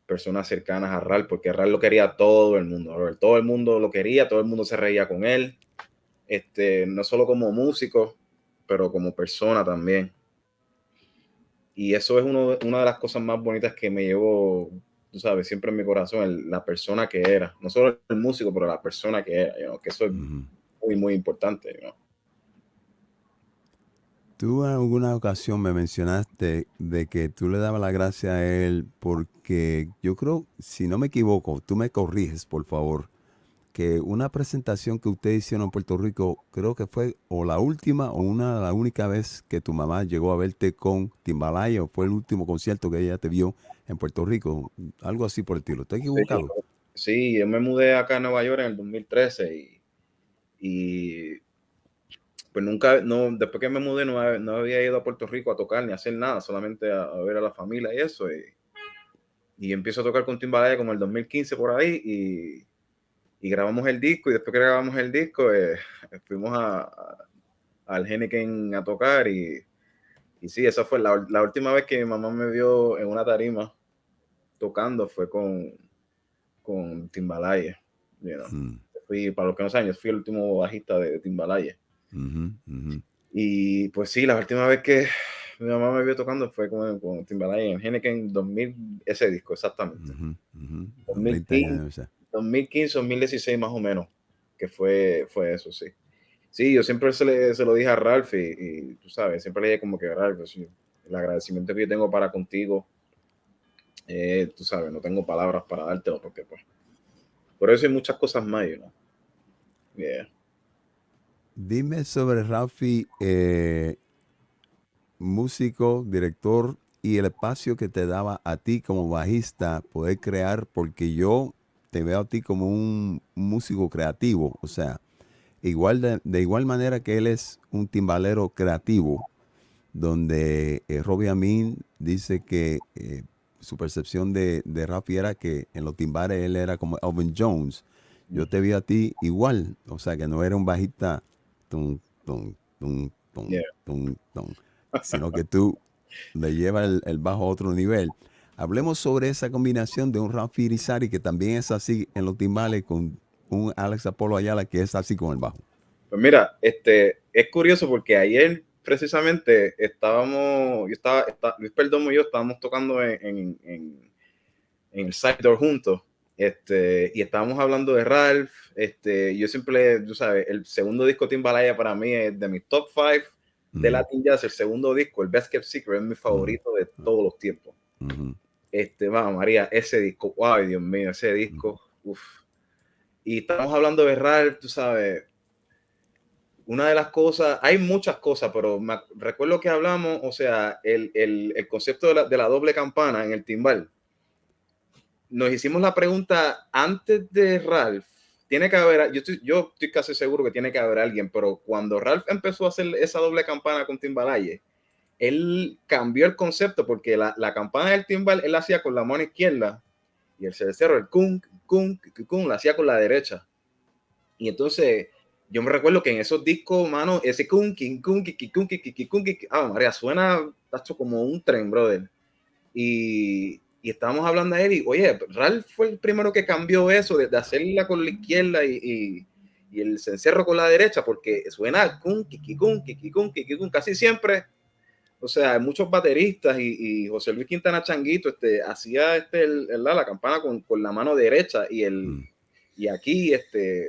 personas cercanas a Ral, porque Ral lo quería todo el mundo, todo el mundo lo quería, todo el mundo se reía con él, no solo como músico, pero como persona también. Y eso es una de las cosas más bonitas que me llevo, tú sabes, siempre en mi corazón, la persona que era, no solo el músico, pero la persona que era, que eso es muy, muy importante, Tú en alguna ocasión me mencionaste de que tú le dabas la gracia a él porque yo creo, si no me equivoco, tú me corriges, por favor, que una presentación que ustedes hicieron en Puerto Rico, creo que fue o la última o la única vez que tu mamá llegó a verte con Timbalaye o fue el último concierto que ella te vio en Puerto Rico, algo así por el estilo. ¿Estoy equivocado? Sí, yo me mudé acá a Nueva York en el 2013 y pues nunca, después que me mudé no había ido a Puerto Rico a tocar ni a hacer nada, solamente a ver a la familia y eso. Y empiezo a tocar con Timbalaye como el 2015 por ahí y grabamos el disco y después que grabamos el disco fuimos al Henneken a tocar y sí, esa fue la última vez que mi mamá me vio en una tarima tocando fue con Timbalaye. Para los que no saben, yo fui el último bajista de Timbalaye. Y pues sí, la última vez que mi mamá me vio tocando fue con Timbalaye en Henneken 2000, ese disco exactamente. 2015, 2016 más o menos, que fue eso, sí. Sí, yo siempre se lo dije a Ralph y tú sabes, siempre le dije como que Ralph, sí, el agradecimiento que yo tengo para contigo, tú sabes, no tengo palabras para dártelo porque pues, por eso hay muchas cosas más, Yeah. Dime sobre Ralphie, músico, director y el espacio que te daba a ti como bajista poder crear, porque yo te veo a ti como un músico creativo, o sea, de igual manera que él es un timbalero creativo, donde Robbie Amin dice que su percepción de Rafi era que en los timbales él era como Elvin Jones. Yo te vi a ti igual, o sea, que no era un bajista tum, tum, tum, tum, Yeah. tum, tum, sino que tú le llevas el bajo a otro nivel. Hablemos sobre esa combinación de un Rafi Irizarry que también es así en los timbales con un Alex Apollo Ayala que es así con el bajo. Pues mira, es curioso porque ayer precisamente Luis Perdomo y yo estábamos tocando en el Seis del juntos, y estábamos hablando de Ralph. Yo siempre, tú sabes, el segundo disco Timbalaye para mí es de mis top 5 de Latin Jazz. El segundo disco, el Best Kept Secret, es mi favorito de todos los tiempos. Vamos, María, ese disco, wow, Dios mío, ese disco, uff. Y estamos hablando de Ralph, tú sabes, una de las cosas, hay muchas cosas, pero recuerdo que hablamos, o sea, el concepto de la doble campana en el timbal. Nos hicimos la pregunta antes de Ralph. Tiene que haber, yo estoy casi seguro que tiene que haber alguien, pero cuando Ralph empezó a hacer esa doble campana con Timbalaye, él cambió el concepto porque la campana del timbal él la hacía con la mano izquierda y el cerro, el kung, kung, kung, la hacía con la derecha. Y entonces yo me recuerdo que en esos discos, mano, ese kung, king, kung, kiki, kung, kiki, kung, kiki, María, suena tacho como un tren, brother. Y estábamos hablando de él y, oye, Ralph fue el primero que cambió eso de hacerla con la izquierda y el cencerro con la derecha, porque suena kung, kiki, kung, kiki, kung, kiki, kung, casi siempre. O sea, muchos bateristas y José Luis Quintana Changuito hacía la campana con la mano derecha y aquí,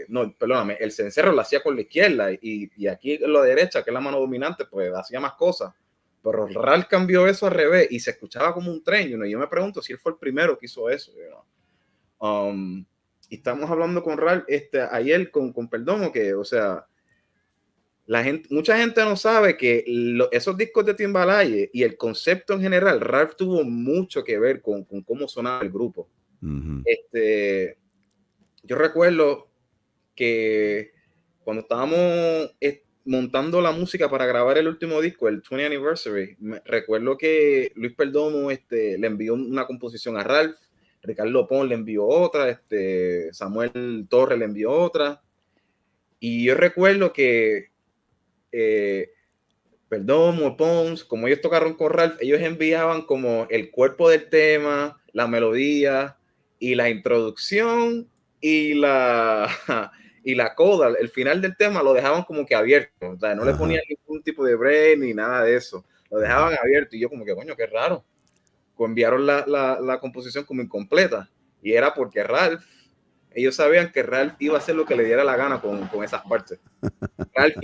no, perdóname, el cencerro lo hacía con la izquierda y aquí la derecha, que es la mano dominante, pues hacía más cosas. Pero Ralph cambió eso al revés y se escuchaba como un tren, y yo me pregunto si él fue el primero que hizo eso. Y estamos hablando con Ralph ayer con Perdomo, que, o sea, mucha gente no sabe que esos discos de Timbalaye y el concepto en general, Ralph tuvo mucho que ver con cómo sonaba el grupo. Yo recuerdo que cuando estábamos montando la música para grabar el último disco, el 20th Anniversary, recuerdo que Luis Perdomo le envió una composición a Ralph, Ricardo Pon le envió otra, Samuel Torres le envió otra, y yo recuerdo que Perdomo, Pons, como ellos tocaron con Ralph, ellos enviaban como el cuerpo del tema, la melodía y la introducción y la coda, el final del tema lo dejaban como que abierto, o sea, no le ponían ningún tipo de break ni nada de eso, lo dejaban abierto y yo como que, coño, qué raro. Enviaron la composición como incompleta y era porque ellos sabían que Ralph iba a hacer lo que le diera la gana con esas partes. Ralph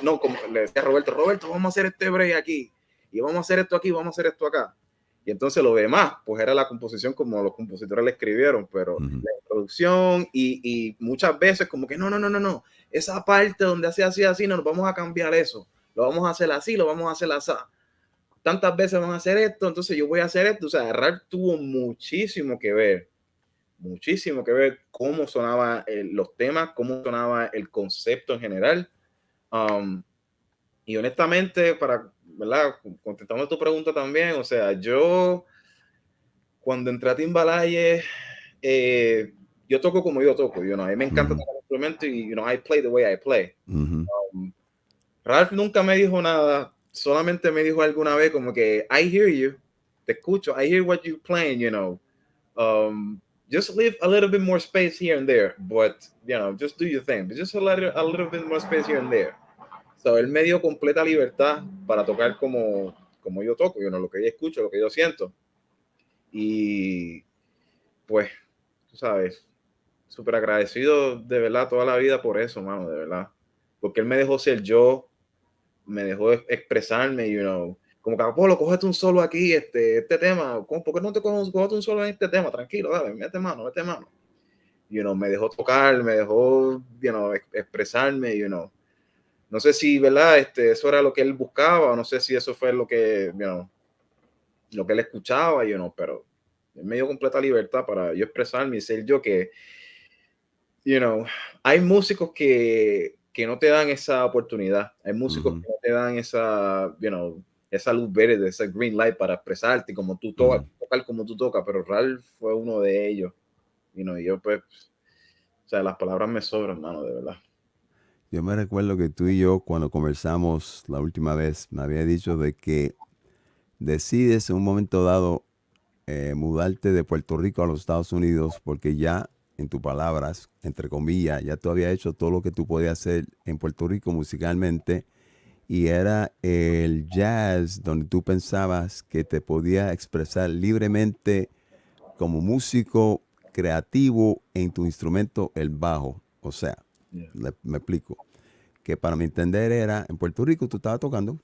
no, como le decía a Roberto, vamos a hacer este break aquí y vamos a hacer esto aquí, vamos a hacer esto acá. Y entonces lo demás, pues era la composición como los compositores le escribieron, pero la introducción y muchas veces como que no, esa parte donde hace así, no, nos vamos a cambiar eso, lo vamos a hacer así, lo vamos a hacer así. Tantas veces van a hacer esto, entonces yo voy a hacer esto. O sea, Ralph tuvo muchísimo que ver cómo sonaban los temas, cómo sonaba el concepto en general. Y honestamente, ¿verdad? Contestando tu pregunta también, o sea, yo cuando entré a Timbalaye, yo toco como yo toco, a mí me encanta tocar el instrumento y, I play the way I play. Ralph nunca me dijo nada, solamente me dijo alguna vez como que, I hear you, te escucho, I hear what you're playing, just leave a little bit more space here and there, but, just do your thing, but just a little bit more space here and there. So, él me dio completa libertad para tocar como yo toco, lo que yo escucho, lo que yo siento. Y, pues, tú sabes, súper agradecido de verdad toda la vida por eso, mano, de verdad. Porque él me dejó ser yo, me dejó expresarme, como que Apolo, cógete un solo aquí, este tema, ¿por qué no te coges un solo en este tema? Tranquilo, dale, mete mano. Me dejó tocar, me dejó, expresarme, no sé si, ¿verdad? Eso era lo que él buscaba, no sé si eso fue lo que, lo que él escuchaba, pero, Él me dio completa libertad para yo expresarme y ser yo que, hay músicos que no te dan esa oportunidad. Hay músicos que no te dan esa, esa luz verde, esa green light para expresarte como tú tocar como tú tocas, pero Ralph fue uno de ellos. Y yo pues, o sea, las palabras me sobran, hermano, de verdad. Yo me recuerdo que tú y yo, cuando conversamos la última vez, me había dicho de que decides en un momento dado mudarte de Puerto Rico a los Estados Unidos porque ya, en tus palabras, entre comillas, ya tú habías hecho todo lo que tú podías hacer en Puerto Rico musicalmente y era el jazz donde tú pensabas que te podías expresar libremente como músico creativo en tu instrumento, el bajo. O sea, me explico. Que para mi entender era, en Puerto Rico tú estabas tocando,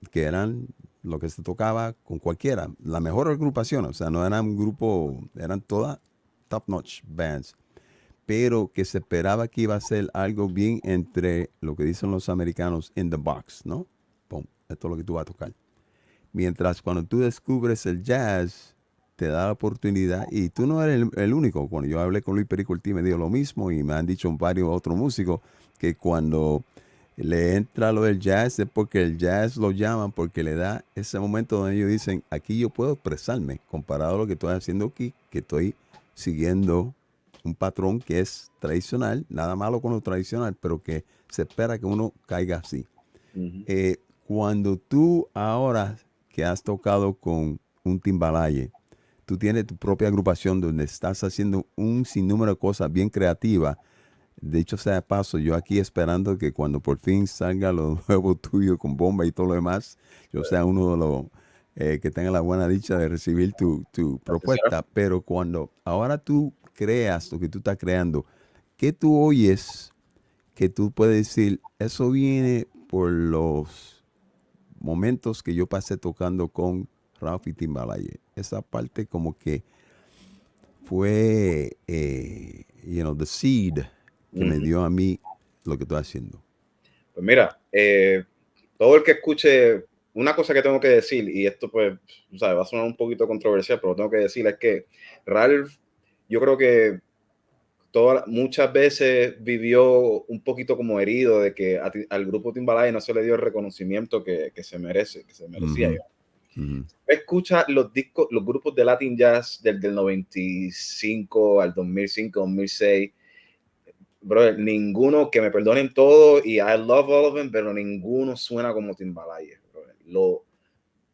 que eran lo que se tocaba con cualquiera, la mejor agrupación, o sea, no eran un grupo, eran todas top-notch bands, pero que se esperaba que iba a ser algo bien entre lo que dicen los americanos, in the box, ¿no? Pum, esto es lo que tú vas a tocar. Mientras cuando tú descubres el jazz, te da la oportunidad, y tú no eres el único. Cuando yo hablé con Luis Pericoltí me dijo lo mismo, y me han dicho varios otros músicos que cuando le entra lo del jazz es porque el jazz lo llaman, porque le da ese momento donde ellos dicen, aquí yo puedo expresarme, comparado a lo que estoy haciendo aquí, que estoy siguiendo un patrón que es tradicional, nada malo con lo tradicional, pero que se espera que uno caiga así. Cuando tú ahora que has tocado con un Timbalaye, tú tienes tu propia agrupación donde estás haciendo un sinnúmero de cosas bien creativas. De hecho, sea de paso, yo aquí esperando que cuando por fin salga lo nuevo tuyo con bomba y todo lo demás, yo sea uno de los que tenga la buena dicha de recibir tu propuesta. Pero cuando ahora tú creas lo que tú estás creando, ¿qué tú oyes que tú puedes decir, eso viene por los momentos que yo pasé tocando con Ralph y Timbalaye? Esa parte como que fue, the seed que me dio a mí lo que estoy haciendo. Pues mira, todo el que escuche, una cosa que tengo que decir, y esto pues, va a sonar un poquito controversial, pero tengo que decir, es que Ralph, yo creo que muchas veces vivió un poquito como herido de que al grupo Timbalaye no se le dio el reconocimiento que se merecía. Escucha los discos, los grupos de Latin Jazz del 95 al 2005, 2006. Bro, ninguno, que me perdonen todo, y I love all of them, pero ninguno suena como Timbalaye.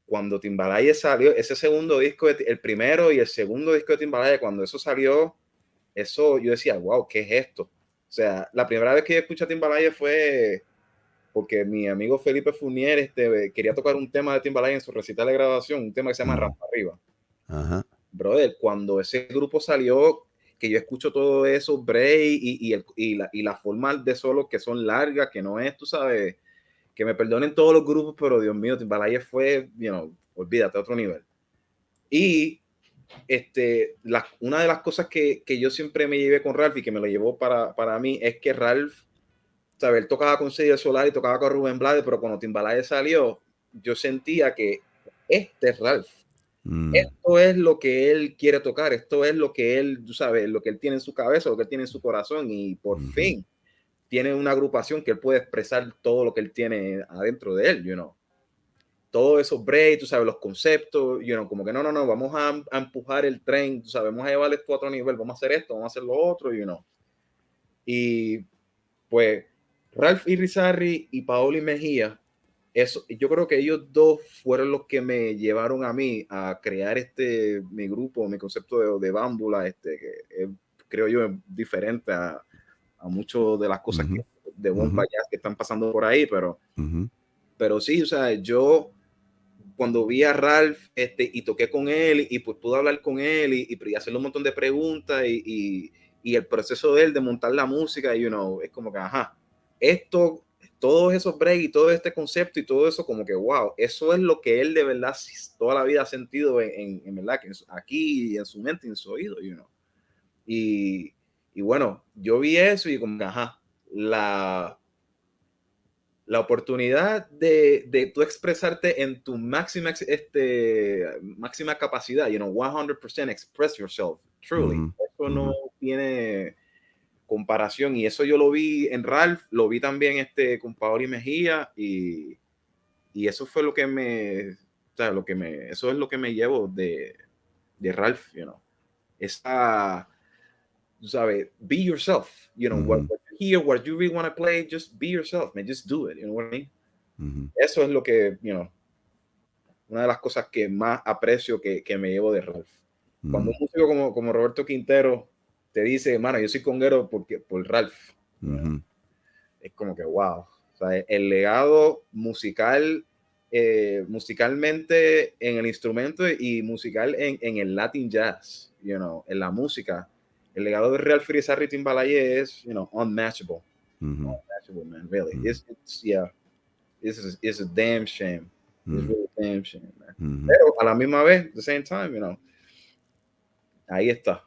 Cuando Timbalaye salió, ese segundo disco, el primero y el segundo disco de Timbalaye, cuando eso salió, eso yo decía, wow, ¿qué es esto? O sea, la primera vez que yo escuché a Timbalaye fue porque mi amigo Felipe Fournier quería tocar un tema de Timbalaye en su recital de graduación, un tema que se llama Rampa Arriba. Brother, cuando ese grupo salió, que yo escucho todo eso, break y la forma de solo que son largas, que no es, tú sabes, que me perdonen todos los grupos, pero Dios mío, Timbalaye fue, olvídate, otro nivel. Y una de las cosas que yo siempre me llevé con Ralph y que me lo llevó para mí es que Ralph, ¿sabes? Él tocaba con Seis del Solar y tocaba con Rubén Blades, pero cuando Timbalaye salió, yo sentía que este es Ralph. Esto es lo que él quiere tocar, esto es lo que él, tú sabes, lo que él tiene en su cabeza, lo que él tiene en su corazón, y por fin tiene una agrupación que él puede expresar todo lo que él tiene adentro de él, todos esos breaks, tú sabes, los conceptos, como que no, vamos a empujar el tren, tú sabes, vamos a llevar esto a otro nivel, vamos a hacer esto, vamos a hacer lo otro, y pues Ralph Irizarry y Paoli Mejía, yo creo que ellos dos fueron los que me llevaron a mí a crear mi grupo, mi concepto de bámbula, que creo yo es diferente a muchas de las cosas de bomba jazz que están pasando por ahí, pero sí, o sea, yo cuando vi a Ralph y toqué con él y pues pude hablar con él y hacerle un montón de preguntas y el proceso de él de montar la música, es como que, todos esos breaks y todo este concepto y todo eso, como que, wow, eso es lo que él de verdad toda la vida ha sentido en verdad, que aquí en su mente, en su oído, y bueno, yo vi eso y como que, la oportunidad de tú expresarte en tu máxima capacidad, 100% express yourself, truly. Eso no tiene comparación, y eso yo lo vi en Ralph, lo vi también con Paoli Mejía, y eso fue lo que eso es lo que me llevo de Ralph, esa, tú sabes, be yourself, what you hear, what you really want to play, just be yourself, man, just do it, you know what I mean? Eso es lo que, una de las cosas que más aprecio que me llevo de Ralph. Cuando un músico como Roberto Quintero te dice, mano, yo soy conguero por Ralph, es como que wow. O sea, el legado musical, musicalmente en el instrumento y musical en el Latin jazz, en la música, el legado de Ralph Irizarry Timbalaye es, unmatchable. Unmatchable, man, really. It's a damn shame. It's really a damn shame, man. Pero a la misma vez, at the same time, ahí está.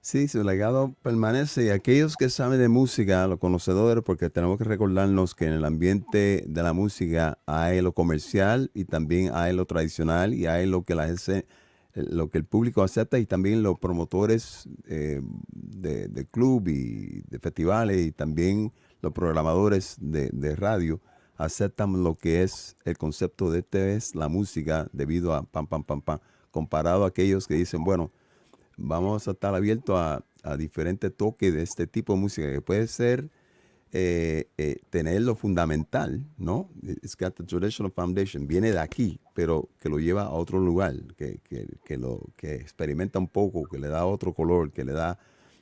Sí, su legado permanece, y aquellos que saben de música, los conocedores, porque tenemos que recordarnos que en el ambiente de la música hay lo comercial y también hay lo tradicional, y hay lo que lo que el público acepta, y también los promotores de club y de festivales, y también los programadores de radio aceptan lo que es el concepto de es la música, debido a pam, comparado a aquellos que dicen, bueno, vamos a estar abiertos a diferentes toques de este tipo de música, que puede ser tener lo fundamental, ¿no? It's got the traditional foundation, viene de aquí, pero que lo lleva a otro lugar, que experimenta un poco, que le da otro color, que le da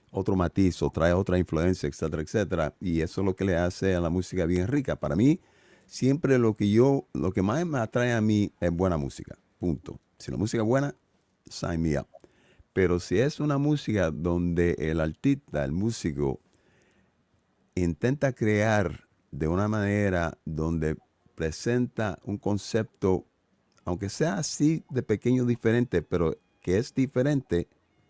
otro matiz, o trae otra influencia, etcétera, etcétera. Y eso es lo que le hace a la música bien rica. Para mí, siempre lo que más me atrae a mí es buena música, punto. Si la música es buena, sign me up. Pero si es una música donde el artista, el músico, intenta crear de una manera donde presenta un concepto, aunque sea así de pequeño, diferente, pero que es diferente,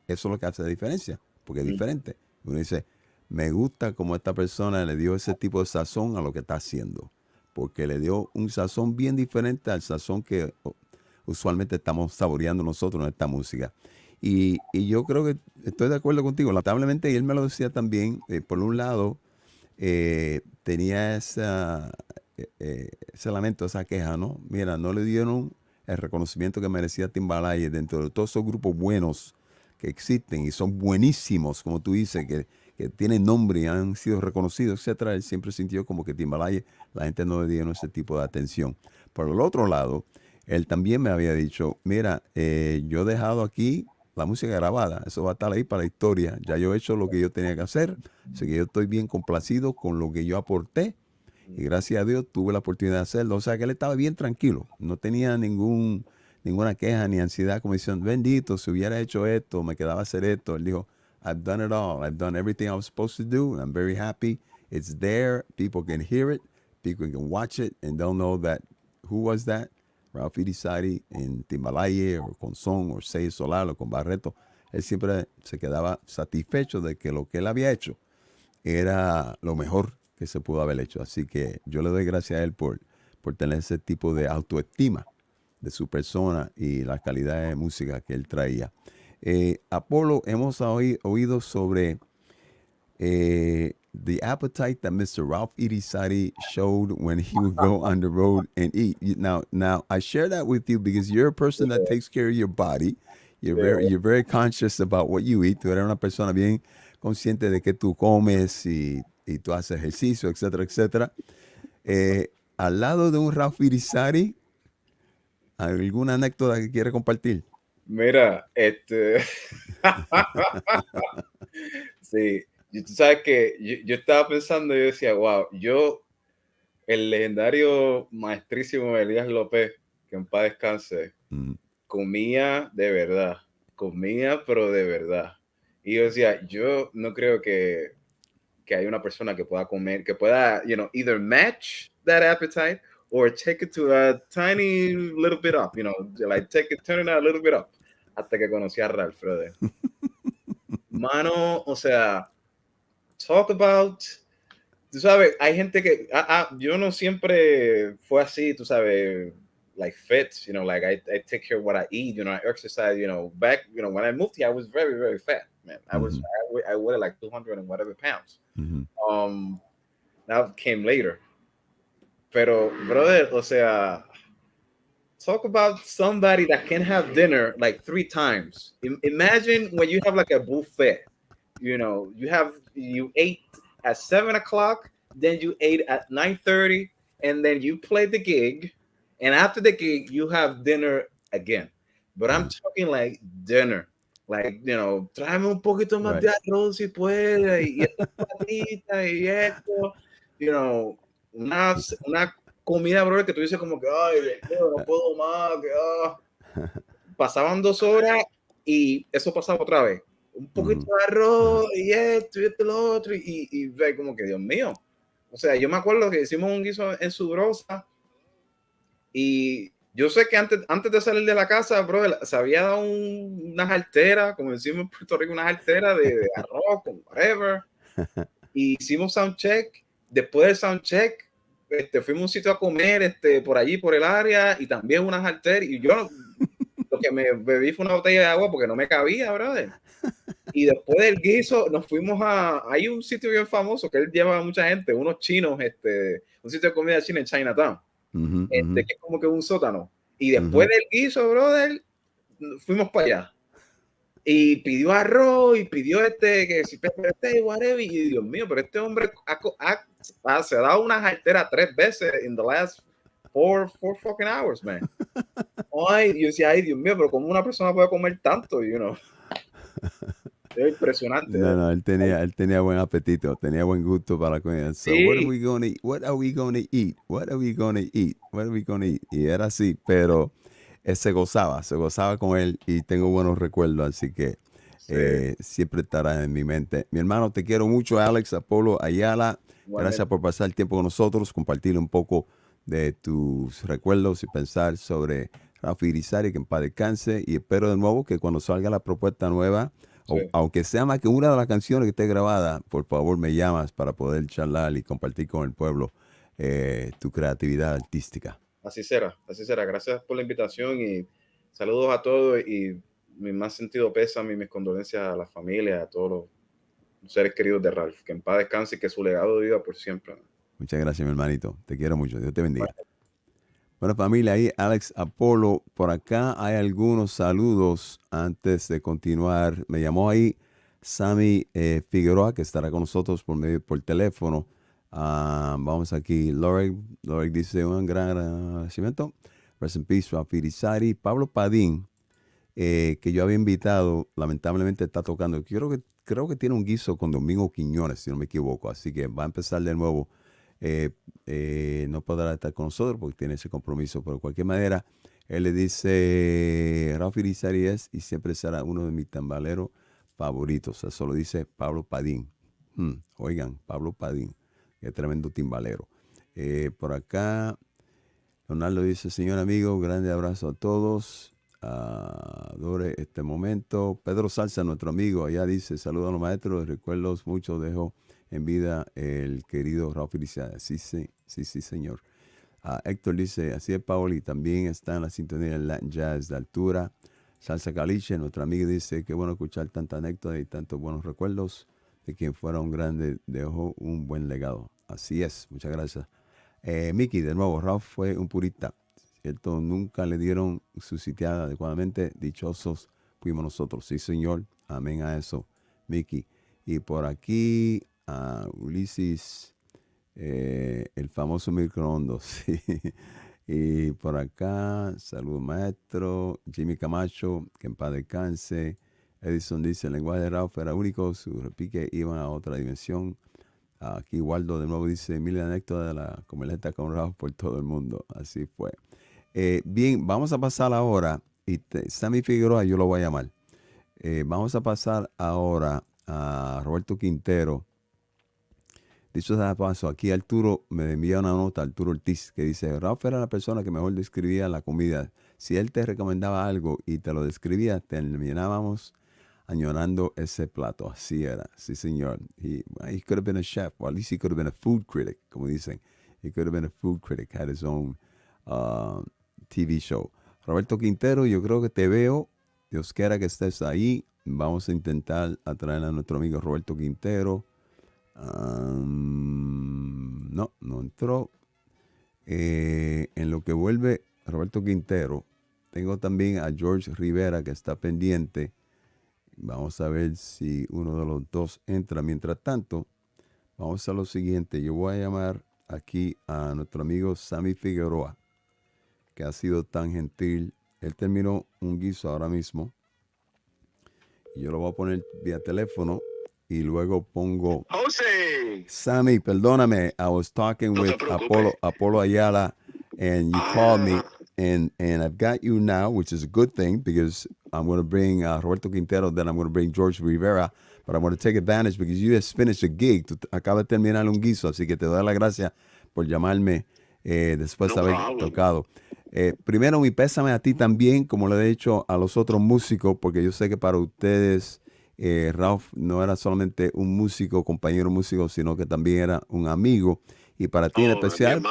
eso es lo que hace la diferencia, porque es diferente. Uno dice, me gusta cómo esta persona le dio ese tipo de sazón a lo que está haciendo, porque le dio un sazón bien diferente al sazón que usualmente estamos saboreando nosotros en esta música. Y yo creo que estoy de acuerdo contigo. Lamentablemente, y él me lo decía también, por un lado, tenía ese lamento, esa queja, ¿no? Mira, no le dieron el reconocimiento que merecía Timbalaye dentro de todos esos grupos buenos que existen y son buenísimos, como tú dices, que tienen nombre y han sido reconocidos, etcétera. Él siempre sintió como que Timbalaye, la gente no le dieron ese tipo de atención. Por el otro lado, él también me había dicho, mira, yo he dejado aquí la música grabada, eso va a estar ahí para la historia. Ya yo he hecho lo que yo tenía que hacer, así que yo estoy bien complacido con lo que yo aporté, y gracias a Dios tuve la oportunidad de hacerlo. O sea que él estaba bien tranquilo, no tenía ninguna queja ni ansiedad, como diciendo, bendito, si hubiera hecho esto, me quedaba hacer esto. Él dijo, I've done it all, I've done everything I was supposed to do, and I'm very happy. It's there, people can hear it, people can watch it, and they'll know that, who was that? Ralph Irizarry en Timbalaye, o con Son, o Seis del Solar, o con Barretto. Él siempre se quedaba satisfecho de que lo que él había hecho era lo mejor que se pudo haber hecho. Así que yo le doy gracias a él por tener ese tipo de autoestima de su persona y la calidad de música que él traía. Apolo, hemos oído sobre the appetite that Mr. Ralph Irizarry showed when he would go on the road and eat. Now I share that with you because you're a person that takes care of your body. You're very conscious about what you eat. Tú eres una persona bien consciente de que tú comes y tú haces ejercicio, etcétera, etcétera. Al lado de un Ralph Irizarry, ¿alguna anécdota que quiere compartir? Mira, sí, y tú sabes que yo estaba pensando y yo decía, wow, el legendario maestrísimo Elías López, que en paz descanse, comía de verdad, pero de verdad. Y yo decía, yo no creo que hay una persona que pueda comer, que pueda, either match that appetite or take it to a tiny little bit up, like turn it a little bit up, hasta que conocí a Ralph, brother. Mano, o sea, talk about tú sabes, hay gente que, yo no siempre fue así, tú sabes, like fit, you know, like I take care of what I eat, you know, I exercise, you know, back, you know, when I moved here, I was very, very fat, man. I weighed like 200 and whatever pounds. That came later. Pero, brother, o sea, talk about somebody that can have dinner like 3 times. Imagine when you have like a buffet, you know, you ate at 7 o'clock, then you ate at 9:30, and then you play the gig, and after the gig, you have dinner again. But I'm talking like dinner. Like, you know, tráeme un poquito más de arroz si puede, y esta patita, y esto, you know, una comida, bro, que tú dices como que, ay, no puedo más, que, pasaban 2 horas y eso pasaba otra vez. Un poquito de arroz y esto y esto y lo otro y ve como que, Dios mío. O sea, yo me acuerdo que hicimos un guiso en su brosa y yo sé que antes de salir de la casa, bro, se había dado unas alteras, como decimos en Puerto Rico, unas alteras de arroz, con whatever. Y hicimos soundcheck. Después del soundcheck, fuimos a un sitio a comer, por allí, por el área, y también unas alteras. Y yo lo que me bebí fue una botella de agua porque no me cabía, brother. Y después del guiso, nos fuimos hay un sitio bien famoso que él lleva a mucha gente, unos chinos, un sitio de comida china en Chinatown. Que es como que un sótano. Y después del guiso, brother, fuimos para allá. Y pidió arroz y pidió que si whatever. Y Dios mío, pero este hombre se ha dado unas alteras 3 veces in the last 4 fucking hours, man. Ay, yo decía, ay, Dios mío, pero ¿cómo una persona puede comer tanto, you know? Es impresionante. No, él tenía buen apetito, tenía buen gusto para la comida. So, Sí. what are we gonna eat? What are we gonna eat? What are we gonna eat? What are we gonna eat? Y era así, pero se gozaba con él y tengo buenos recuerdos, así que siempre estará en mi mente. Mi hermano, te quiero mucho, Alex Apolo Ayala. Gracias por pasar el tiempo con nosotros, compartir un poco de tus recuerdos y pensar sobre Rafi Irizarry, que en paz descanse, y espero de nuevo que cuando salga la propuesta nueva, aunque sea más que una de las canciones que esté grabada, por favor me llamas para poder charlar y compartir con el pueblo tu creatividad artística. Así será. Gracias por la invitación y saludos a todos y mi más sentido pésame y mis condolencias a la familia, a todos los seres queridos de Ralph. Que en paz descanse y que su legado viva por siempre. Muchas gracias, mi hermanito. Te quiero mucho. Dios te bendiga. Bueno, familia, ahí Alex Apolo. Por acá hay algunos saludos antes de continuar. Me llamó ahí Sammy Figueroa, que estará con nosotros por teléfono. Vamos aquí. Lorek dice un gran agradecimiento. Rest in peace, Rafi Irizarry. Pablo Padín, que yo había invitado, lamentablemente está tocando. Creo que tiene un guiso con Domingo Quiñones, si no me equivoco. Así que va a empezar de nuevo. No podrá estar con nosotros porque tiene ese compromiso, pero de cualquier manera él le dice Rafi Irizarry es y siempre será uno de mis tambaleros favoritos. Eso lo dice Pablo Padín. Oigan, Pablo Padín, qué tremendo timbalero. Por acá Leonardo dice, señor amigo, grande abrazo a todos, adore este momento. Pedro Salsa, nuestro amigo, allá dice, saludos a los maestros, recuerdos muchos dejo en vida el querido Rafi Irizarry. Sí, señor. Héctor dice, así es, Paoli, también está en la sintonía del Latin Jazz de altura. Salsa Caliche, nuestro amigo, dice, qué bueno escuchar tanta anécdota y tantos buenos recuerdos de quien fuera un grande, dejó un buen legado. Así es, muchas gracias. Mikey, de nuevo, Ralph fue un purista, ¿cierto? Nunca le dieron su sitiada adecuadamente, dichosos fuimos nosotros. Sí, señor, amén a eso, Mikey. Y por aquí, Ulises, el famoso microondas, sí. Y por acá, saludos maestro. Jimmy Camacho, que en paz descanse. Edison dice, el lenguaje de Ralph era único, sus repiques iban a otra dimensión. Aquí Waldo de nuevo dice, mil anécdotas de la comeleta con Ralph por todo el mundo. Así fue. Bien, vamos a pasar ahora, y Sammy Figueroa yo lo voy a llamar. Vamos a pasar ahora a Roberto Quintero. Dicho sea de paso, aquí Arturo me envía una nota, Arturo Ortiz, que dice, Ralph era la persona que mejor describía la comida. Si él te recomendaba algo y te lo describía, terminábamos añorando ese plato. Así era, sí señor. He could have been a chef, or at least he could have been a food critic, como dicen. He could have been a food critic, had his own TV show. Roberto Quintero, yo creo que te veo. Dios quiera que estés ahí. Vamos a intentar atraer a nuestro amigo Roberto Quintero. No entró. En lo que vuelve Roberto Quintero, tengo también a George Rivera que está pendiente. Vamos a ver si uno de los dos entra. Mientras tanto, vamos a lo siguiente. Yo voy a llamar aquí a nuestro amigo Sammy Figueroa, que ha sido tan gentil. Él terminó un guiso ahora mismo. Y yo lo voy a poner vía teléfono y luego pongo... Jose. Sammy, perdóname. I was talking with Apolo Ayala, and you called me, and I've got you now, which is a good thing because I'm going to bring Roberto Quintero, then I'm going to bring George Rivera, but I'm going to take advantage because you just finished a gig. Tú acabas de terminar un guiso, así que te doy las gracias por llamarme después de haber tocado. Primero, mi pésame a ti también, como le he dicho a los otros músicos, porque yo sé que para ustedes Ralph no era solamente un músico, compañero músico, sino que también era un amigo. Y para ti en especial,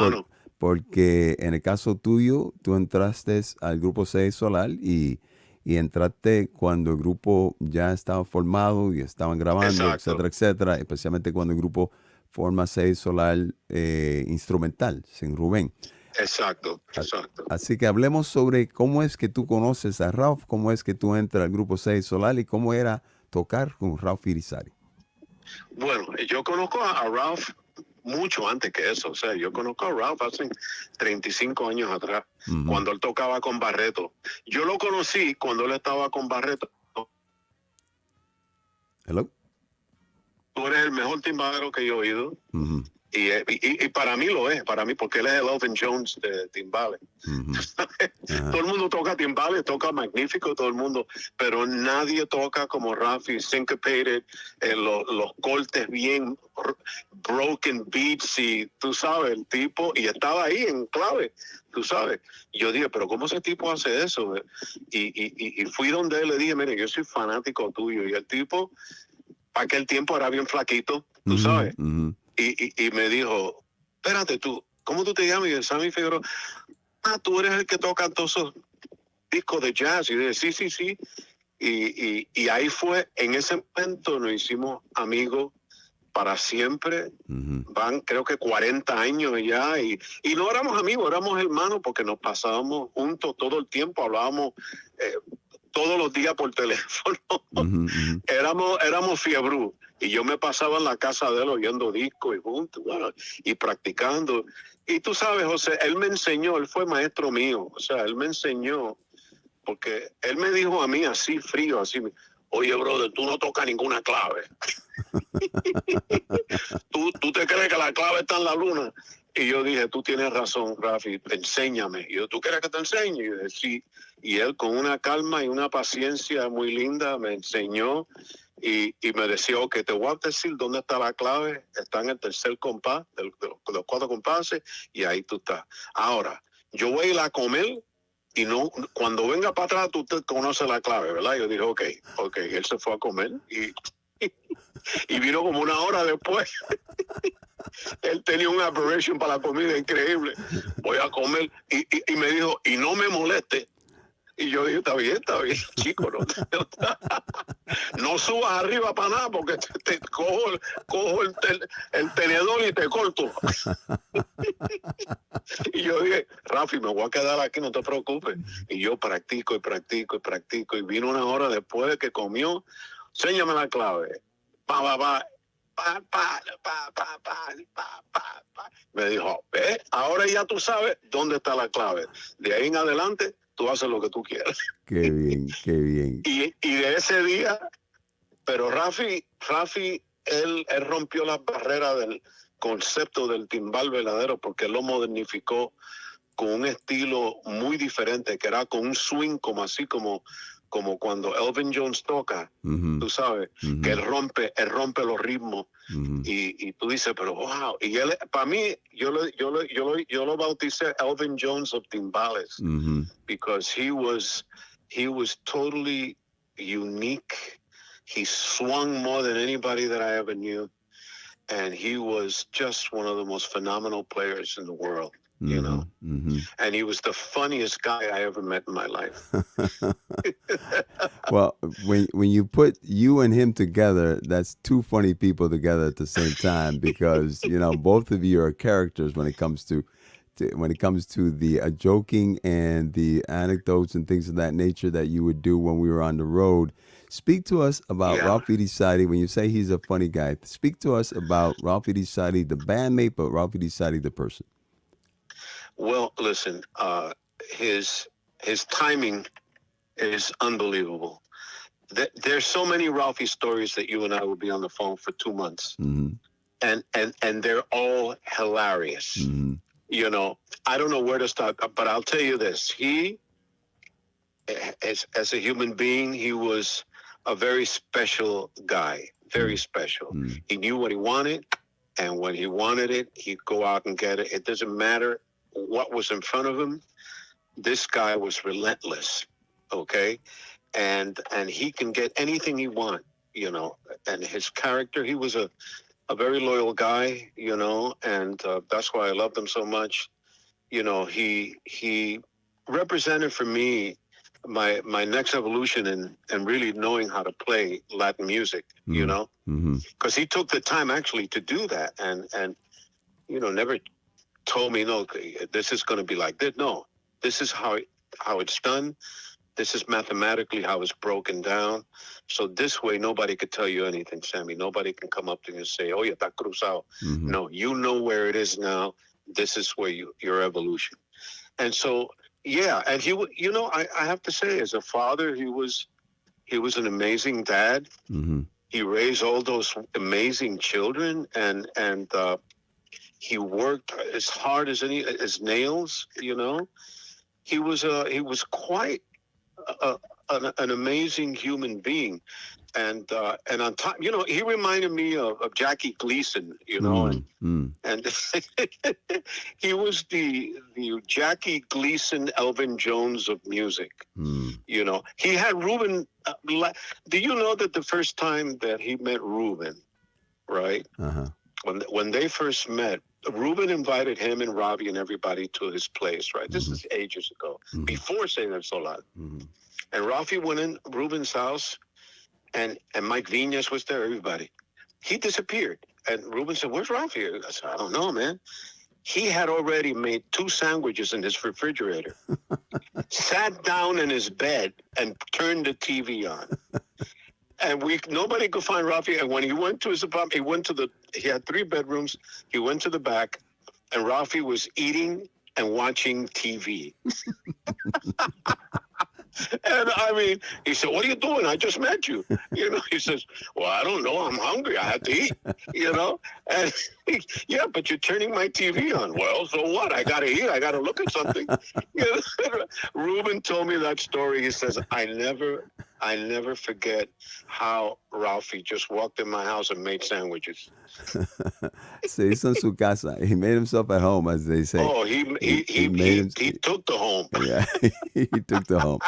porque en el caso tuyo, tú entraste al grupo Seis del Solar y entraste cuando el grupo ya estaba formado y estaban grabando, etcétera, etcétera. Especialmente cuando el grupo forma Seis del Solar instrumental, sin Rubén. Exacto. Así que hablemos sobre cómo es que tú conoces a Ralph, cómo es que tú entras al grupo Seis del Solar y cómo era tocar con Ralph Irizarry. Bueno, yo conozco a Ralph mucho antes que eso. O sea, yo conozco a Ralph hace 35 años atrás, cuando él tocaba con Barretto. Yo lo conocí cuando él estaba con Barretto. Hello. Tú eres el mejor timbalero que yo he oído. Y para mí lo es, para mí, porque él es el Elvin Jones de timbales. Todo el mundo toca timbales, toca magnífico, todo el mundo, pero nadie toca como Rafi, syncopated, los cortes bien, broken beats, y tú sabes, el tipo, y estaba ahí en clave, tú sabes. Y yo dije, pero ¿cómo ese tipo hace eso? Y fui donde él, le dije, mire, yo soy fanático tuyo, y el tipo, para aquel tiempo era bien flaquito, tú sabes. Y me dijo, espérate tú, ¿cómo tú te llamas? Y yo, Sammy Figueroa, tú eres el que toca todos esos discos de jazz. Y yo dije, sí. Y ahí fue, en ese momento nos hicimos amigos para siempre. Van, creo que 40 años ya. Y no éramos amigos, éramos hermanos porque nos pasábamos juntos todo el tiempo, hablábamos todos los días por teléfono. Éramos fiebrú. Y yo me pasaba en la casa de él oyendo discos y juntos, bueno, y practicando. Y tú sabes, José, él me enseñó, él fue maestro mío. O sea, él me enseñó, porque él me dijo a mí así, frío, así, oye, brother, tú no tocas ninguna clave. ¿Tú te crees que la clave está en la luna? Y yo dije, tú tienes razón, Rafi, enséñame. Y yo, ¿tú quieres que te enseñe? Y yo dije, sí. Y él con una calma y una paciencia muy linda me enseñó y me decía, ok, te voy a decir dónde está la clave. Está en el tercer compás, de los 4 compases, y ahí tú estás. Ahora, yo voy a ir a comer y no, cuando venga para atrás tú te conoces la clave, ¿verdad? Yo dije, ok. Él se fue a comer y vino como una hora después. Él tenía un aberration para la comida increíble. Voy a comer y me dijo, y no me moleste. Y yo dije, está bien, chico, no subas arriba para nada porque te cojo el tenedor y te corto. Y yo dije, Rafi, me voy a quedar aquí, no te preocupes. Y yo practico. Y vino una hora después de que comió, enséñame la clave. Me dijo, ahora ya tú sabes dónde está la clave. De ahí en adelante, tú haces lo que tú quieras. Qué bien. Y de ese día, pero Rafi, él rompió las barreras del concepto del timbal verdadero porque él lo modernificó con un estilo muy diferente, que era con un swing como cuando Elvin Jones toca, tú sabes, que él rompe los ritmos y tú dices, pero wow. Y él, para mí, yo lo bauticé Elvin Jones of timbales, because he was totally unique He swung more than anybody that I ever knew. And he was just one of the most phenomenal players in the world, you know. And he was the funniest guy I ever met in my life. Well, when you put you and him together, that's two funny people together at the same time, because you know both of you are characters when it comes to the joking and the anecdotes and things of that nature that you would do when we were on the road. Speak to us about Ralph Irizarry. When you say he's a funny guy, speak to us about Ralph Irizarry, the bandmate, but Ralph Irizarry, the person. Well, listen, his timing is unbelievable. There's so many Ralphie stories that you and I will be on the phone for 2 months, and they're all hilarious. You know, I don't know where to start, but I'll tell you this: he, as a human being, he was a very special guy, very special. He knew what he wanted, and when he wanted it, he'd go out and get it. It doesn't matter what was in front of him. This guy was relentless, okay? And he can get anything he wants, you know. And his character, he was a very loyal guy, you know, and that's why I loved him so much. You know, he represented for me my next evolution in really knowing how to play Latin music, you know, because he took the time actually to do that, and you know, never told me, no, this is going to be like this. No, this is how it's done. This is mathematically how it's broken down. So this way, nobody could tell you anything, Sammy. Nobody can come up to you and say, oh, ya está cruzado. No, you know where it is now. This is where your evolution. And so, yeah, and he, you know, I have to say, as a father, he was an amazing dad. He raised all those amazing children, and he worked as hard as nails, you know. He was quite an amazing human being, and on top, you know, he reminded me of Jackie Gleason, you know, and he was the Jackie Gleason, Elvin Jones of music. You know, he had Ruben. Do you know that the first time that he met Ruben, right? When they first met, Ruben invited him and Robbie and everybody to his place, right? This is ages ago, before Seis del Solar. And Ralphie went in Ruben's house, and Mike Viñas was there, everybody. He disappeared. And Ruben said, where's Ralphie? I said, I don't know, man. He had already made 2 sandwiches in his refrigerator, sat down in his bed, and turned the TV on. And nobody could find Ralphie. And when he went to his apartment, he had 3 bedrooms. He went to the back, and Ralphie was eating and watching TV. And I mean, he said, what are you doing? I just met you. You know, he says, well, I don't know. I'm hungry. I have to eat, you know. And yeah, but you're turning my TV on. Well, so what? I got to eat. I got to look at something. You know? Ruben told me that story. He says, I never forget how Ralphie just walked in my house and made sandwiches. Se hizo en su casa. He made himself at home, as they say. Oh, he took the home. Yeah, he took the home.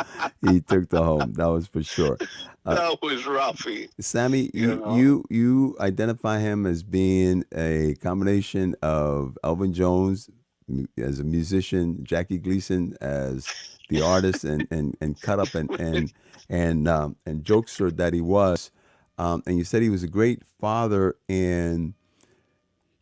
He took the home. That was for sure. That was Ralphie. Sammy, you identify him as being a combination of Elvin Jones as a musician, Jackie Gleason as the artist and cut up and jokester that he was. And you said he was a great father. And,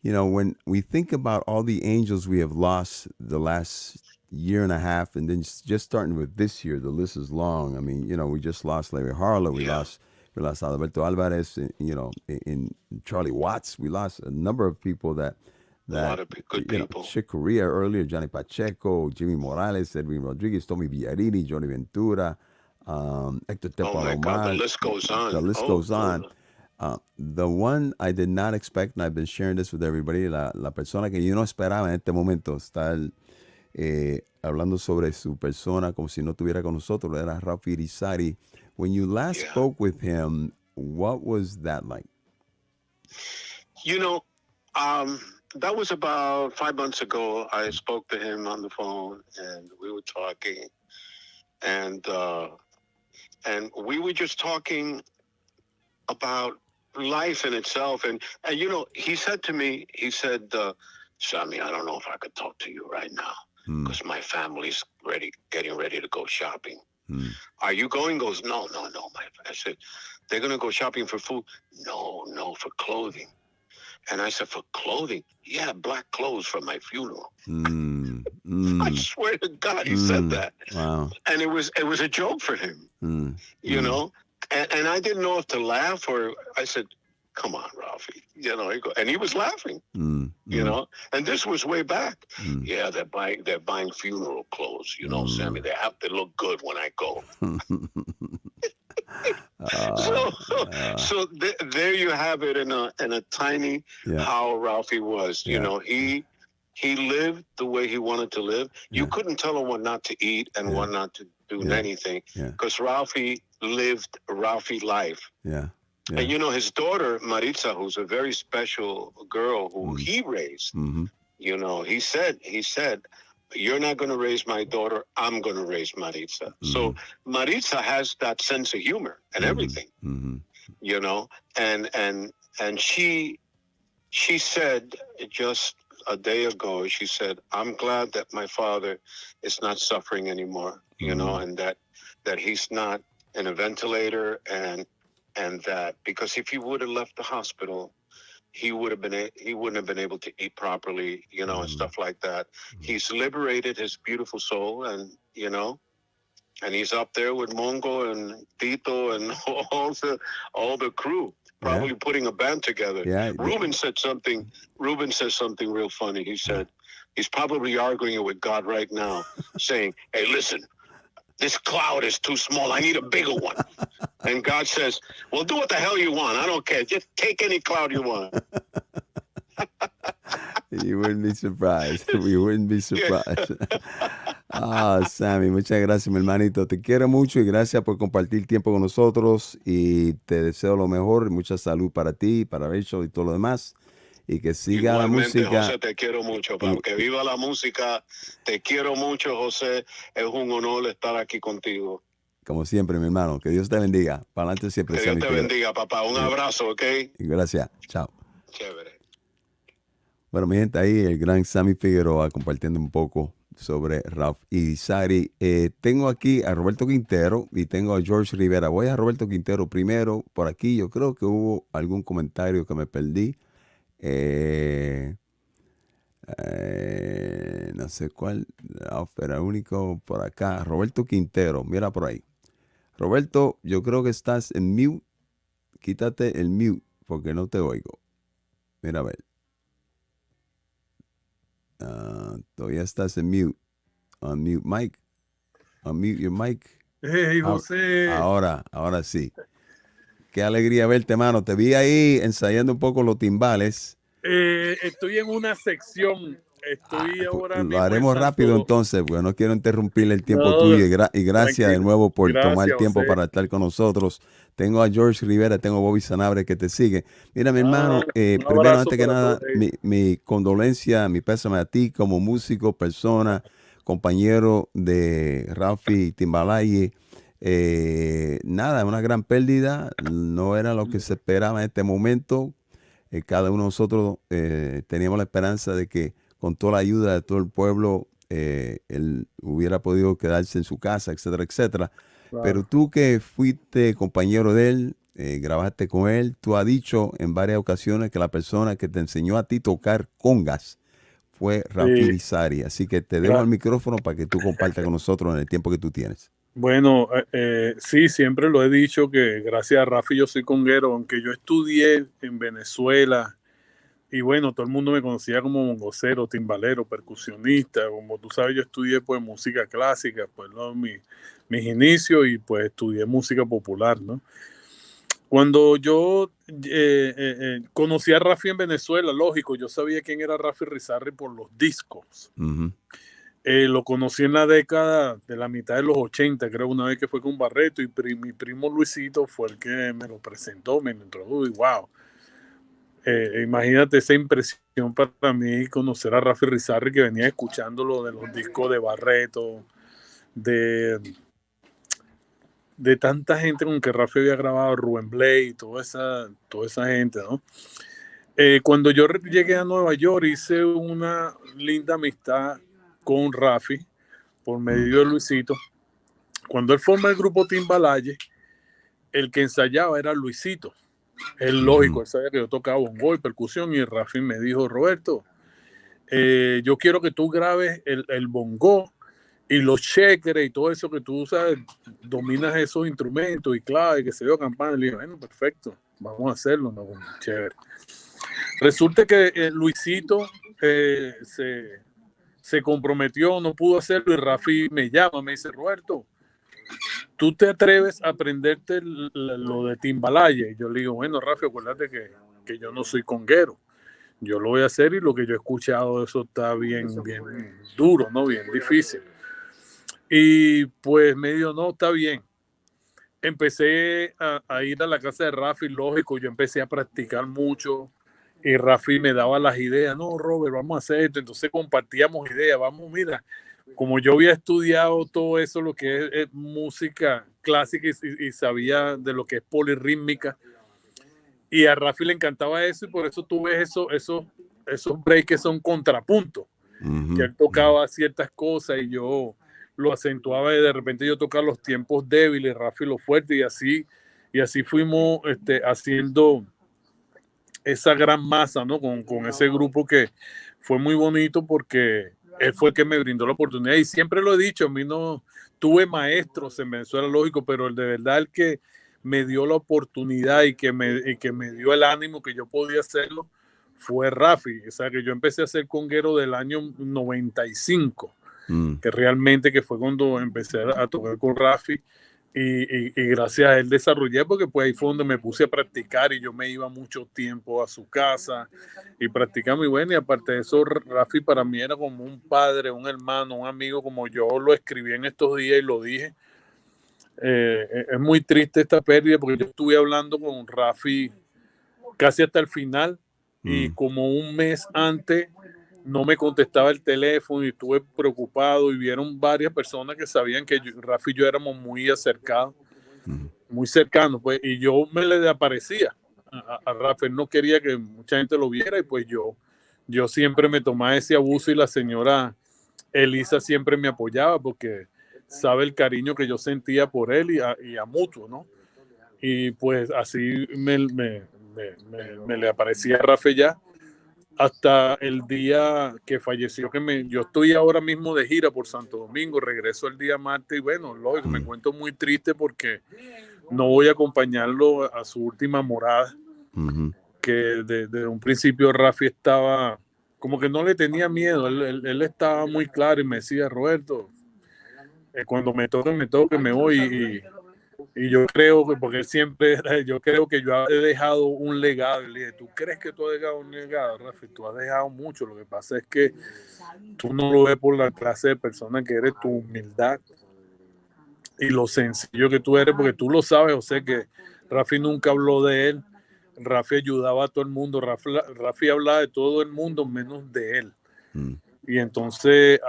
you know, when we think about all the angels we have lost the last year and a half, and then just starting with this year, the list is long. I mean, you know, we just lost Larry Harlow. We lost Alberto Alvarez, you know, in Charlie Watts. We lost a number of people that a lot of good people. Chick Corea earlier, Johnny Pacheco, Jimmy Morales, Edwin Rodriguez, Tommy Villarini, Johnny Ventura, Hector Tepalomar. Oh my God, the list goes on. The list goes on. The one I did not expect, and I've been sharing this with everybody, la persona que yo no esperaba en este momento estar hablando sobre su persona como si no estuviera con nosotros, era Ralph Irizarry. When you last spoke with him, what was that like? You know, that was about 5 months ago. I spoke to him on the phone, and we were talking, and we were just talking about life in itself. And you know, he said to me, he said, Sammy, I don't know if I could talk to you right now because my family's getting ready to go shopping. Are you going? Goes, no, I said, they're going to go shopping for food. No, for clothing. And I said, for clothing? Yeah, black clothes for my funeral. I swear to God, he said that. Wow. And it was a joke for him, you know? And I didn't know if to laugh or I said, come on, Ralphie, you know, and he was laughing, you know, and this was way back. Yeah, they're buying funeral clothes, you know, Sammy, they have to look good when I go. So there you have it in a tiny how Ralphie was, you know, he lived the way he wanted to live. You couldn't tell him what not to eat and what not to do anything because Ralphie lived Ralphie life. And you know, his daughter Maritza, who's a very special girl who he raised, you know, he said, you're not going to raise my daughter, I'm going to raise Maritza. So Maritza has that sense of humor and everything, you know, and she said just a day ago, she said, I'm glad that my father is not suffering anymore, you know, and that he's not in a ventilator and that because if he would have left the hospital, he wouldn't have been able to eat properly, you know, and stuff like that. He's liberated his beautiful soul, and you know, and he's up there with Mongo and Tito and all the crew, probably putting a band together. Ruben said something real funny. He said he's probably arguing with God right now, saying, "Hey, listen, this cloud is too small. I need a bigger one." And God says, well, do what the hell you want. I don't care. Just take any cloud you want. You wouldn't be surprised. We wouldn't be surprised. Sammy, muchas gracias, mi hermanito. Te quiero mucho y gracias por compartir tiempo con nosotros. Y te deseo lo mejor, mucha salud para ti, para Rachel y todo lo demás. Y que siga igualmente, la música. José, te quiero mucho. Para que viva la música. Te quiero mucho, José. Es un honor estar aquí contigo. Como siempre, mi hermano. Que Dios te bendiga. Para adelante siempre. Que Dios te bendiga, papá. Un abrazo, ¿ok? Gracias. Chao. Chévere. Bueno, mi gente, ahí el gran Sammy Figueroa compartiendo un poco sobre Ralph Irizarry. Tengo aquí a Roberto Quintero y tengo a George Rivera. Voy a Roberto Quintero primero. Por aquí yo creo que hubo algún comentario que me perdí. No sé cuál. Ralph era único por acá. Roberto Quintero, mira por ahí. Roberto, yo creo que estás en mute. Quítate el mute porque no te oigo. Mira a ver. Todavía estás en mute. Unmute mic. Unmute your mic. Hey, José. Ahora sí. Qué alegría verte, mano. Te vi ahí ensayando un poco los timbales. Estoy en una sección. Ahora lo mismo haremos rápido entonces, porque no quiero interrumpirle el tiempo tuyo. Y gracias de nuevo por tomar el tiempo para estar con nosotros. Tengo a George Rivera, tengo a Bobby Sanabria que te sigue. Mira, mi hermano, primero, antes que nada, mi condolencia, mi pésame a ti como músico, persona, compañero de Ralphie Timbalaye. Nada, una gran pérdida. No era lo que se esperaba en este momento. Cada uno de nosotros teníamos la esperanza de que con toda la ayuda de todo el pueblo, él hubiera podido quedarse en su casa, etcétera, etcétera. Claro. Pero tú que fuiste compañero de él, grabaste con él, tú has dicho en varias ocasiones que la persona que te enseñó a ti tocar congas fue Ralph Irizarry. Así que te dejo el micrófono para que tú compartas con nosotros en el tiempo que tú tienes. Bueno, sí, siempre lo he dicho que gracias a Rafi yo soy conguero, aunque yo estudié en Venezuela y bueno, todo el mundo me conocía como mongocero, timbalero, percusionista. Como tú sabes, yo estudié pues música clásica, pues ¿no? mis inicios y pues estudié música popular, ¿no? Cuando yo conocí a Rafi en Venezuela, lógico, yo sabía quién era Ralph Irizarry por los discos. Lo conocí en la década de la mitad de los 80, creo, una vez que fue con Barretto y mi primo Luisito fue el que me lo presentó, me lo introdujo y wow. Imagínate esa impresión para mí conocer a Ralph Irizarry, que venía escuchándolo de los discos de Barretto, de de tanta gente con que Rafi había grabado, Rubén Blade, toda esa gente, ¿no? Cuando yo llegué a Nueva York, hice una linda amistad con Rafi por medio de Luisito. Cuando él forma el grupo Timbalaye, el que ensayaba era Luisito. Es lógico, él sabía que yo tocaba bongo y percusión, y Rafi me dijo, Roberto, yo quiero que tú grabes el bongo y los shakers y todo eso que tú sabes, dominas esos instrumentos y clave, que se dio campana. Le dije, bueno, perfecto, vamos a hacerlo, ¿no? Chévere. Resulta que Luisito se comprometió, no pudo hacerlo, y Rafi me llama, me dice, Roberto, ¿tú te atreves a aprenderte lo de Timbalaye? Y yo le digo, bueno, Rafi, acuérdate que yo no soy conguero. Yo lo voy a hacer y lo que yo he escuchado, eso está bien duro, ¿no? Bien difícil. Y pues me dijo, no, está bien. Empecé a ir a la casa de Rafi, lógico, yo empecé a practicar mucho y Rafi me daba las ideas, no, Robert, vamos a hacer esto. Entonces compartíamos ideas, vamos, mira, como yo había estudiado todo eso, lo que es música clásica y sabía de lo que es polirrítmica, y a Rafi le encantaba eso, y por eso tú ves esos breaks que son contrapuntos, que él tocaba ciertas cosas y yo lo acentuaba, y de repente yo tocaba los tiempos débiles, Rafi los fuertes, y así fuimos haciendo esa gran masa, ¿no? Con ese grupo, que fue muy bonito porque él fue el que me brindó la oportunidad, y siempre lo he dicho, a mí no tuve maestros en Venezuela, lógico, pero el de verdad el que me dio la oportunidad y que me dio el ánimo que yo podía hacerlo fue Rafi. O sea, que yo empecé a ser conguero del año 95, que realmente que fue cuando empecé a tocar con Rafi, y gracias a él desarrollé, porque pues ahí fue donde me puse a practicar, y yo me iba mucho tiempo a su casa y practicaba muy bueno. Y aparte de eso, Rafi para mí era como un padre, un hermano, un amigo, como yo lo escribí en estos días y lo dije. Es muy triste esta pérdida, porque yo estuve hablando con Rafi casi hasta el final, y como un mes antes no me contestaba el teléfono, y estuve preocupado, y vieron varias personas que sabían que Rafi y yo éramos muy acercados, muy cercanos, pues, y yo me le aparecía a Rafi. Él no quería que mucha gente lo viera, y pues yo siempre me tomaba ese abuso, y la señora Elisa siempre me apoyaba, porque sabe el cariño que yo sentía por él, y a mutuo, ¿no? Y pues así me le aparecía a Rafi ya, hasta el día que falleció, yo estoy ahora mismo de gira por Santo Domingo, regreso el día martes, y bueno, lógico, me encuentro muy triste porque no voy a acompañarlo a su última morada, que desde un principio Rafi estaba, como que no le tenía miedo, él estaba muy claro, y me decía, Roberto, cuando me toque, me voy, y yo creo que, porque él siempre, yo creo que yo he dejado un legado. Y le dije, ¿tú crees que tú has dejado un legado, Rafi? Tú has dejado mucho. Lo que pasa es que tú no lo ves por la clase de persona que eres, tu humildad y lo sencillo que tú eres, porque tú lo sabes, José, que Rafi nunca habló de él. Rafi ayudaba a todo el mundo. Rafi hablaba de todo el mundo menos de él. Y entonces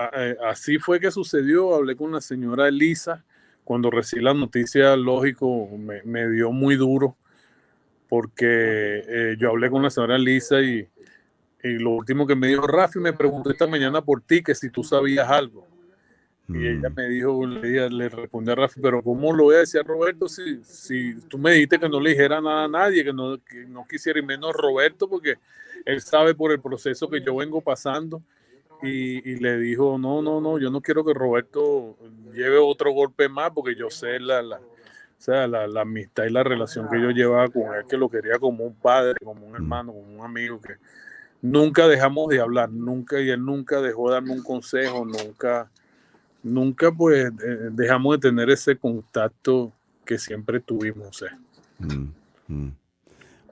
así fue que sucedió. Hablé con la señora Elisa. Cuando recibí la noticia, lógico, me dio muy duro, porque yo hablé con la señora Lisa, y lo último que me dijo, Rafi, me preguntó esta mañana por ti, que si tú sabías algo. Y ella me dijo, le respondí a Rafi, pero ¿cómo lo voy a decir a Roberto si tú me dijiste que no le dijera nada a nadie, que no quisiera, y menos Roberto, porque él sabe por el proceso que yo vengo pasando? Y le dijo, no, yo no quiero que Roberto lleve otro golpe más, porque yo sé la amistad y la relación que yo llevaba con él, que lo quería como un padre, como un hermano, como un amigo, que nunca dejamos de hablar, nunca, y él nunca dejó de darme un consejo, nunca pues dejamos de tener ese contacto que siempre tuvimos. O sea.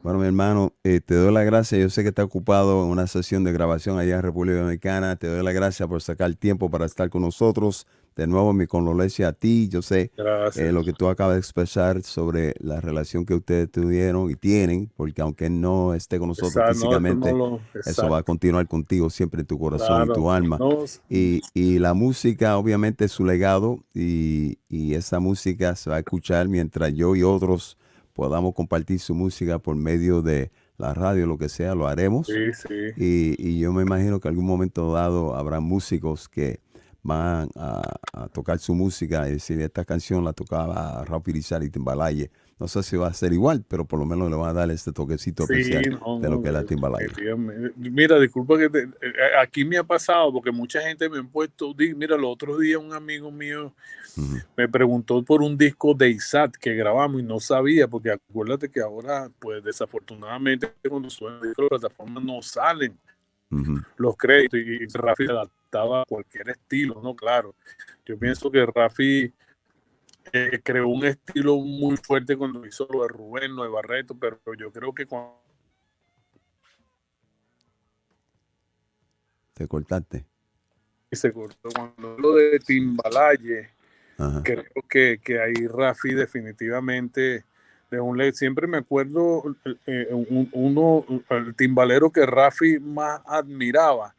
Bueno, mi hermano, te doy las gracias. Yo sé que está ocupado en una sesión de grabación allá en República Dominicana. Te doy las gracias por sacar tiempo para estar con nosotros. de nuevo mi condolencia a ti. Yo sé Gracias. lo que tú acabas de expresar sobre la relación que ustedes tuvieron y tienen, porque aunque él no esté con nosotros Exacto, no, físicamente, eso va a exacto. continuar contigo siempre en tu corazón y Claro. tu alma. No, Y la música, obviamente, es su legado y esa música se va a escuchar mientras yo y otros podamos compartir su música por medio de la radio, lo que sea, lo haremos. sí, sí. Y yo me imagino que en algún momento dado habrá músicos que van a tocar su música y decir, esta canción la tocaba Robbie Irizarry y Timbalaye. No sé si va a ser igual, pero por lo menos le van a dar este toquecito Sí, especial no, de lo no, que es la Timbalaye. definitivamente. Mira, disculpa que aquí me ha pasado porque mucha gente me ha puesto, mira, los otros días un amigo mío me preguntó por un disco de ISAT que grabamos y no sabía, porque acuérdate que ahora, pues desafortunadamente, cuando suena el disco, las plataformas no salen los créditos y Rafi adaptaba a cualquier estilo, ¿no? Claro. Yo pienso que Rafi creó un estilo muy fuerte cuando hizo lo de Rubén, lo de Barretto, pero yo creo que cuando ¿Te cortaste? se cortó, cuando lo de Timbalaye, Ajá. creo que ahí Rafi definitivamente de siempre me acuerdo el timbalero que Rafi más admiraba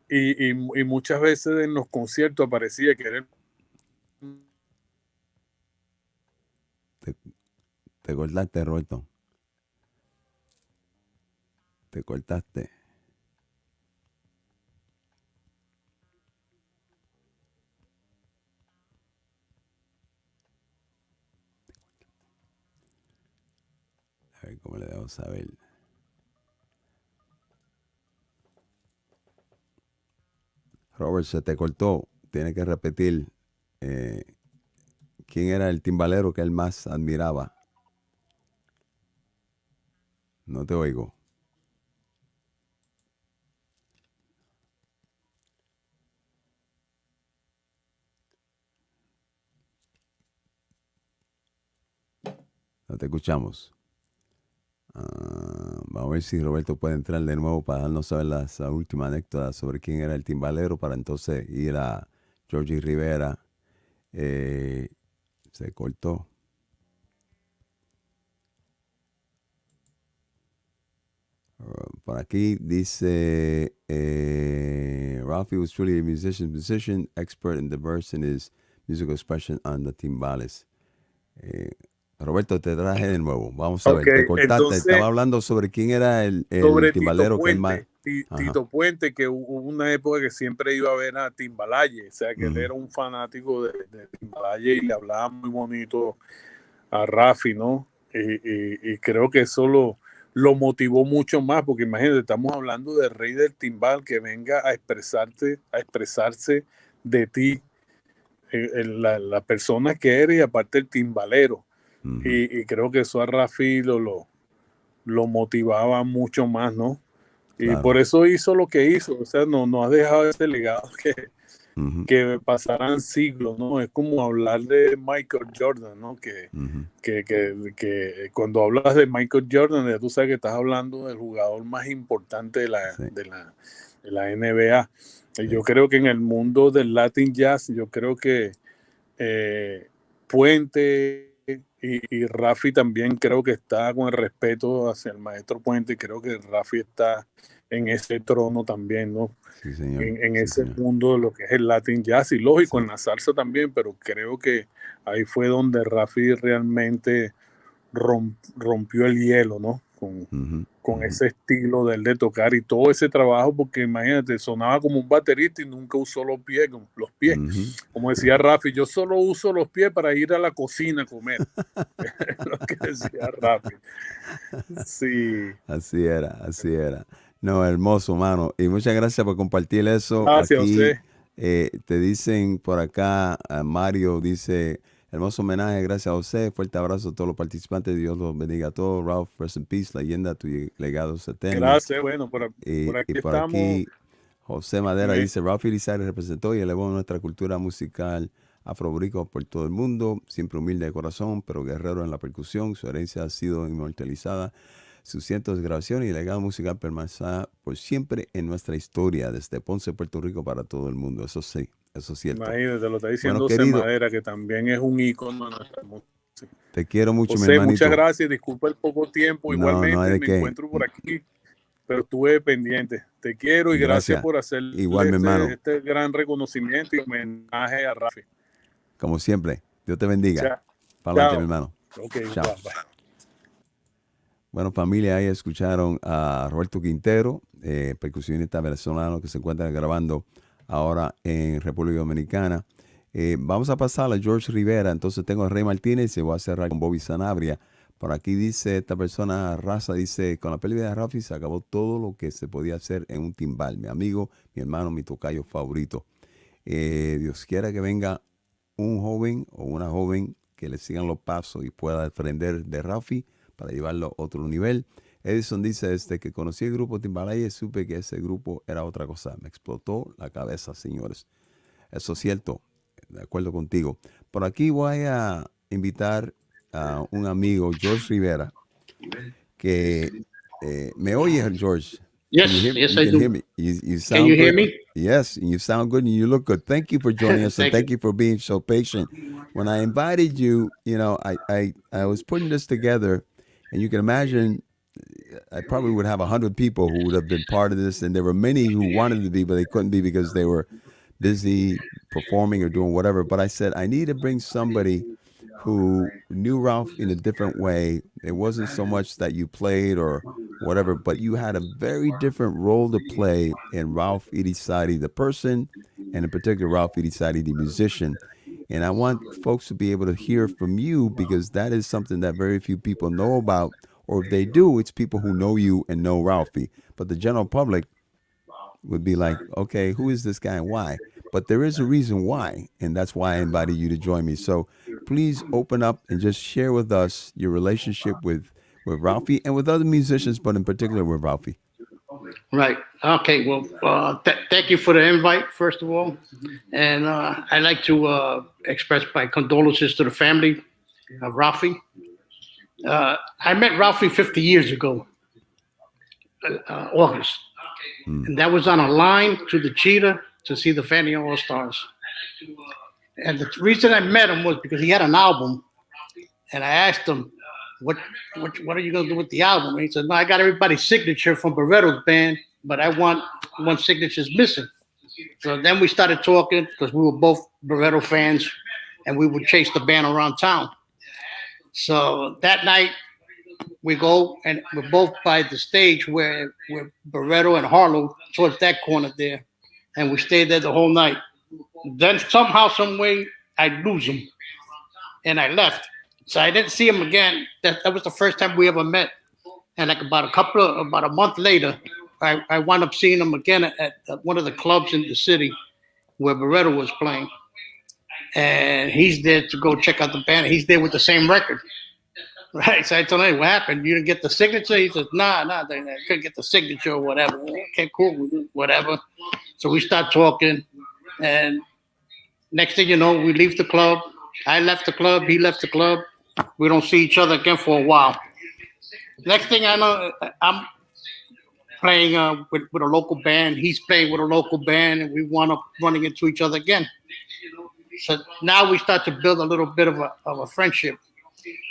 y muchas veces en los conciertos aparecía que era el Te cortaste, Roberto. Te cortaste. A ver cómo le debo saber. Robert, se te cortó. Tiene que repetir quién era el timbalero que él más admiraba. No te oigo. No te escuchamos. Vamos a ver si Roberto puede entrar de nuevo para darnos saber las últimas anécdotas sobre quién era el timbalero para entonces ir a Georgie Rivera. Se cortó. Por aquí dice Ralphie was truly a musician, expert and diverse in his musical expression on the timbales. Roberto, te traje de nuevo. Vamos a ver, te cortaste. Entonces, estaba hablando sobre quién era el sobre timbalero Tito que es más. Puente, Tito Puente, que hubo una época que siempre iba a ver a Timbalaye, o sea que él era un fanático de Timbalaye y le hablaba muy bonito a Rafi, ¿no? Y creo que eso lo motivó mucho más, porque imagínate, estamos hablando del rey del timbal que venga a expresarse de ti, la persona que eres y aparte el timbalero. Y creo que eso a Rafi lo motivaba mucho más, ¿no? Y Claro. por eso hizo lo que hizo, o sea, no ha dejado ese legado que pasarán siglos, ¿no? Es como hablar de Michael Jordan, ¿no? Que cuando hablas de Michael Jordan, ya tú sabes que estás hablando del jugador más importante de la NBA. Y yo creo que en el mundo del Latin Jazz, yo creo que Puente y Rafi también creo que está con el respeto hacia el maestro Puente, y creo que Rafi está en ese trono también, ¿no? Sí, señor. En ese mundo de lo que es el Latin Jazz y lógico en la salsa también, pero creo que ahí fue donde Rafi realmente rompió el hielo, ¿no? Con ese estilo de él de tocar y todo ese trabajo, porque imagínate, sonaba como un baterista y nunca usó los pies. Como decía Rafi, yo solo uso los pies para ir a la cocina a comer. Lo que decía Rafi. Sí. Así era. No, hermoso, mano. Y muchas gracias por compartir eso. Gracias aquí, a usted. te dicen por acá, Mario dice, hermoso homenaje, gracias a usted. Fuerte abrazo a todos los participantes. Dios los bendiga a todos. Ralph, rest in peace, leyenda, tu legado es eterno. Gracias, bueno, por aquí y por estamos. aquí, José Madera dice, Ralph Irizarry representó y elevó nuestra cultura musical afroboricua por todo el mundo, siempre humilde de corazón, pero guerrero en la percusión. Su herencia ha sido inmortalizada. Sus cientos de grabaciones y legado musical permanecerá por siempre en nuestra historia, desde Ponce, Puerto Rico, para todo el mundo. Eso sí, Eso es cierto. Imagínate, lo está diciendo Bueno, querido, Madera, que también es un ícono de nuestra música. te quiero mucho, mi José, hermanito. muchas gracias. Disculpa el poco tiempo. No, no hay Igualmente de me qué. encuentro por aquí, pero estuve pendiente. Te quiero y Gracias. gracias por hacerle Igual, mi hermano. este gran reconocimiento y homenaje a Rafi. Como siempre, Dios te bendiga. Chao. Para adelante, Chao. mi hermano. Okay, Chao. bye. Bueno, familia, ahí escucharon a Roberto Quintero, percusionista venezolano que se encuentra grabando ahora en República Dominicana. Vamos a pasar a George Rivera. Entonces tengo a Ray Martínez y voy a cerrar con Bobby Sanabria. Por aquí dice esta persona, Raza, dice, con la pérdida de Rafi se acabó todo lo que se podía hacer en un timbal. Mi amigo, mi hermano, mi tocayo favorito. Dios quiera que venga un joven o una joven que le sigan los pasos y pueda aprender de Rafi para llevarlo a otro nivel. Edison dice, desde que conocí el grupo Timbalaye, supe que ese grupo era otra cosa. Me explotó la cabeza, señores. Eso es cierto, de acuerdo contigo. Por aquí voy a invitar a un amigo, George Rivera, que me oye, George. Yes, yes, I do. Hear me. You sound Can you good. hear me? Yes, and you sound good and you look good. Thank you for joining us and thank you for being so patient. When I invited you, you know, I was putting this together, and you can imagine I probably would have 100 people who would have been part of this, and there were many who wanted to be, but they couldn't be because they were busy performing or doing whatever. But I said, I need to bring somebody who knew Ralph in a different way. It wasn't so much that you played or whatever, but you had a very different role to play in Ralph Irizarry, the person, and in particular Ralph Irizarry, the musician. And I want folks to be able to hear from you because that is something that very few people know about, or if they do, it's people who know you and know Ralphie. But the general public would be like, okay, who is this guy and why? But there is a reason why, and that's why I invited you to join me. So please open up and just share with us your relationship with Ralphie and with other musicians, but in particular with Ralphie. Right. Okay. Well, thank you for the invite, first of all. And I'd like to express my condolences to the family of Ralphie. I met Ralphie 50 years ago, August. And that was on a line to the Cheetah to see the Fanny All-Stars. And the reason I met him was because he had an album. And I asked him, what are you going to do with the album? And he said, no, I got everybody's signature from Barretto's band, but I want one signature's missing. So then we started talking because we were both Barretto fans and we would chase the band around town. So that night we go and we're both by the stage where Barretto and Harlow towards that corner there. And we stayed there the whole night. Then somehow, some way, I lose him. And I left. So I didn't see him again. That was the first time we ever met. And like about a month later, I wound up seeing him again at one of the clubs in the city where Barretto was playing. And he's there to go check out the band. He's there with the same record. Right. So I told him, hey, what happened? You didn't get the signature? He says, nah, they couldn't get the signature or whatever. Okay, cool, whatever. So we start talking. And next thing you know, we leave the club. I left the club. He left the club. We don't see each other again for a while. Next thing I know, I'm playing with a local band. He's playing with a local band, and we wound up running into each other again. So now we start to build a little bit of a friendship.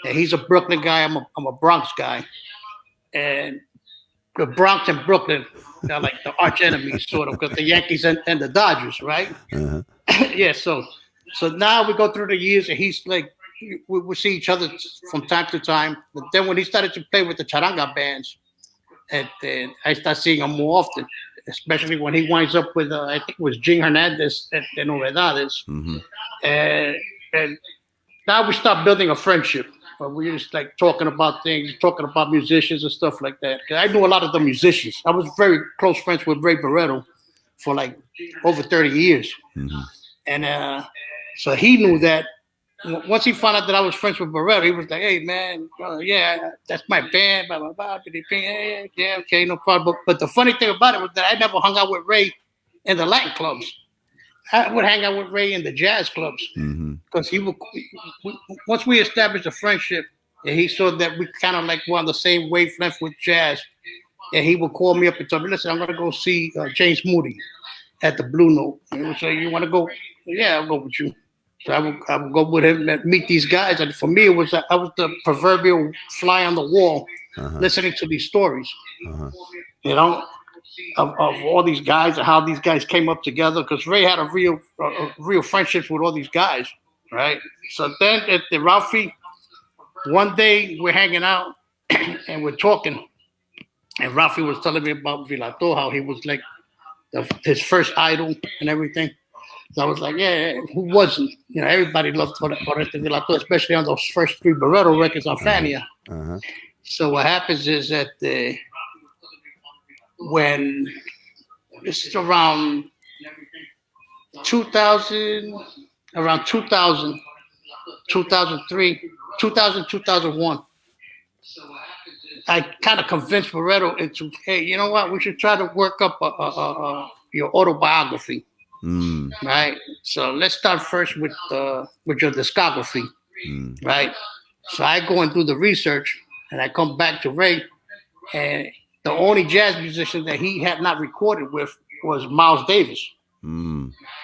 And he's a Brooklyn guy. I'm a Bronx guy. And the Bronx and Brooklyn are like the arch enemies, sort of, because the Yankees and the Dodgers, right? Uh-huh. Yeah, so now we go through the years, and he's like, we see each other from time to time. But then when he started to play with the charanga bands, and I start seeing him more often, especially when he winds up with, I think it was Jing Hernandez at Novedades. Mm-hmm. And now we start building a friendship. We just like talking about things, talking about musicians and stuff like that. I knew a lot of the musicians. I was very close friends with Ray Barretto for like over 30 years. Mm-hmm. And so he knew that. Once he found out that I was friends with Barretto, he was like, hey, man, yeah, that's my band, blah, blah, blah. Yeah, okay, no problem. But the funny thing about it was that I never hung out with Ray in the Latin clubs. I would hang out with Ray in the jazz clubs because he would. Once we established a friendship, and he saw that we kind of like were on the same wavelength with jazz, and he would call me up and tell me, "Listen, I'm going to go see James Moody at the Blue Note." And he would say, "You want to go yeah, I'll go with you. So I would go with him and meet these guys. And for me, I was the proverbial fly on the wall, listening to these stories, you know, of all these guys and how these guys came up together. Because Ray had a real friendships with all these guys, right? So then at the Ralphie, one day we're hanging out and we're talking, and Ralphie was telling me about Vilato, how he was like his first idol and everything. So I was like, yeah, who wasn't? You know, everybody loved Barretto Vilato, especially on those first 3 Barretto records on Fania. So what happens is that when this is around 2000, 2003, 2001, I kind of convinced Barretto into, hey, you know what? We should try to work up your autobiography. Right, so let's start first with your discography, right? So I go and do the research, and I come back to Ray, and the only jazz musician that he had not recorded with was Miles Davis,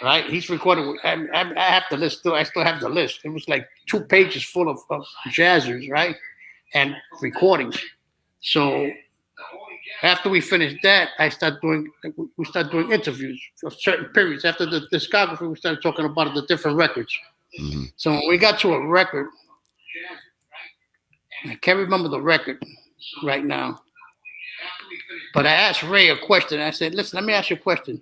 right? He's recorded with. I have the list still. I still have the list. It was like 2 pages full of jazzers, right, and recordings. So after we finished that, we started doing interviews for certain periods. After the discography, we started talking about the different records. So when we got to a record, I can't remember the record right now, but I asked Ray a question. I said, listen, let me ask you a question.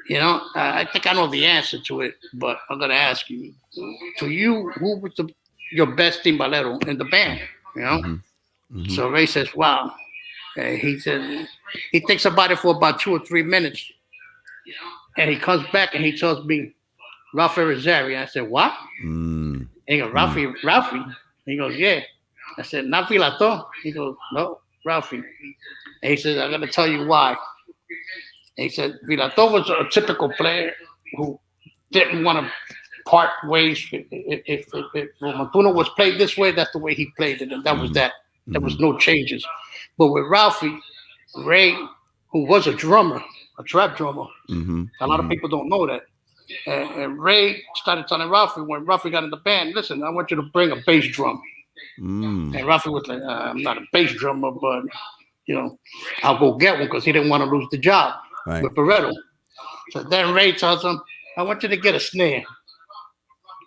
You know, I think I know the answer to it, but I'm going to ask you. To you, who was your best timbalero in the band? You know? So Ray says, wow. He said he thinks about it for about 2 or 3 minutes, and he comes back and he tells me, Ralph Irizarry. I said, what? And he goes, Ralphie. He goes, yeah. I said, not Vilato. He goes, no, Ralphie. And he says, I'm gonna tell you why. And he said, Vilato was a typical player who didn't want to part ways. If Montuno was played this way, that's the way he played it, and that was that. There was no changes. But with Ralphie, Ray, who was a drummer, a trap drummer, a lot of people don't know that. And Ray started telling Ralphie, when Ralphie got in the band, listen, I want you to bring a bass drum. And Ralphie was like, I'm not a bass drummer, but, you know, I'll go get one, because he didn't want to lose the job with Barretto. So then Ray tells him, I want you to get a snare.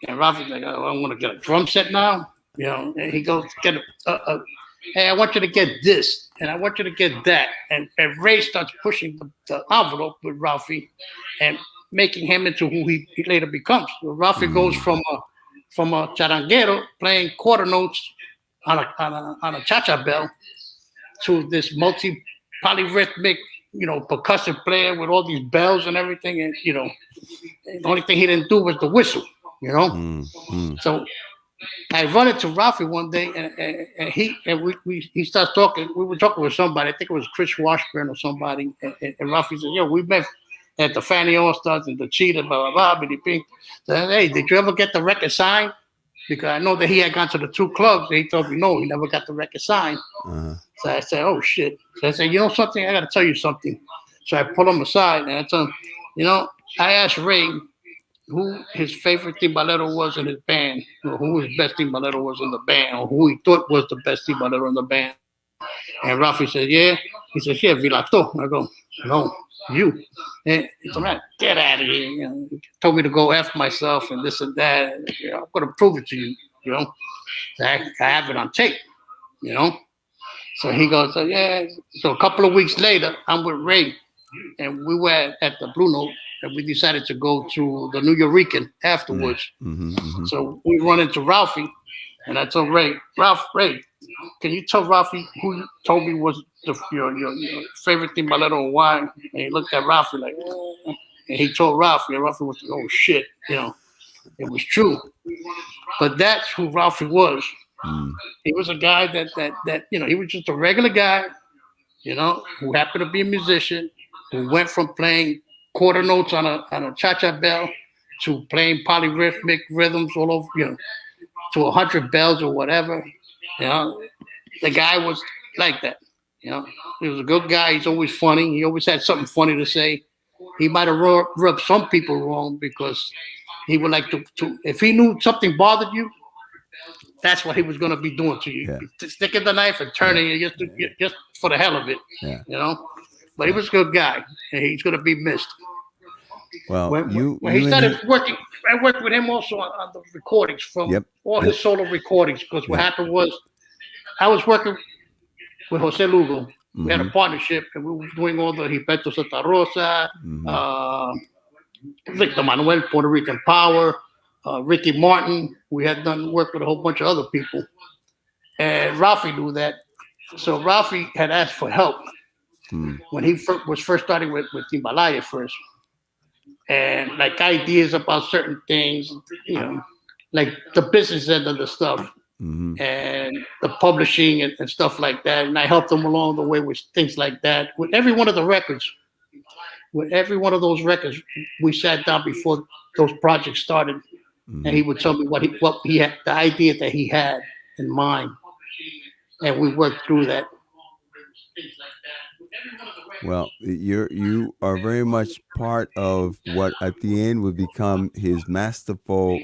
And Ralphie's like, oh, I want to get a drum set now. You know, and he goes, get hey, I want you to get this, and I want you to get that. And Ray starts pushing the envelope with Ralphie and making him into who he later becomes. So Ralphie goes from a charanguero playing quarter notes on a cha-cha bell to this polyrhythmic, you know, percussive player with all these bells and everything. And, you know, the only thing he didn't do was the whistle, you know? So I run into Ralphie one day, and he starts talking. We were talking with somebody. I think it was Chris Washburn or somebody. And Ralphie said, "Yo, we met at the Fania All Stars and the Cheetah, blah blah blah." He said, "Hey, did you ever get the record signed?" Because I know that he had gone to the 2 clubs. And he told me no, he never got the record signed. So I said, "Oh shit!" So I said, "You know something? I got to tell you something." So I pull him aside and I tell him, "You know, I asked Ray who his favorite timbalero was in his band, or who his best timbalero was in the band, or who he thought was the best timbalero in the band." And Ralphie said, yeah. He said, yeah, Vilato. I go, no, you. And he told me, get out of here. You know, he told me to go F myself and this and that. And, you know, I'm going to prove it to you, you know. So I have it on tape, you know. So he goes, yeah. So a couple of weeks later, I'm with Ray, and we were at the Blue Note, and we decided to go to the New Yorican afterwards. So we run into Ralphie, and I told Ray, Ray, can you tell Ralphie who you told me was your favorite timbalero and why? And he looked at Ralphie like, and he told Ralphie, and Ralphie was like, oh shit, you know, it was true. But that's who Ralphie was. He was a guy that you know, he was just a regular guy, you know, who happened to be a musician, who went from playing quarter notes on a cha-cha bell to playing polyrhythmic rhythms all over, you know, to 100 bells or whatever. You know, the guy was like that. You know, he was a good guy. He's always funny. He always had something funny to say. He might have rubbed some people wrong because he would like to if he knew something bothered you, that's what he was going to be doing to you. Yeah. Sticking the knife and turning it just for the hell of it. Yeah. You know? But he was a good guy, and he's going to be missed. Well, when he started working, I worked with him also on the recordings from all his solo recordings, because what happened was I was working with Jose Lugo. We had a partnership, and we were doing all the Gilberto Santa Rosa, Victor Manuel, Puerto Rican Power, Ricky Martin. We had done work with a whole bunch of other people. And Rafi knew that. So Rafi had asked for help when he was first starting with Timbalaye first. And like ideas about certain things, you know, like the business end of the stuff and the publishing and stuff like that. And I helped him along the way with things like that. With every one of the records, with every one of those records, we sat down before those projects started, and he would tell me what he had, the idea that he had in mind, and we worked through that. Well, you are very much part of what at the end would become his masterful,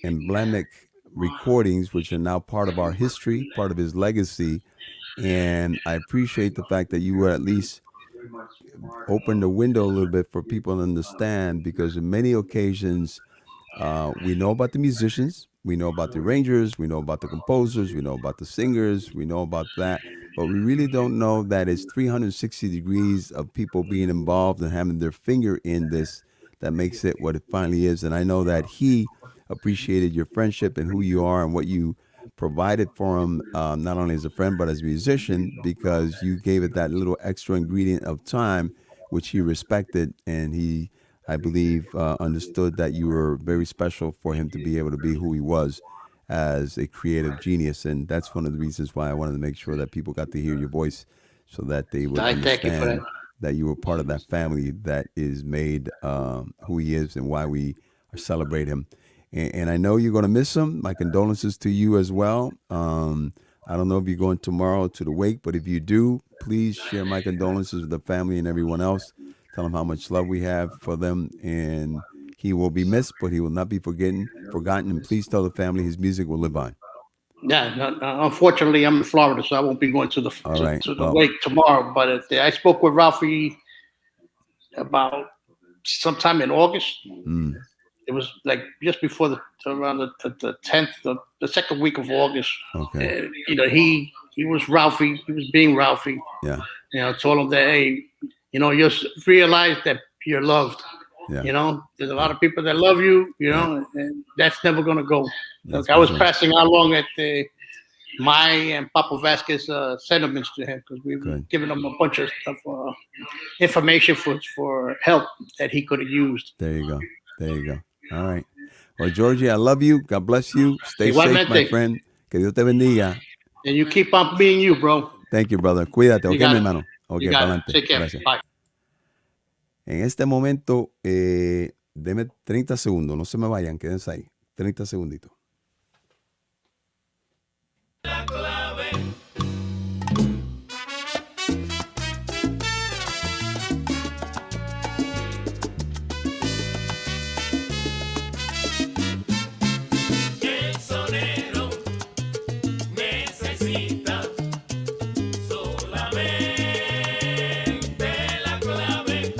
emblematic recordings, which are now part of our history, part of his legacy. And I appreciate the fact that you were at least open the window a little bit for people to understand, because in many occasions we know about the musicians, we know about the arrangers, we know about the composers, we know about the singers, we know about that, but we really don't know that it's 360 degrees of people being involved and having their finger in this that makes it what it finally is. And I know that he appreciated your friendship and who you are and what you provided for him, not only as a friend but as a musician, because you gave it that little extra ingredient of time, which he respected, and he, I believe, understood that you were very special for him to be able to be who he was as a creative genius. And that's one of the reasons why I wanted to make sure that people got to hear your voice, so that they would understand that you were part of that family that is made who he is and why we celebrate him. And I know you're going to miss him. My condolences to you as well. I don't know if you're going tomorrow to the wake, but if you do, please share my condolences with the family and everyone else. Tell them how much love we have for them. And he will be missed, but he will not be forgotten. And please tell the family his music will live on. Yeah, no, unfortunately, I'm in Florida, so I won't be going to the wake tomorrow. But I spoke with Rafi about sometime in August. It was like just before around the 10th, the second week of August. Okay. You know, he was Ralphie. He was being Ralphie. Yeah. You know, told him that, hey, you know, just realize that you're loved. Yeah. You know, there's a lot of people that love you, you know, and that's never going to go. Look, I was passing along at my and Papa Vasquez sentiments to him, because we were giving him a bunch of stuff, information for help that he could have used. There you go. There you go. All right. Well, Georgie, I love you. God bless you. Stay safe, my friend. Que Dios te bendiga. And you keep on being you, bro. Thank you, brother. Cuídate, ok, mi hermano. Ok, para adelante. Take care. Gracias. Bye. En este momento, deme 30 segundos. No se me vayan, quédense ahí. 30 segunditos. La clave. El sonero necesita solamente la clave.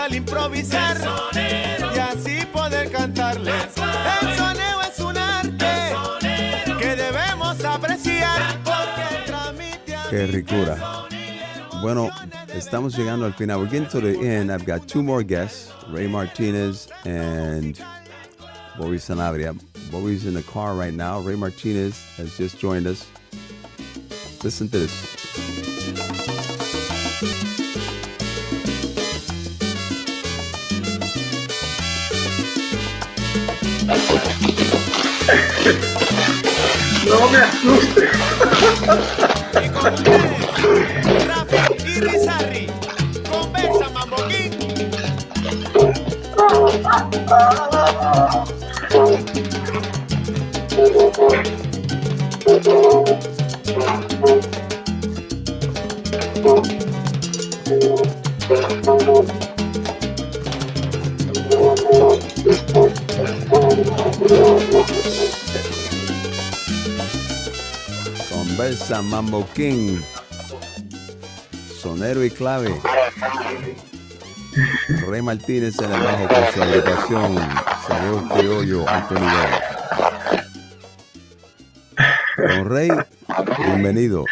al improvisar y así poder cantarle. El soneo es un arte que debemos apreciar porque transmite a Qué ricura. Bueno, estamos llegando al final. We're getting to the end. I've got two more guests, Ray Martinez and Bobby Sanabria. Bobby's in the car right now. Ray Martinez has just joined us. Listen to this. No me asuste. Y con ustedes, Rafi Irizarry, conversa Mambo King. Conversa Mambo King, sonero y clave. Ray Martínez en el bajo con su agrupación Sabor Criollo Alto Nivel. Don Ray, bienvenido.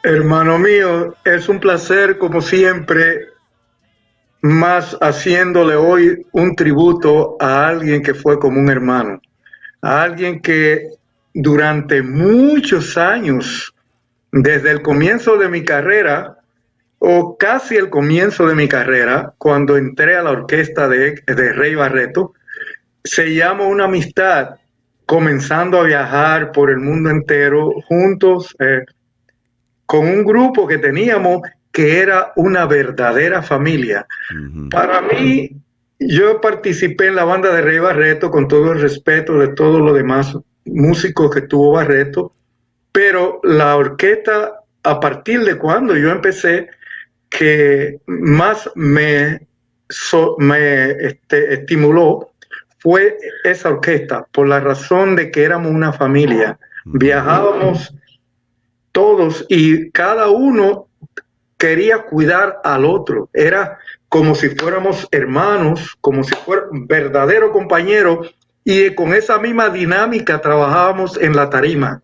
Hermano mío, es un placer como siempre, más haciéndole hoy un tributo a alguien que fue como un hermano, a alguien que durante muchos años, desde el comienzo de mi carrera, o casi el comienzo de mi carrera, cuando entré a la orquesta de Ray Barretto, sellamos una amistad, comenzando a viajar por el mundo entero juntos, con un grupo que teníamos que era una verdadera familia. Para mí, yo participé en la banda de Ray Barretto con todo el respeto de todos los demás músicos que tuvo Barretto, pero la orquesta, a partir de cuando yo empecé, que más me estimuló fue esa orquesta, por la razón de que éramos una familia. Viajábamos todos y cada uno quería cuidar al otro. Era como si fuéramos hermanos, como si fuéramos verdaderos compañeros, y con esa misma dinámica trabajábamos en la tarima.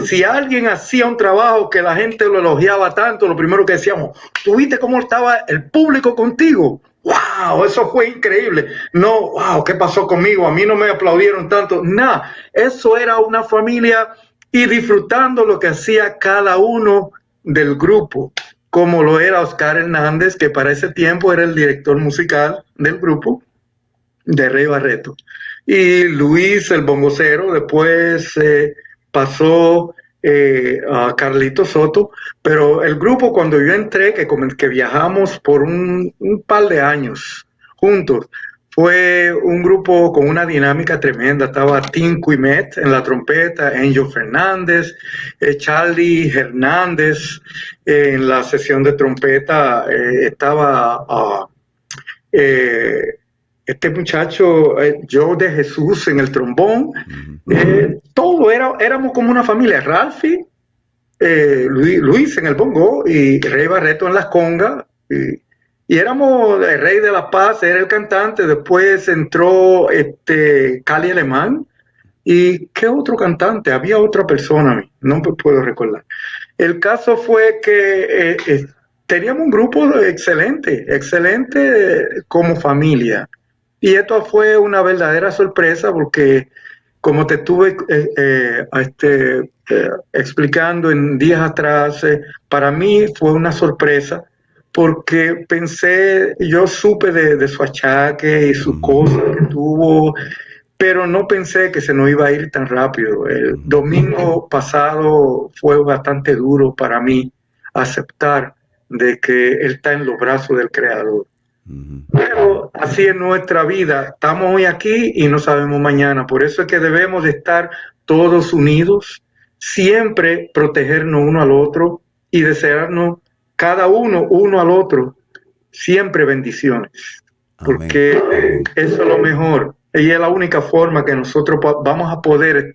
Si alguien hacía un trabajo que la gente lo elogiaba tanto, lo primero que decíamos, ¿tú viste cómo estaba el público contigo? ¡Wow! Eso fue increíble. No, ¡wow! ¿Qué pasó conmigo? A mí no me aplaudieron tanto. Nada, eso era una familia y disfrutando lo que hacía cada uno del grupo, como lo era Oscar Hernandez, que para ese tiempo era el director musical del grupo de Ray Barretto, y Luis el bongocero. Después pasó a Carlito Soto, pero el grupo, cuando yo entré, que viajamos por un par de años juntos, fue un grupo con una dinámica tremenda. Estaba Tim Quimet en la trompeta, Angel Fernández, Charlie Hernandez en la sesión de trompeta, estaba este muchacho, Joe de Jesús en el trombón. Todo éramos como una familia. Ralphie, Luis en el bongo y Ray Barretto en las congas. Y éramos el Rey de la Paz, era el cantante. Después entró Cali Alemán. ¿Y qué otro cantante? Había otra persona, no me puedo recordar. El caso fue que teníamos un grupo excelente como familia. Y esto fue una verdadera sorpresa porque, como te estuve explicando en días atrás, para mí fue una sorpresa porque yo supe de su achaque y sus cosas que tuvo, pero no pensé que se nos iba a ir tan rápido. El domingo pasado fue bastante duro para mí aceptar de que él está en los brazos del Creador. Pero así es nuestra vida. Estamos hoy aquí y no sabemos mañana. Por eso es que debemos de estar todos unidos, siempre protegernos uno al otro y desearnos cada uno al otro siempre bendiciones. Porque eso es lo mejor. Y es la única forma que nosotros vamos a poder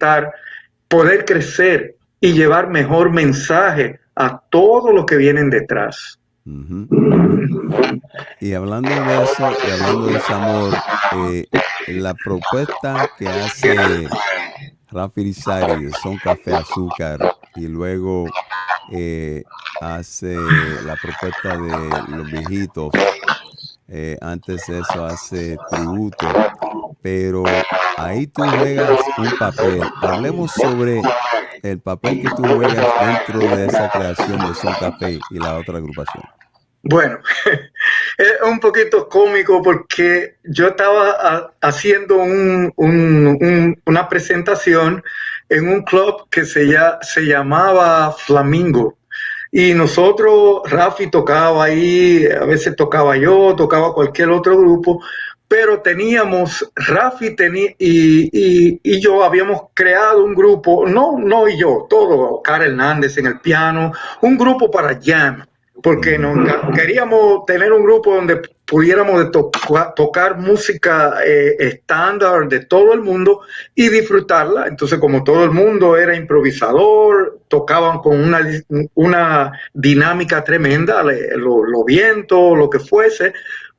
crecer y llevar mejor mensaje a todos los que vienen detrás. Y hablando de eso, y hablando de ese amor, la propuesta que hace Rafi Irizarry de Son Café Azúcar y luego hace la propuesta de Los Viejitos, antes de eso hace Tributo, pero ahí tú juegas un papel. Hablemos sobre el papel que tú juegas dentro de esa creación de Son Café y la otra agrupación. Bueno, es un poquito cómico porque yo estaba haciendo una presentación en un club que se llamaba Flamingo. Y nosotros, Rafi tocaba ahí, a veces tocaba yo, tocaba cualquier otro grupo, pero Rafi y yo habíamos creado un grupo, no y yo, todo, Hernandez en el piano, un grupo para jam. Porque queríamos tener un grupo donde pudiéramos tocar música estándar de todo el mundo y disfrutarla. Entonces, como todo el mundo era improvisador, tocaban con una dinámica tremenda, los vientos, lo que fuese,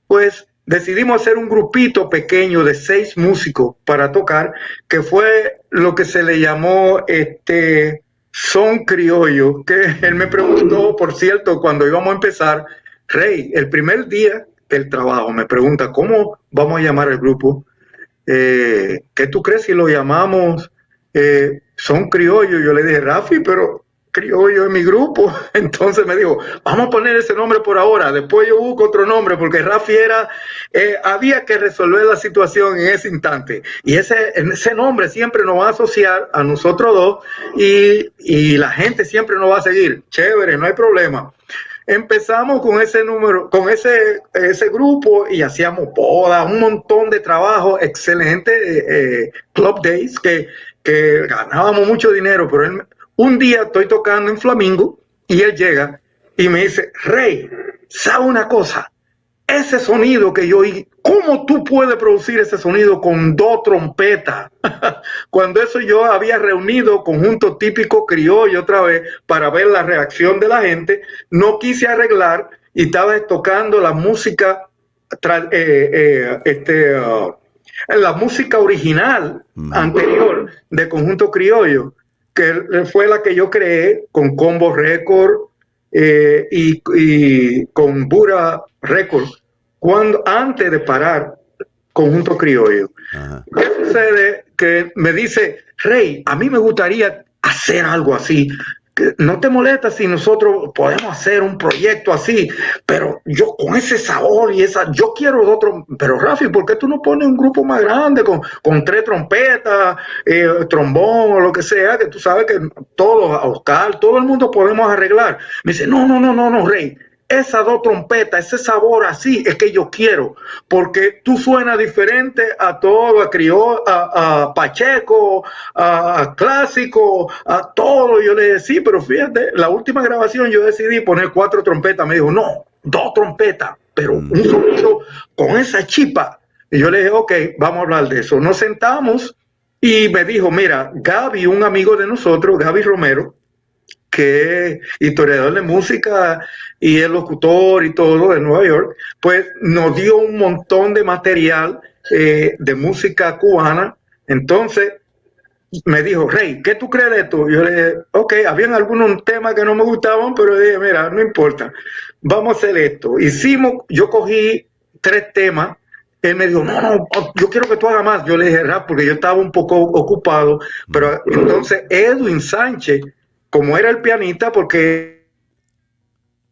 pues decidimos hacer un grupito pequeño de 6 músicos para tocar, que fue lo que se le llamó Son Criollo, que él me preguntó, por cierto, cuando íbamos a empezar, Rey, el primer día del trabajo, me pregunta, ¿cómo vamos a llamar al grupo? ¿Qué tú crees si lo llamamos Son Criollo? Yo le dije, Rafi, pero Criollo es mi grupo. Entonces me dijo, vamos a poner ese nombre por ahora, después yo busco otro nombre, porque Rafi había que resolver la situación en ese instante. Y ese nombre siempre nos va a asociar a nosotros dos y la gente siempre nos va a seguir. Chévere, no hay problema. Empezamos con ese número, con ese grupo y hacíamos bodas, un montón de trabajo excelente, club days, que ganábamos mucho dinero, pero un día estoy tocando en Flamingo y él llega y me dice, Rey, ¿sabe una cosa? Ese sonido que yo oí, ¿cómo tú puedes producir ese sonido con 2 trompetas? Cuando eso yo había reunido conjunto típico criollo otra vez para ver la reacción de la gente, no quise arreglar y estaba tocando la música la música original anterior de conjunto criollo, que fue la que yo creé con Combo Record y con Bura Record, antes de parar conjunto criollo. ¿Qué sucede? Que me dice, Rey, a mí me gustaría hacer algo así. ¿No te molesta si nosotros podemos hacer un proyecto así? Pero yo con ese sabor y yo quiero otro. Pero Rafi, ¿por qué tú no pones un grupo más grande con 3 trompetas, trombón o lo que sea? Que tú sabes que Oscar, todo el mundo podemos arreglar. Me dice, no, Rey. Esas 2 trompetas, ese sabor así es que yo quiero, porque tú suenas diferente a todo, a Pacheco, a Clásico, a todo. Yo le decía, sí, pero fíjate, la última grabación yo decidí poner 4 trompetas. Me dijo, no, 2 trompetas, pero un sonido con esa chipa. Y yo le dije, ok, vamos a hablar de eso. Nos sentamos y me dijo, mira, Gaby, un amigo de nosotros, Gaby Romero, que es historiador de música y es locutor y todo de Nueva York, pues nos dio un montón de material de música cubana. Entonces me dijo, Rey, ¿qué tú crees de esto? Yo le dije, ok, habían algunos temas que no me gustaban, pero dije, mira, no importa, vamos a hacer esto. Yo cogí 3 temas. Él me dijo, no, yo quiero que tú hagas más. Yo le dije, rap, porque yo estaba un poco ocupado, pero entonces Edwin Sánchez, como era el pianista, porque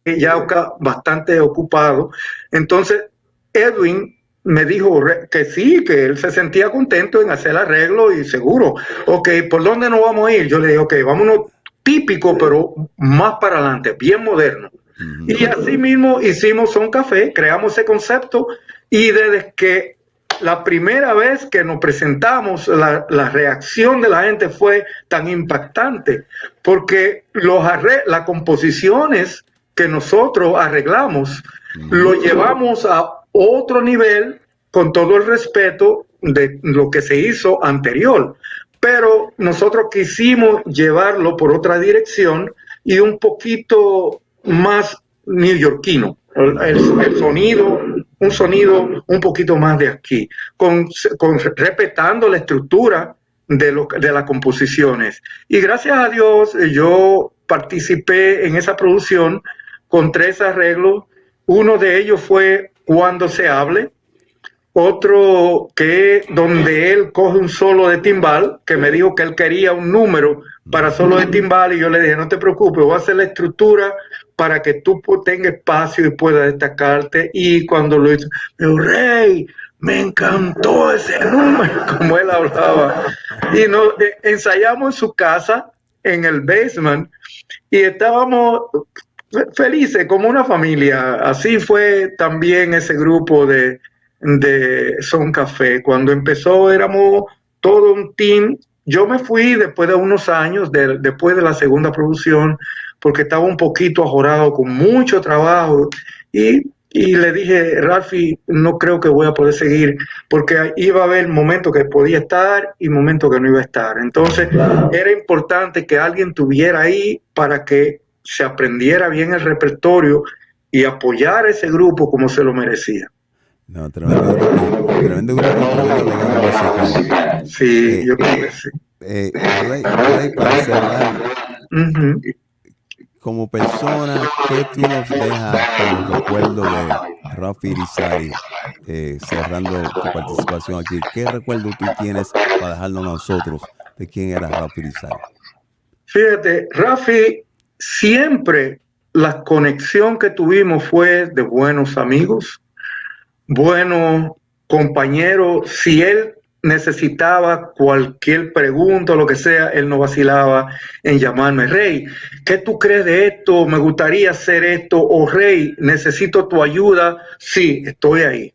ya bastante ocupado, entonces Edwin me dijo que sí, que él se sentía contento en hacer el arreglo y seguro. Ok, ¿por dónde nos vamos a ir? Yo le dije, ok, vámonos típico, pero más para adelante, bien moderno. Y así mismo hicimos Son Café, creamos ese concepto y desde que la primera vez que nos presentamos, la reacción de la gente fue tan impactante, porque las composiciones que nosotros arreglamos, lo llevamos a otro nivel con todo el respeto de lo que se hizo anterior. Pero nosotros quisimos llevarlo por otra dirección y un poquito más neoyorquino, el sonido, un sonido un poquito más de aquí, respetando la estructura de las composiciones. Y gracias a Dios yo participé en esa producción con 3 arreglos. Uno de ellos fue Cuando se hable, otro que donde él coge un solo de timbal, que me dijo que él quería un número para solo de timbal, y yo le dije, no te preocupes, voy a hacer la estructura para que tú tengas espacio y puedas destacarte. Y cuando lo hizo, me dijo, Ray, me encantó ese número, como él hablaba. Y nos ensayamos en su casa, en el basement, y estábamos felices como una familia. Así fue también ese grupo de Son Café. Cuando empezó éramos todo un team. Yo me fui después de unos años, después de la segunda producción, porque estaba un poquito ajorado con mucho trabajo, y le dije, Rafi, no creo que voy a poder seguir, porque iba a haber momentos que podía estar y momentos que no iba a estar. Entonces era importante que alguien estuviera ahí para que se aprendiera bien el repertorio y apoyar a ese grupo como se lo merecía. No, tremendo grupo, tremendo legado musical. Sí, yo creo que sí. Ray, para cerrar, como persona, ¿qué tú nos dejas como recuerdo de Rafi Irizarry, cerrando tu participación aquí? ¿Qué recuerdo tú tienes para dejarnos a nosotros de quién era Rafi Irizarry? Fíjate, Rafi, siempre la conexión que tuvimos fue de buenos amigos, buenos compañeros. Si él necesitaba cualquier pregunta o lo que sea, él no vacilaba en llamarme, Ray, ¿qué tú crees de esto? Me gustaría hacer esto, o Ray, necesito tu ayuda. Sí, estoy ahí.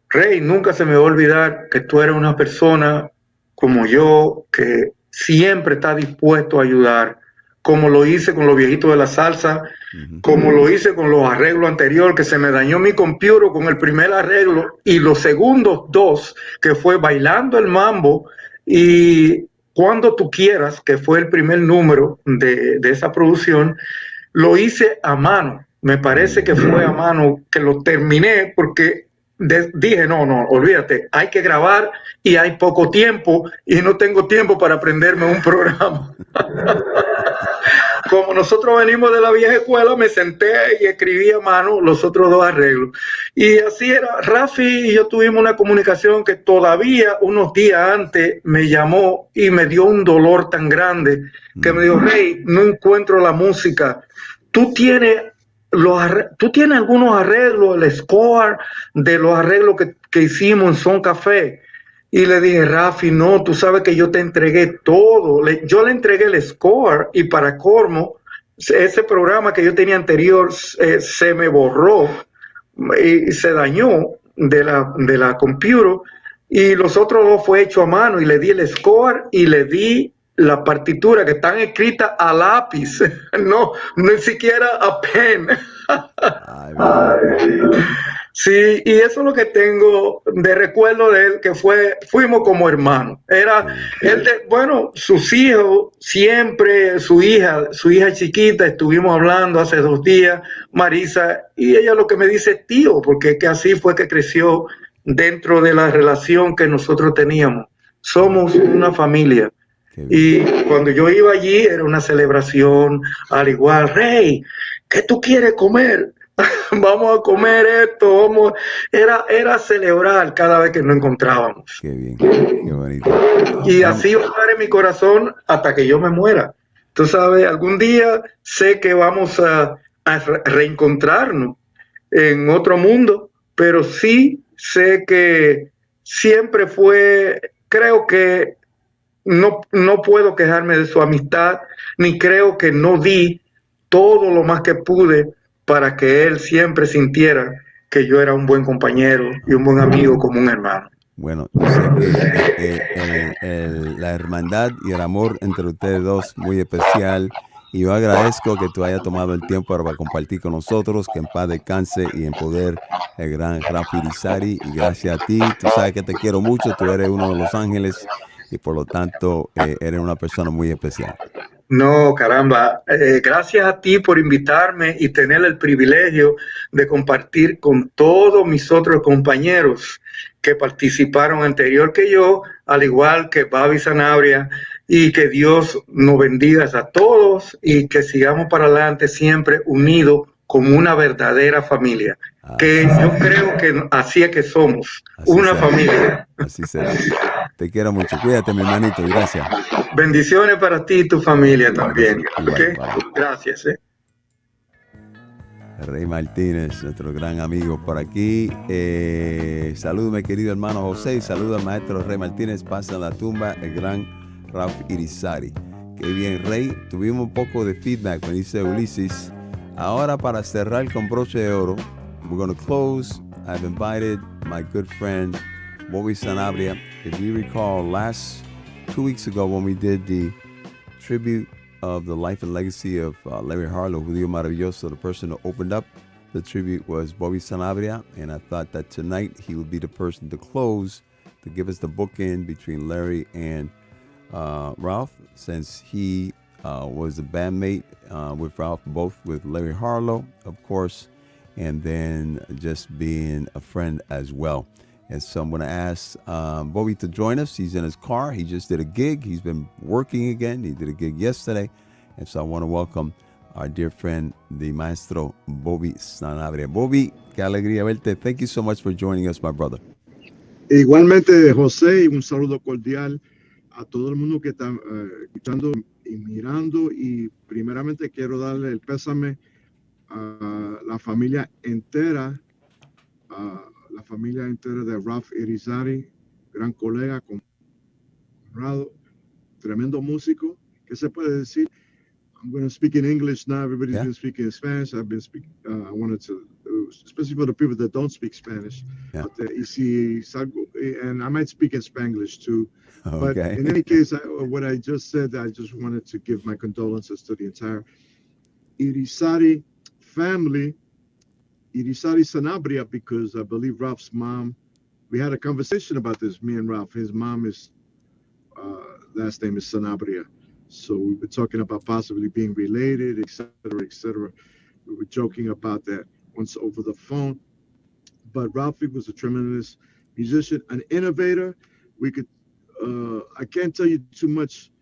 Ray, nunca se me va a olvidar que tú eres una persona como yo, que siempre está dispuesto a ayudar, como lo hice con los viejitos de la salsa, como lo hice con los arreglos anteriores, que se me dañó mi computer con el primer arreglo, y los segundos 2, que fue Bailando el Mambo y Cuando tú quieras, que fue el primer número de esa producción, lo hice a mano. Me parece que fue a mano que lo terminé, porque dije, no, olvídate, hay que grabar y hay poco tiempo y no tengo tiempo para aprenderme un programa. Como nosotros venimos de la vieja escuela, me senté y escribí a mano los otros 2 arreglos. Y así era. Rafi y yo tuvimos una comunicación que todavía unos días antes me llamó y me dio un dolor tan grande que me dijo, Ray, no encuentro la música. Tú tienes algunos arreglos, el score de los arreglos que hicimos en Son Café. Y le dije, Rafi, no, tú sabes que yo te entregué todo. Yo le entregué el score, y para colmo, ese programa que yo tenía anterior se me borró y se dañó de la computer, y los otros 2 fue hecho a mano, y le di el score y le di la partitura, que están escritas a lápiz, no, ni siquiera a pen. Sí, y eso es lo que tengo de recuerdo de él, que fuimos como hermanos. Era él sus hijos, siempre su hija chiquita, estuvimos hablando hace 2 días, Marisa, y ella lo que me dice, tío, porque es que así fue que creció dentro de la relación que nosotros teníamos. Somos una familia. Y cuando yo iba allí era una celebración, al igual, Ray, ¿qué tú quieres comer? Vamos a comer esto, era celebrar cada vez que nos encontrábamos. Qué bien, qué bonito. Y así va a estar en mi corazón hasta que yo me muera. Tú sabes, algún día sé que vamos a reencontrarnos en otro mundo, pero sí sé que siempre creo que no puedo quejarme de su amistad, ni creo que no di todo lo más que pude para que él siempre sintiera que yo era un buen compañero y un buen amigo, como un hermano. Bueno, yo sé que la hermandad y el amor entre ustedes dos muy especial, y yo agradezco que tú hayas tomado el tiempo para compartir con nosotros, que en paz descanse y en poder el gran Rafi Irizarry, y gracias a ti, tú sabes que te quiero mucho, tú eres uno de Los Ángeles y por lo tanto eres una persona muy especial. No, caramba. Gracias a ti por invitarme y tener el privilegio de compartir con todos mis otros compañeros que participaron anterior que yo, al igual que Babi Sanabria, y que Dios nos bendiga a todos y que sigamos para adelante siempre unidos como una verdadera familia. Que yo creo que así es que somos, una familia. Así será. Te quiero mucho. Cuídate, mi hermanito. Gracias. Bendiciones para ti y tu familia también. ¿Okay? Gracias. Ray Martínez, nuestro gran amigo por aquí. Salúdame, querido hermano José, y saluda al maestro Ray Martínez. Pasa en la tumba el gran Ralph Irizarry. Qué bien, Ray. Tuvimos un poco de feedback, me dice Ulises. Ahora, para cerrar con broche de oro, we're going to close. I've invited my good friend Robbie Sanabria. If you recall, 2 weeks ago when we did the tribute of the life and legacy of Larry Harlow, Judío Maravilloso, the person who opened up the tribute was Bobby Sanabria, and I thought that tonight he would be the person to close, to give us the bookend between Larry and Ralph, since he was a bandmate with Ralph, both with Larry Harlow, of course, and then just being a friend as well. And so I'm going to ask Bobby to join us. He's in his car. He just did a gig. He's been working again. He did a gig yesterday. And so I want to welcome our dear friend, the maestro Bobby Sanabria. Bobby, qué alegría verte. Thank you so much for joining us, my brother. Igualmente, José, un saludo cordial a todo el mundo que está escuchando y mirando. Y primeramente quiero darle el pésame a la familia entera, la familia entera de Ralph Irizarry, gran colega, honrado, tremendo músico. ¿Qué se puede decir? I'm going to speak in English now. Everybody's been speaking in Spanish. I've been speaking. I wanted to, especially for the people that don't speak Spanish. And I might speak in Spanglish too. Okay. But in any case, what I just said, I just wanted to give my condolences to the entire Irizarry family. Irizarry Sanabria, because I believe Ralph's mom, we had a conversation about this, me and Ralph. His mom is, last name is Sanabria. So we were talking about possibly being related, et cetera, et cetera. We were joking about that once over the phone. But Ralphie was a tremendous musician, an innovator. We could, I can't tell you too much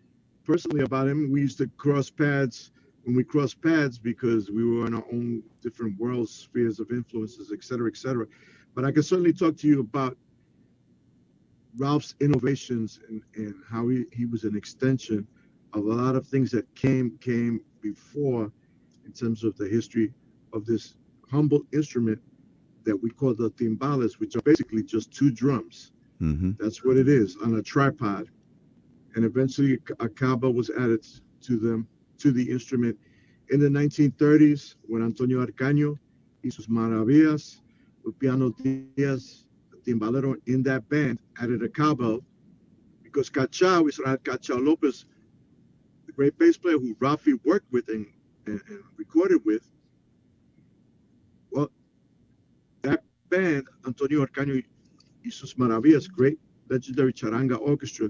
personally about him. We used to cross paths when we crossed paths because we were in our own different worlds, spheres of influences, et cetera, et cetera. But I can certainly talk to you about Ralph's innovations and how he was an extension of a lot of things that came before in terms of the history of this humble instrument that we call the timbales, which are basically just two drums. Mm-hmm. That's what it is, on a tripod. And eventually a cabo was added to the instrument in the 1930s when Antonio Arcaño y sus maravillas, Lupiano Diaz, the timbalero in that band, added a cabo because Cachao, Israel Cachao Lopez, the great bass player who Rafi worked with and recorded with, well, that band, Antonio Arcaño y sus maravillas, great legendary charanga orchestra,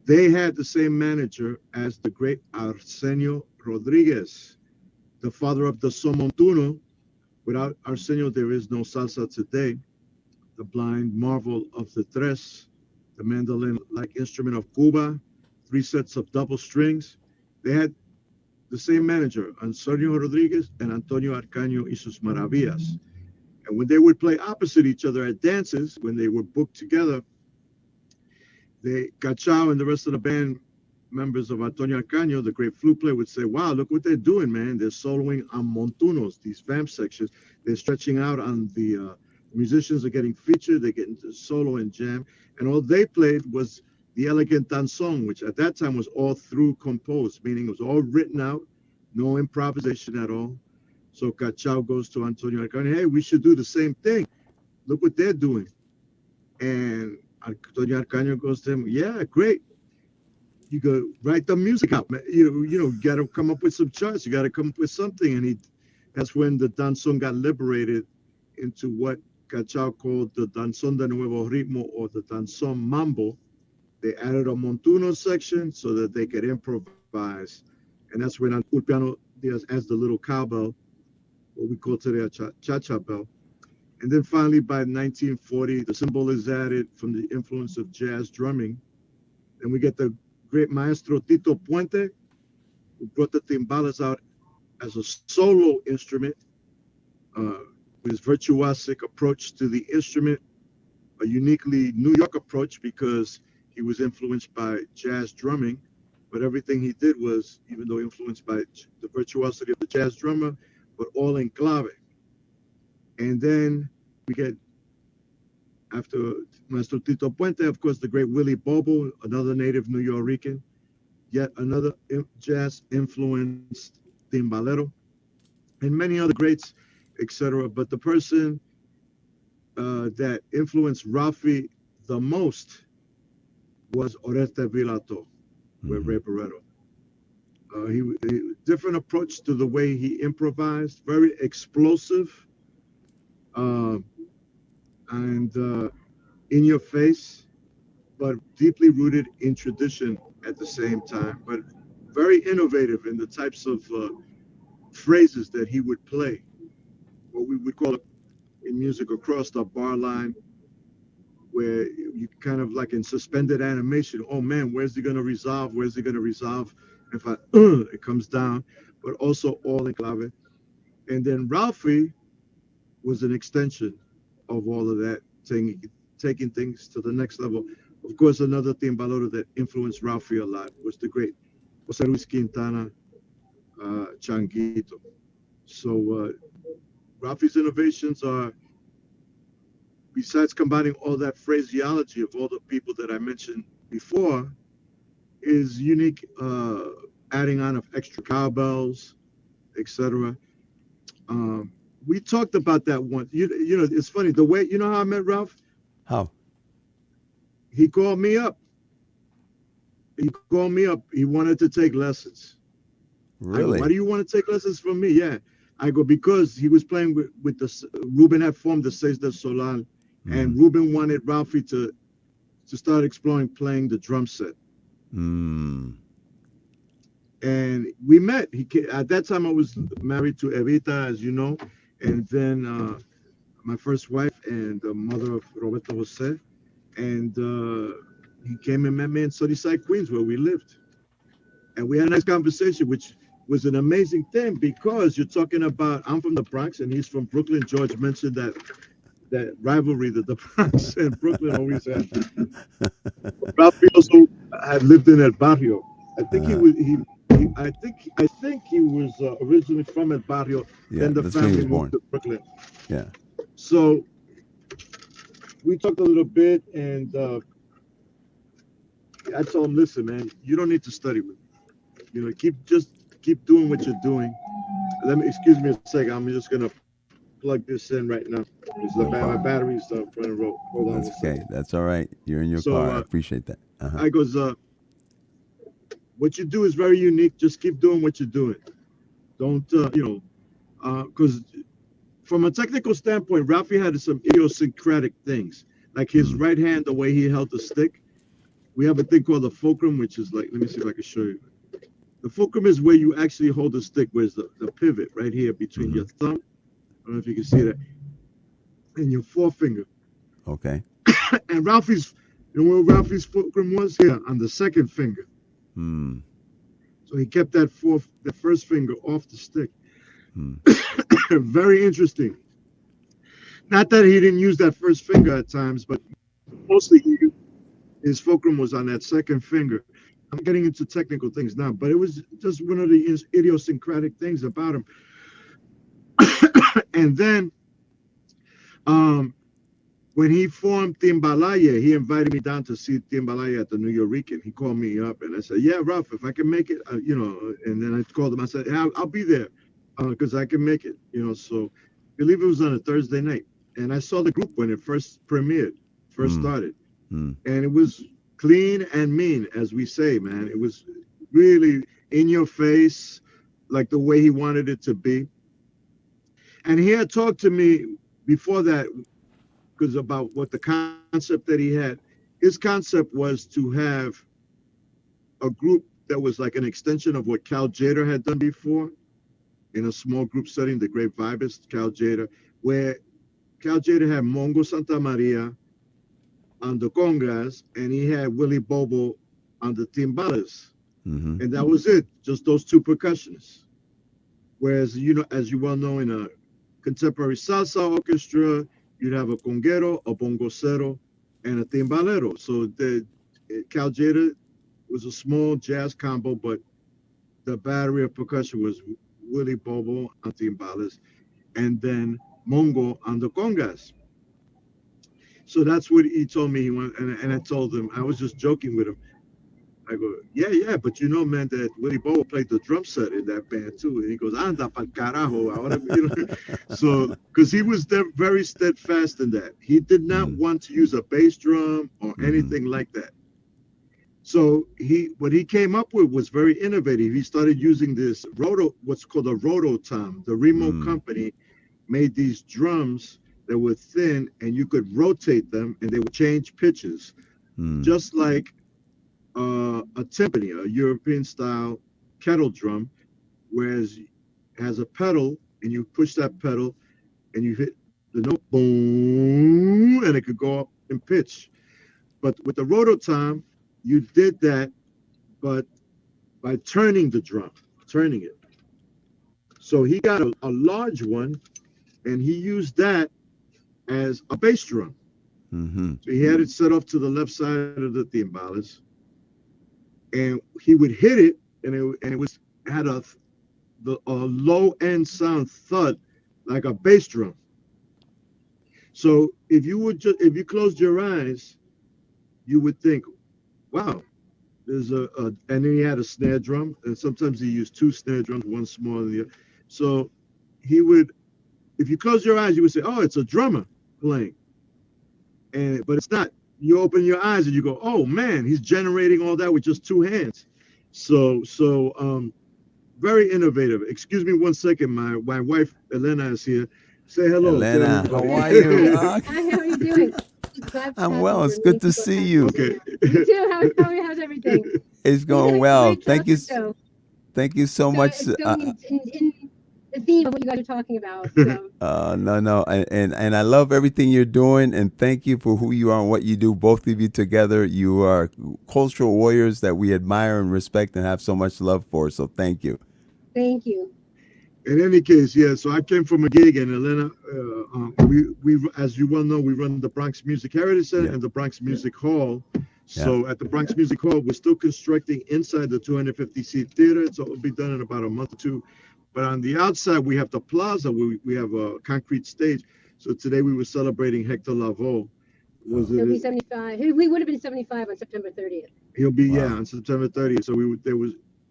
they had the same manager as the great Arsenio Rodriguez, the father of the son montuno. Without Arsenio, there is no salsa today. The blind marvel of the tres, the mandolin-like instrument of Cuba, 3 sets of double strings. They had the same manager, Arsenio Rodriguez and Antonio Arcaño y sus maravillas. And when they would play opposite each other at dances, when they were booked together, Cachao and the rest of the band members of Antonio Arcaño, the great flute player, would say, wow, look what they're doing, man. They're soloing on montunos, these vamp sections. They're stretching out on the musicians are getting featured. They're getting to solo and jam. And all they played was the elegant danzón, which at that time was all through composed, meaning it was all written out, no improvisation at all. So Cachao goes to Antonio Arcaño, hey, we should do the same thing. Look what they're doing. And Antonio Arcaño goes to him, yeah, great. You go write the music out, man. You got to come up with some charts. You got to come up with something. And that's when the danzón got liberated into what Cachao called the danzón de nuevo ritmo, or the danzón mambo. They added a montuno section so that they could improvise. and that's when el piano as the little cowbell, what we call today a cha-cha bell. And then finally, by 1940, the cymbal is added from the influence of jazz drumming. And we get the great maestro Tito Puente, who brought the timbales out as a solo instrument, with his virtuosic approach to the instrument, a uniquely New York approach because he was influenced by jazz drumming. But everything he did was, even though influenced by the virtuosity of the jazz drummer, but all in clave. And then we get, after Maestro Tito Puente, of course, the great Willie Bobo, another native New Yorican, yet another jazz-influenced timbalero, and many other greats, etc. But the person that influenced Rafi the most was Oreste Vilato with Ray Barretto. He different approach to the way he improvised, very explosive, and in your face, but deeply rooted in tradition at the same time, but very innovative in the types of phrases that he would play, what we would call it in music across the bar line, where you kind of like in suspended animation. Oh man, where's he gonna resolve? Where's he gonna resolve? If it comes down, but also all in clave. And then Ralphie was an extension of all of that, taking things to the next level. Of course, another timbalero that influenced Ralphie a lot was the great Jose Luis Quintana, Changuito. So Ralphie's innovations are, besides combining all that phraseology of all the people that I mentioned before, is unique, adding on of extra cowbells, etc. We talked about that once. You know, it's funny the way, you know how I met Ralph? How? He called me up. He wanted to take lessons. Really? I go, why do you want to take lessons from me? Yeah. I go, because he was playing with the, Ruben had formed the Seis del Solar, and Ruben wanted Ralphie to start exploring playing the drum set. And we met. At that time, I was married to Evita, as you know, and then my first wife and the mother of Roberto Jose. And he came and met me in Sunnyside, Queens, where we lived. And we had a nice conversation, which was an amazing thing because you're talking about, I'm from the Bronx and he's from Brooklyn. George mentioned that rivalry that the Bronx and Brooklyn always had. Ralphie also had lived in El Barrio. I think I think he was originally from El Barrio. Yeah, then the family moved to Brooklyn. Yeah. So we talked a little bit, and I told him, "Listen, man, you don't need to study with me. You know, keep doing what you're doing." Excuse me a second. I'm just gonna plug this in right now. My battery's running low. Hold on. That's okay. That's all right. You're in your car. I appreciate that. I goes, what you do is very unique. Just keep doing what you're doing. Don't, because from a technical standpoint, Ralphie had some idiosyncratic things, like his right hand, the way he held the stick. We have a thing called the fulcrum, which is like, let me see if I can show you. The fulcrum is where you actually hold the stick, where's the pivot right here between your thumb. I don't know if you can see that. And your forefinger. Okay. And Ralphie's fulcrum was here on the second finger. So he kept the first finger off the stick. Very interesting. Not that he didn't use that first finger at times, but mostly his fulcrum was on that second finger. I'm getting into technical things now, but it was just one of the idiosyncratic things about him. And then when he formed Timbalaye, he invited me down to see Timbalaye at the New Yorican. He called me up and I said, yeah, Ralph, if I can make it, and then I called him. I said, hey, I'll be there because I can make it, So I believe it was on a Thursday night. And I saw the group when it first started. And it was clean and mean, as we say, man. It was really in your face, like the way he wanted it to be. And he had talked to me before that, because about what the concept that he had. His concept was to have a group that was like an extension of what Cal Jader had done before in a small group setting, the Great Vibist, Cal Jader, where Cal Jader had Mongo Santa Maria on the congas, and he had Willie Bobo on the timbales. Mm-hmm. And that was it, just those two percussionists. Whereas, you know, as you well know, in a contemporary salsa orchestra, you'd have a conguero, a bongocero, and a timbalero. So the Cal Jader was a small jazz combo, but the battery of percussion was Willie Bobo on timbales, and then Mongo on the congas. So that's what he told me. He went, and I told him, I was just joking with him. I go, yeah, but you know, man, that Willie Bobo played the drum set in that band too. And he goes, anda pa'l carajo. Ahora, you know? So, because he was very steadfast in that. He did not want to use a bass drum or anything like that. So what he came up with was very innovative. He started using this what's called a rototom. The remote company made these drums that were thin, and you could rotate them, and they would change pitches, just like a timpani, a European style kettle drum, whereas it has a pedal, and you push that pedal, and you hit the note, boom, and it could go up in pitch. But with the rototom, you did that, but by turning the drum, turning it. So he got a large one, and he used that as a bass drum. Mm-hmm. So he had it set off to the left side of the timbales, and he would hit it, and it had a low end sound thud like a bass drum. So if you closed your eyes, you would think, wow, there's and then he had a snare drum, and sometimes he used two snare drums, one smaller than the other. So he would, if you close your eyes, you would say, oh, it's a drummer playing. But it's not. You open your eyes and you go, oh man, he's generating all that with just two hands. So very innovative. Excuse me 1 second, my wife Elena is here. Say hello. Elena, how are you? Hi, how are you doing? I'm well. It's good to see you. Okay. You too. How's everything? It's going well. Thank you. Thank you so much. It's going in the theme of what you guys are talking about. So. No, and I love everything you're doing, and thank you for who you are and what you do. Both of you together, you are cultural warriors that we admire and respect and have so much love for. So thank you. Thank you. In any case, yeah. So I came from a gig, and Elena, we as you well know, we run the Bronx Music Heritage Center and the Bronx Music Hall. So at the Bronx Music Hall, we're still constructing inside the 250-seat theater. So it'll be done in about a month or two. But on the outside, we have the plaza. We have a concrete stage. So today we were celebrating Hector Lavoe. He'll be 75. We would have been 75 on September 30th. He'll be on September 30th. So we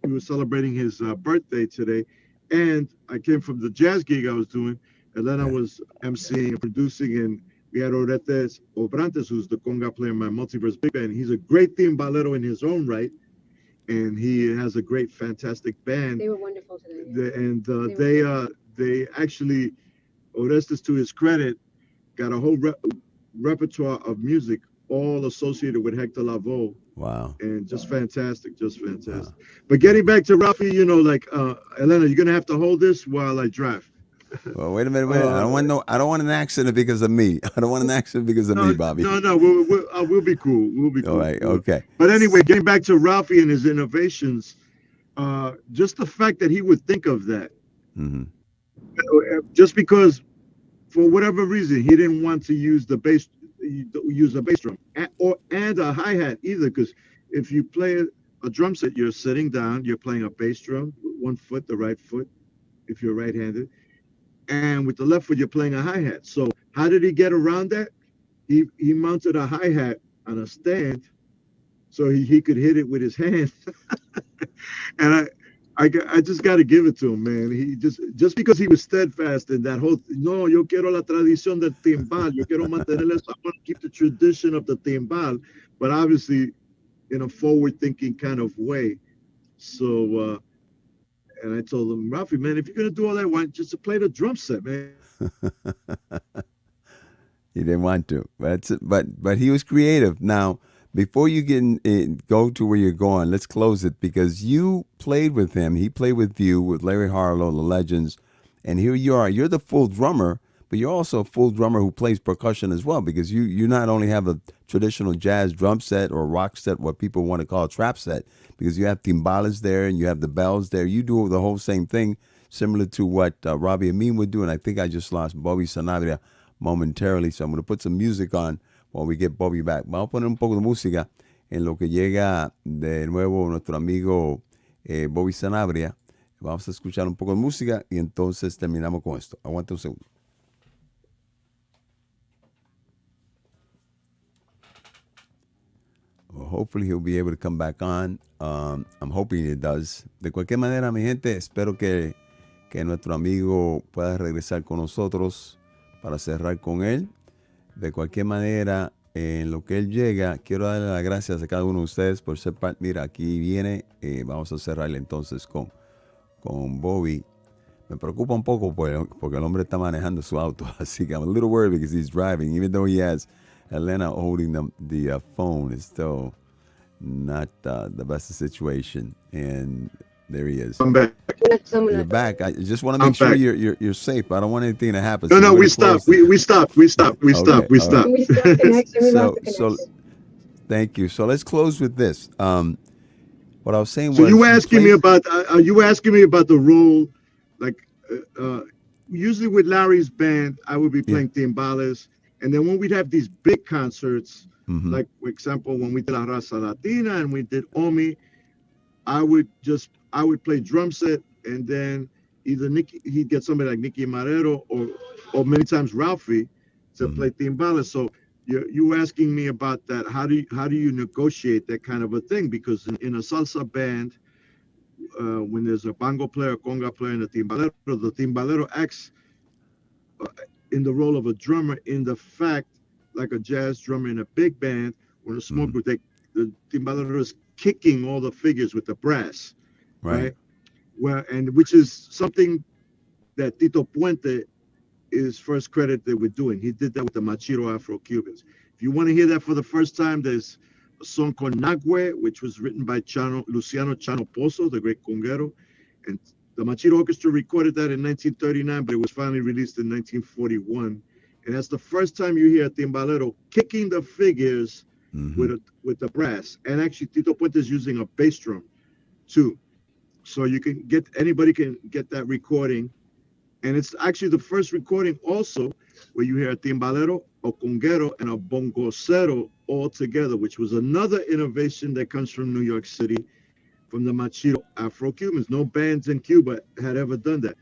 were celebrating his birthday today. And I came from the jazz gig I was doing. Elena was emceeing and producing, and we had Orestes Obrantes, who's the conga player in my multiverse big band. He's a great timbalero in his own right, and he has a great, fantastic band. They were wonderful today. They actually, Orestes, to his credit, got a whole repertoire of music, all associated with Hector Lavoe. Wow. And just fantastic. Wow. But getting back to Rafi, you know, like Elena, you're gonna have to hold this while I drive. Well, wait a minute. I don't want an accident because of me. I don't want an accident because of me, Bobby. No, we'll be cool. We'll be cool. All right, okay. But anyway, getting back to Rafi and his innovations, just the fact that he would think of that, just because for whatever reason he didn't want to use a bass drum and a hi-hat either, because if you play a drum set, you're sitting down, you're playing a bass drum with one foot, the right foot, if you're right-handed, and with the left foot you're playing a hi-hat. So how did he get around that? He mounted a hi-hat on a stand so he could hit it with his hand. And I just got to give it to him, man. He just because he was steadfast in that whole, no, yo quiero la tradición del timbal, yo quiero mantener eso, I want to keep the tradition of the timbal, but obviously in a forward-thinking kind of way. So, and I told him, Rafi, man, if you're gonna do all that, why just to play the drum set, man? He didn't want to, but he was creative. Now, before you go to where you're going, let's close it because you played with him. He played with you, with Larry Harlow, the Legends, and here you are. You're the full drummer, but you're also a full drummer who plays percussion as well because you not only have a traditional jazz drum set or rock set, what people want to call a trap set, because you have timbales there and you have the bells there. You do the whole same thing, similar to what Robbie and me would do, and I think I just lost Bobby Sanabria momentarily, so I'm going to put some music on while we get Bobby back. Vamos a poner un poco de música en lo que llega de nuevo nuestro amigo Bobby Sanabria. Vamos a escuchar un poco de música y entonces terminamos con esto. Aguanta un segundo. Well, hopefully he'll be able to come back on. I'm hoping he does. De cualquier manera, mi gente, espero que nuestro amigo pueda regresar con nosotros para cerrar con él. De cualquier manera, en lo que él llega, quiero darle las gracias a cada uno de ustedes por ser parte. Mira, aquí viene. Vamos a cerrarle entonces con Bobby. Me preocupa un poco porque el hombre está manejando su auto. Así que I'm a little worried because he's driving. Even though he has Elena holding the phone, it's still not the best situation. And there he is. I'm back. You're back. I just want to make sure you're safe. I don't want anything to happen. No, we stopped. We stopped. We stopped. So thank you. So let's close with this. What I was saying was. So you were asking me about. You were asking me about the role, like usually with Larry's band, I would be playing timbales, and then when we'd have these big concerts, like for example when we did La Raza Latina and we did Omi, I would play drum set, and then either he'd get somebody like Richie Marrero or many times Ralphie to play timbales. So you were asking me about that. How do you negotiate that kind of a thing? Because in a salsa band, when there's a bongo player, a conga player, and the timbalero acts in the role of a drummer. In the fact, like a jazz drummer in a big band, when a small group, the timbalero is kicking all the figures with the brass, right? Well, and which is something that Tito Puente is first credited with doing. He did that with the Machito Afro-Cubans. If you want to hear that for the first time, there's a song called Nagüe, which was written by Luciano Chano Pozo, the great conguero. And the Machito Orchestra recorded that in 1939, but it was finally released in 1941. And that's the first time you hear a timbalero kicking the figures with the brass. And actually, Tito Puente is using a bass drum, too. So anybody can get that recording. And it's actually the first recording also where you hear a timbalero, a conguero, and a bongocero all together, which was another innovation that comes from New York City, from the Machito Afro-Cubans. No bands in Cuba had ever done that.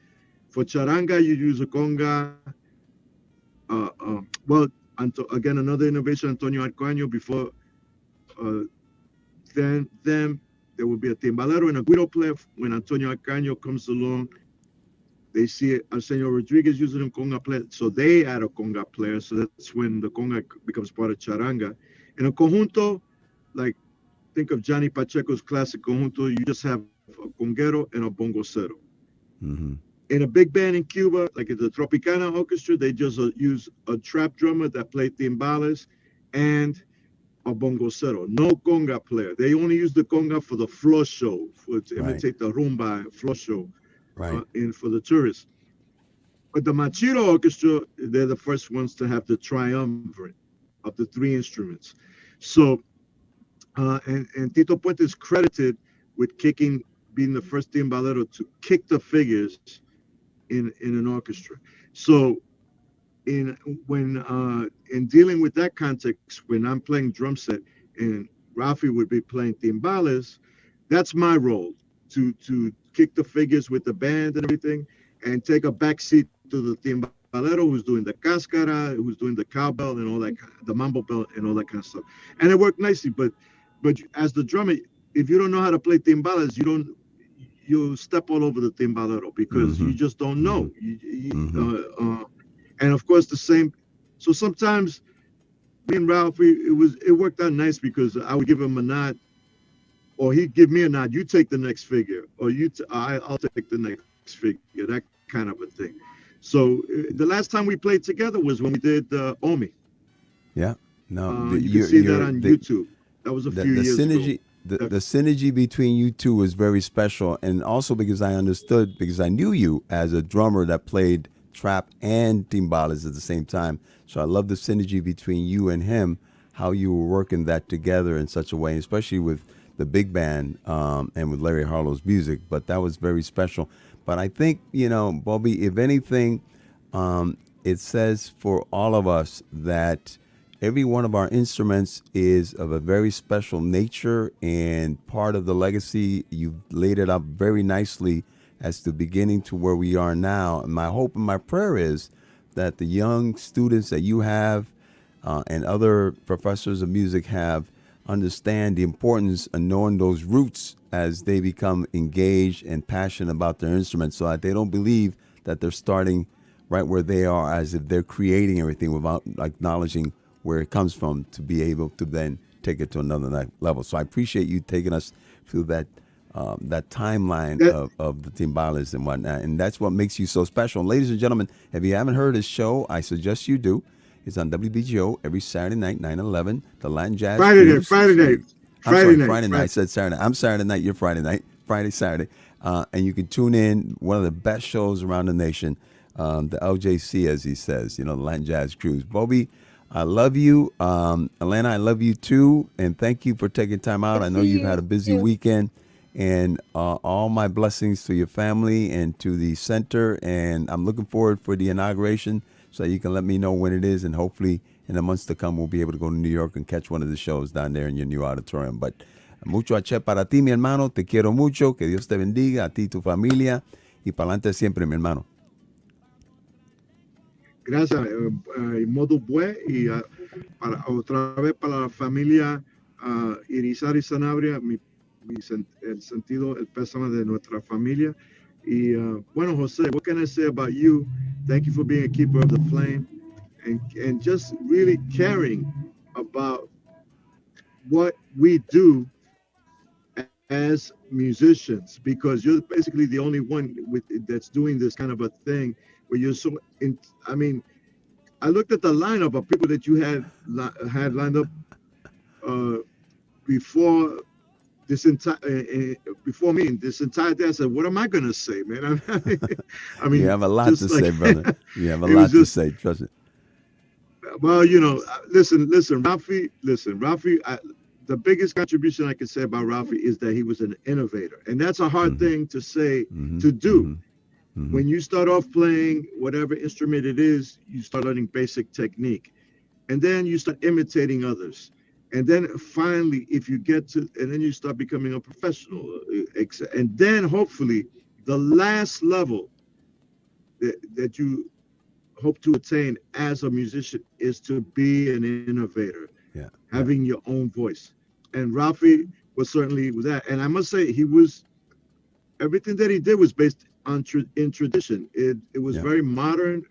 For charanga, you use a conga. Again, another innovation, Antonio Arcaño. Before them, there would be a timbalero and a guiro player. When Antonio Arcaño comes along, they see Arsenio Rodriguez using a conga player, so they add a conga player. So that's when the conga becomes part of charanga. In a conjunto, like think of Johnny Pacheco's classic conjunto, you just have a conguero and a bongocero. In a big band in Cuba, like at the Tropicana Orchestra, they just use a trap drummer that played timbales and a bongocero. No conga player. They only use the conga for the floor show, to imitate the rumba floor show. For the tourists. But the Machito Orchestra, they're the first ones to have the triumvirate of the three instruments. So, and Tito Puente is credited with being the first timbalero to kick the figures in an orchestra. So, in dealing with that context, when I'm playing drum set and Ralphie would be playing timbales, that's my role to kick the figures with the band and everything, and take a back seat to the timbalero who's doing the cascara, who's doing the cowbell and all that, the mambo bell and all that kind of stuff. And it worked nicely. But as the drummer, if you don't know how to play timbales, you step all over the timbalero because you just don't know. And of course the same. So sometimes me and Ralph, it worked out nice because I would give him a nod, or he'd give me a nod. You take the next figure, or I'll take the next figure. That kind of a thing. So the last time we played together was when we did Omi. Yeah. No, you can see that on YouTube. That was a the few years synergy, ago. the synergy between you two was very special, and also because I understood, because I knew you as a drummer that played trap and timbales at the same time. So I love the synergy between you and him, how you were working that together in such a way, especially with the big band and with Larry Harlow's music. But that was very special. But I think, Bobby, if anything, it says for all of us that every one of our instruments is of a very special nature and part of the legacy. You've laid it up very nicely as to beginning to where we are now. And my hope and my prayer is that the young students that you have and other professors of music have understand the importance of knowing those roots as they become engaged and passionate about their instruments, so that they don't believe that they're starting right where they are, as if they're creating everything without acknowledging where it comes from, to be able to then take it to another level. So I appreciate you taking us through that timeline of the timbales and whatnot, and that's what makes you so special. And ladies and gentlemen, if you haven't heard his show, I suggest you do. It's on WBGO every Saturday night, 9/11. The Latin Jazz Friday night. Friday night. I said Saturday night. I'm Saturday night. You're Friday night. Friday, Saturday. And you can tune in. One of the best shows around the nation. The LJC, as he says, the Latin Jazz Cruise. Bobby, I love you. Elena, I love you too. And thank you for taking time out. I know you've had a busy weekend. And all my blessings to your family and to the center. And I'm looking forward for the inauguration, so you can let me know when it is, and hopefully in the months to come we'll be able to go to New York and catch one of the shows down there in your new auditorium. But mucho H para ti, mi hermano. Te quiero mucho. Que Dios te bendiga, a ti y tu familia. Y para adelante siempre, mi hermano. Gracias. Modo bue. Y otra vez para la familia Irizarry Sanabria, el sentido, el pésame de nuestra familia. Y bueno, Jose, what can I say about you? Thank you for being a keeper of the flame and just really caring about what we do as musicians, because you're basically the only one that's doing this kind of a thing where you're so I looked at the lineup of people that you had lined up before this before me, this entire day. I said, what am I going to say, man? I mean, you have a lot to say, brother. You have a lot to say, trust me. Well, listen, Rafi, the biggest contribution I can say about Rafi is that he was an innovator. And that's a hard thing to say, to do. When you start off playing whatever instrument it is, you start learning basic technique. And then you start imitating others. And then finally, if you get to, and then you start becoming a professional. And then hopefully the last level that you hope to attain as a musician is to be an innovator, having your own voice. And Rafi was certainly that. And I must say, everything that he did was based on in tradition. It was very modern,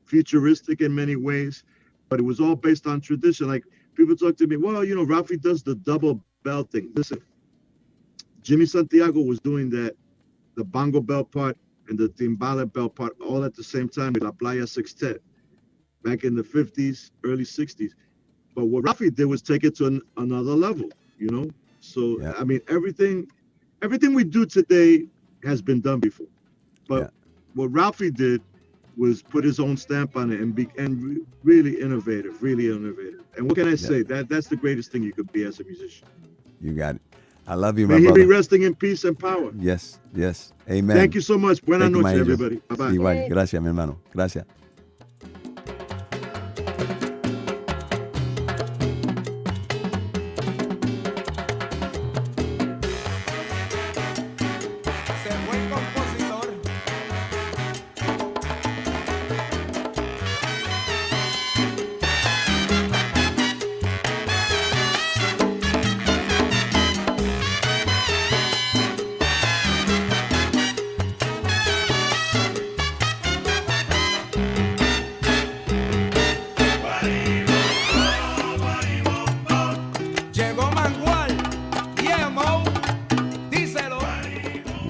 futuristic in many ways, but it was all based on tradition. Like, people talk to me, well, Rafi does the double bell thing. Listen, Jimmy Santiago was doing that, the bongo bell part and the timbale bell part all at the same time with La Playa Sextet back in the 50s, early 60s. But what Rafi did was take it to another level, So, I mean, everything we do today has been done before. But what Rafi did was put his own stamp on it and really innovative. And what can I say? That's the greatest thing you could be as a musician. You got it. I love you, my brother. May he be resting in peace and power. Yes. Amen. Thank you so much. Buenas noches, everybody. Bye-bye. Igual. Gracias, mi hermano. Gracias.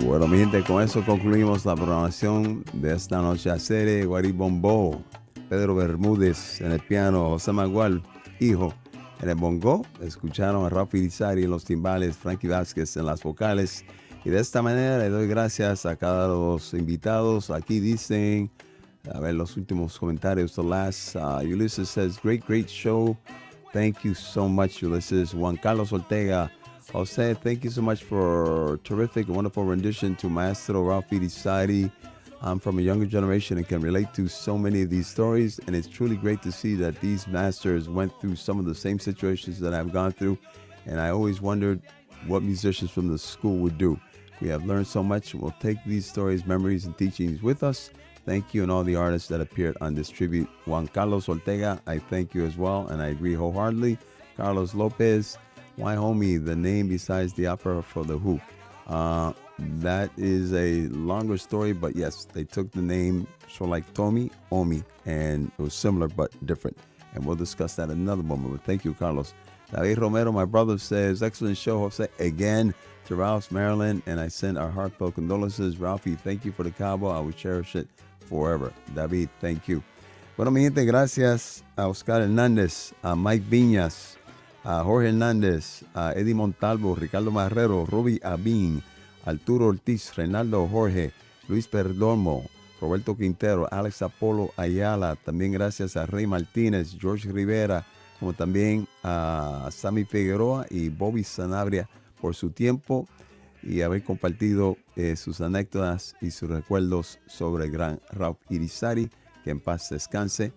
Bueno, mi gente, con eso concluimos la programación de esta noche a serie Guaribombó. Pedro Bermúdez en el piano, José Magual, hijo, en el bongo. Escucharon a Rafi Irizarry en los timbales, Frankie Vázquez en las vocales. Y de esta manera le doy gracias a cada uno de los invitados. Aquí dicen, a ver los últimos comentarios. The last, Ulysses says, great show. Thank you so much, Ulysses. Juan Carlos Ortega, Jose, thank you so much for terrific and wonderful rendition to Maestro Rafi Irizarry. I'm from a younger generation and can relate to so many of these stories, and it's truly great to see that these masters went through some of the same situations that I've gone through, and I always wondered what musicians from the school would do. We have learned so much, and we'll take these stories, memories, and teachings with us. Thank you and all the artists that appeared on this tribute. Juan Carlos Ortega, I thank you as well, and I agree wholeheartedly. Carlos Lopez, why homie, the name besides the opera for the Who? That is a longer story, but yes, they took the name, so like Tommy, Omi, and it was similar but different. And we'll discuss that in another moment, but thank you, Carlos. David Romero, my brother, says, excellent show, Jose, again to Ralph's, Maryland, and I send our heartfelt condolences. Ralphie, thank you for the cabo. I will cherish it forever. David, thank you. Bueno, mi gente, gracias a Oscar Hernández, a Mike Viñas, a Jorge Hernández, a Eddie Montalvo, Ricardo Marrero, Robbie Abin, Arturo Ortiz, Reinaldo Jorge, Luis Perdomo, Roberto Quintero, Alex Apolo Ayala, también gracias a Ray Martínez, George Rivera, como también a Sammy Figueroa y Bobby Sanabria por su tiempo y haber compartido sus anécdotas y sus recuerdos sobre el gran Rafi Irizarry, que en paz descanse.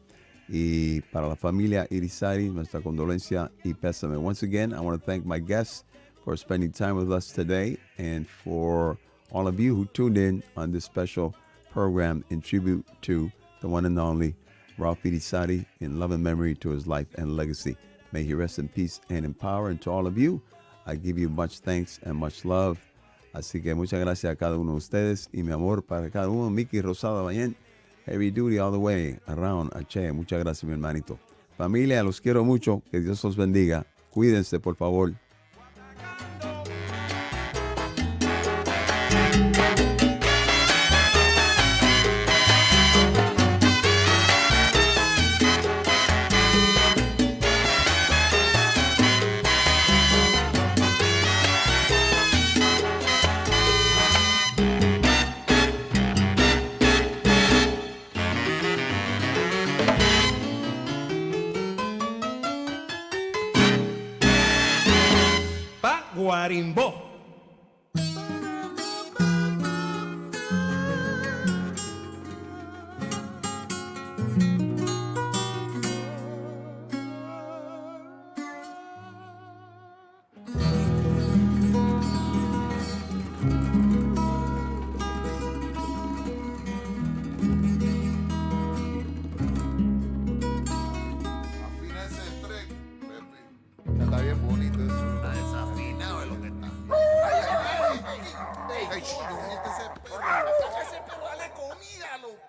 Y para la familia Irizarry, nuestra condolencia y pésame. Once again, I want to thank my guests for spending time with us today, and for all of you who tuned in on this special program in tribute to the one and only Rafi Irizarry, in love and memory to his life and legacy. May he rest in peace and in power. And to all of you, I give you much thanks and much love. Así que muchas gracias a cada uno de ustedes y mi amor para cada uno. Mickey Rosado Bayén, heavy duty all the way around. Che, muchas gracias, mi hermanito. Familia, los quiero mucho. Que Dios los bendiga. Cuídense, por favor. Guarimbó. Afina ese track, Pepe. Está bien bonito eso. Está desafinado es lo que está. ¡Ey! ¡Ese perro! ¡Ese perro! ¡Dale comida, loco!